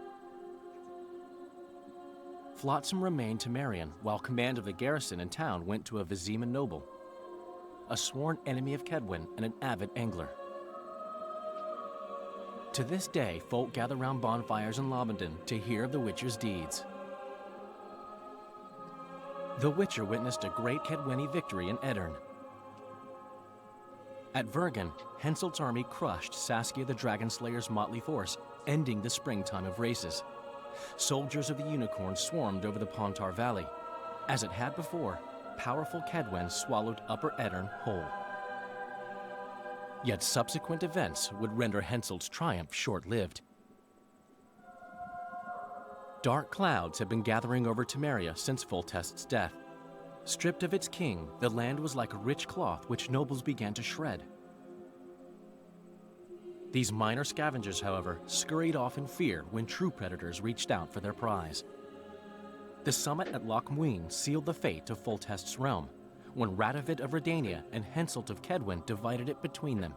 Flotsam remained Temerian, while command of the garrison and town went to a Vizima noble, a sworn enemy of Kedwin and an avid angler. To this day, folk gather round bonfires in Lobendon to hear of the Witcher's deeds. The Witcher witnessed a great Kedweni victory in Edirn. At Vergen, Henselt's army crushed Saskia the Dragonslayer's motley force, ending the springtime of races. soldiers of the Unicorn swarmed over the Pontar Valley. As it had before, powerful Kedwen swallowed Upper Eddern whole. Yet subsequent events would render Henselt's triumph short-lived. Dark clouds had been gathering over Temeria since Foltest's death. Stripped of its king, the land was like a rich cloth which nobles began to shred. These minor scavengers, however, scurried off in fear when true predators reached out for their prize. The summit at Loch Muin sealed the fate of Foltest's realm, when Radovid of Redania and Henselt of Kedwen divided it between them.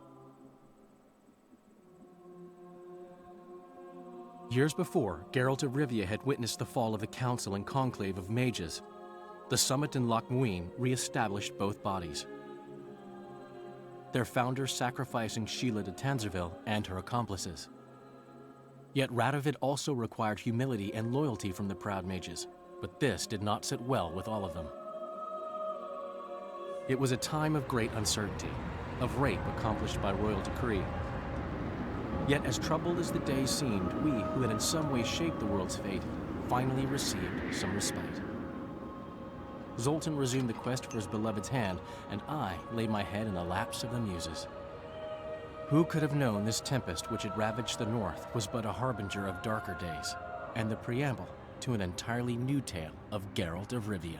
Years before, Geralt of Rivia had witnessed the fall of the Council and Conclave of Mages. The summit in Loch Muin re-established both bodies, their founders sacrificing Sheila de Tanzerville and her accomplices. Yet Radovid also required humility and loyalty from the proud mages, but this did not sit well with all of them. It was a time of great uncertainty, of rape accomplished by royal decree. Yet as troubled as the days seemed, we, who had in some way shaped the world's fate, finally received some respite. Zoltan resumed the quest for his beloved's hand, and I laid my head in the laps of the muses. Who could have known this tempest which had ravaged the north was but a harbinger of darker days, and the preamble to an entirely new tale of Geralt of Rivia.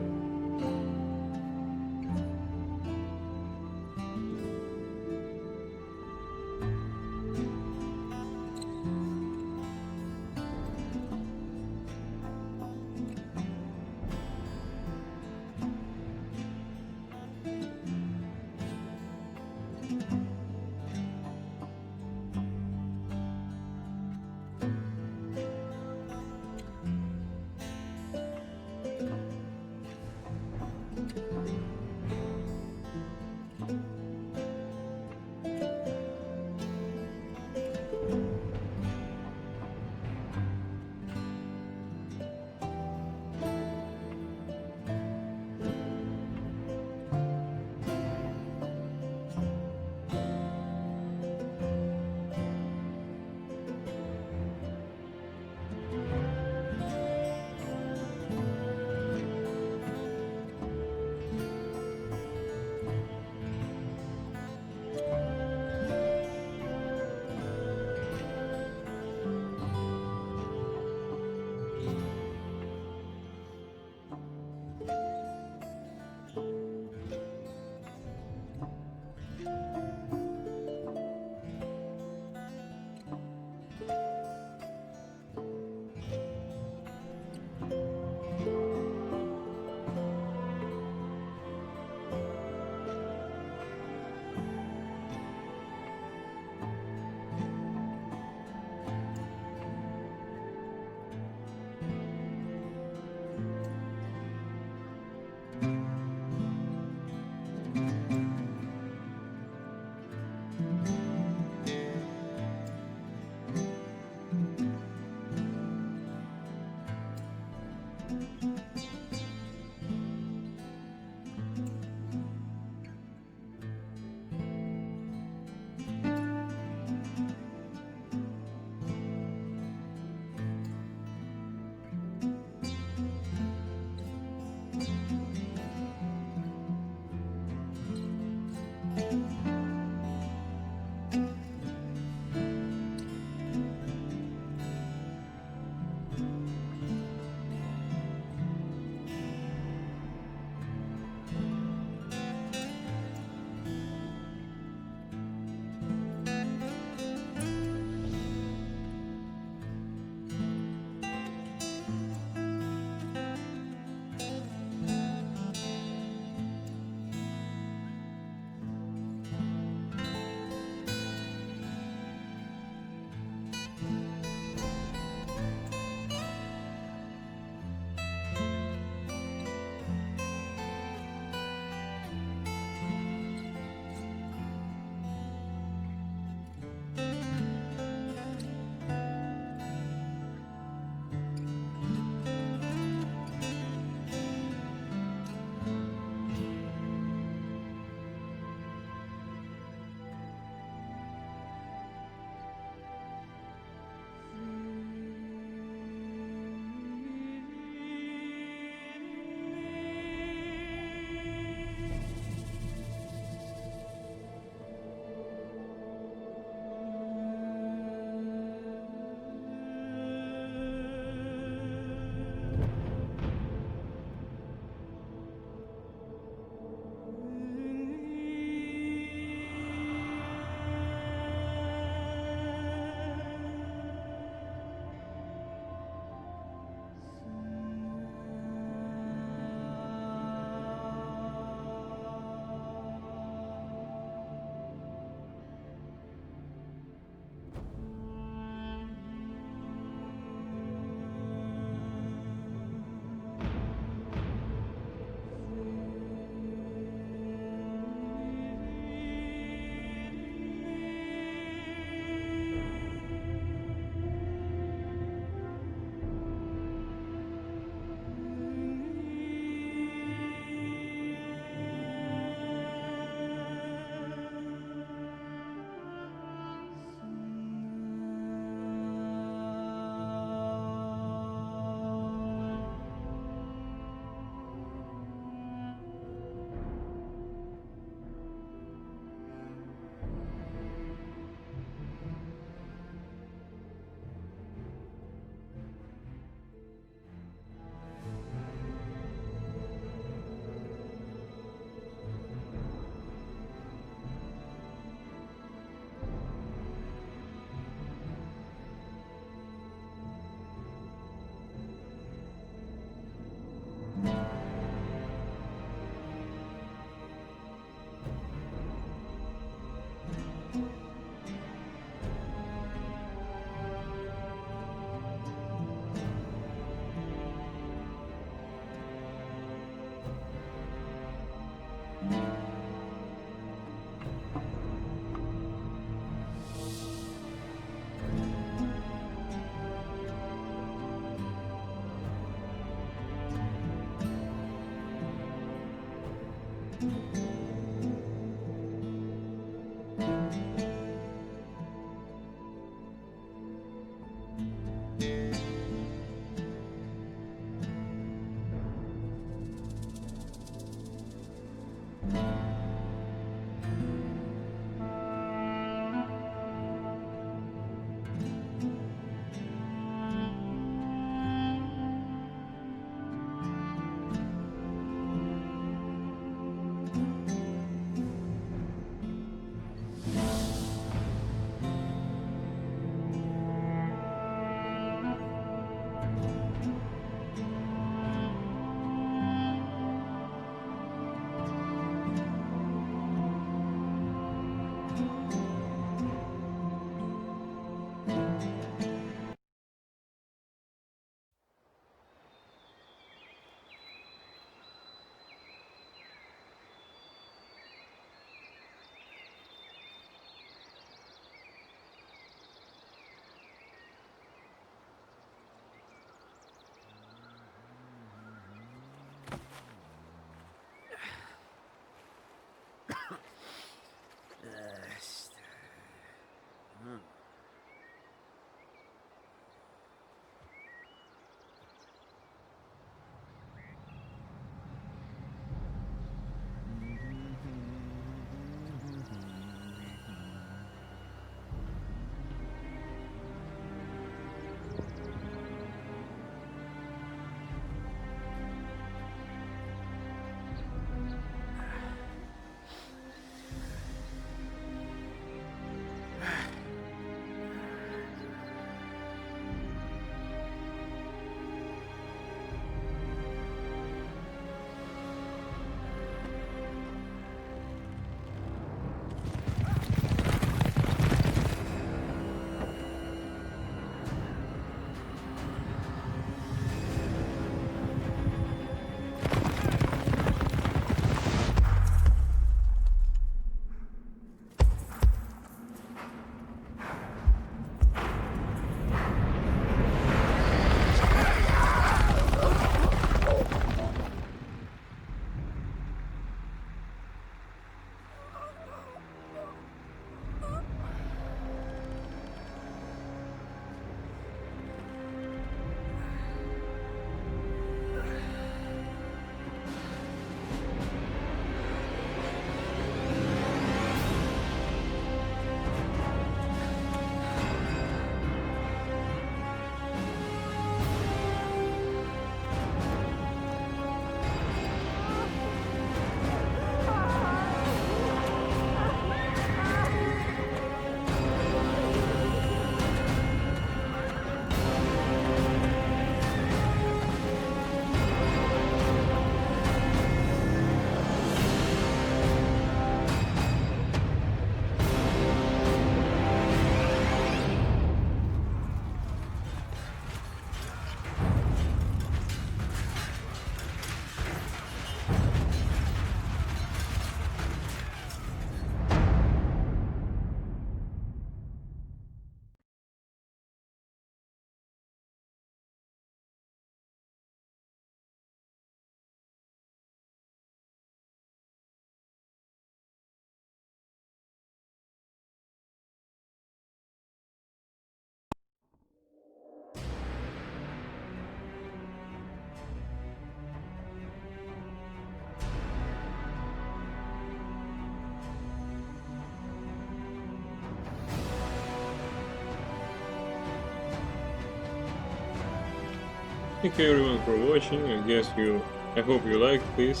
Thank you everyone for watching. I hope you liked this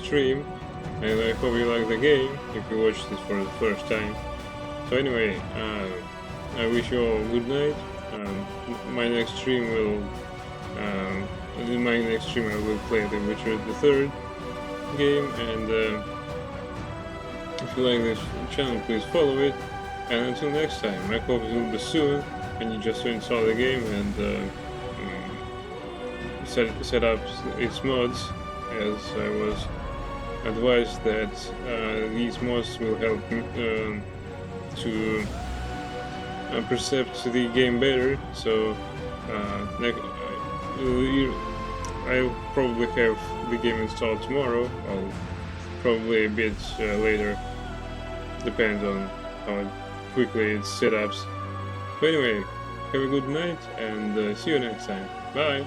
stream, and I hope you like the game if you watched this for the first time. So anyway, I wish you all good night. My next stream I will play The Witcher the Third game, and if you like this channel, please follow it. And until next time, I hope it will be soon, and you just install the game and set up its mods as I was advised that these mods will help to percept the game better, so I'll probably have the game installed tomorrow, or probably a bit later, depends on how quickly it set up. But anyway, have a good night and see you next time. Bye!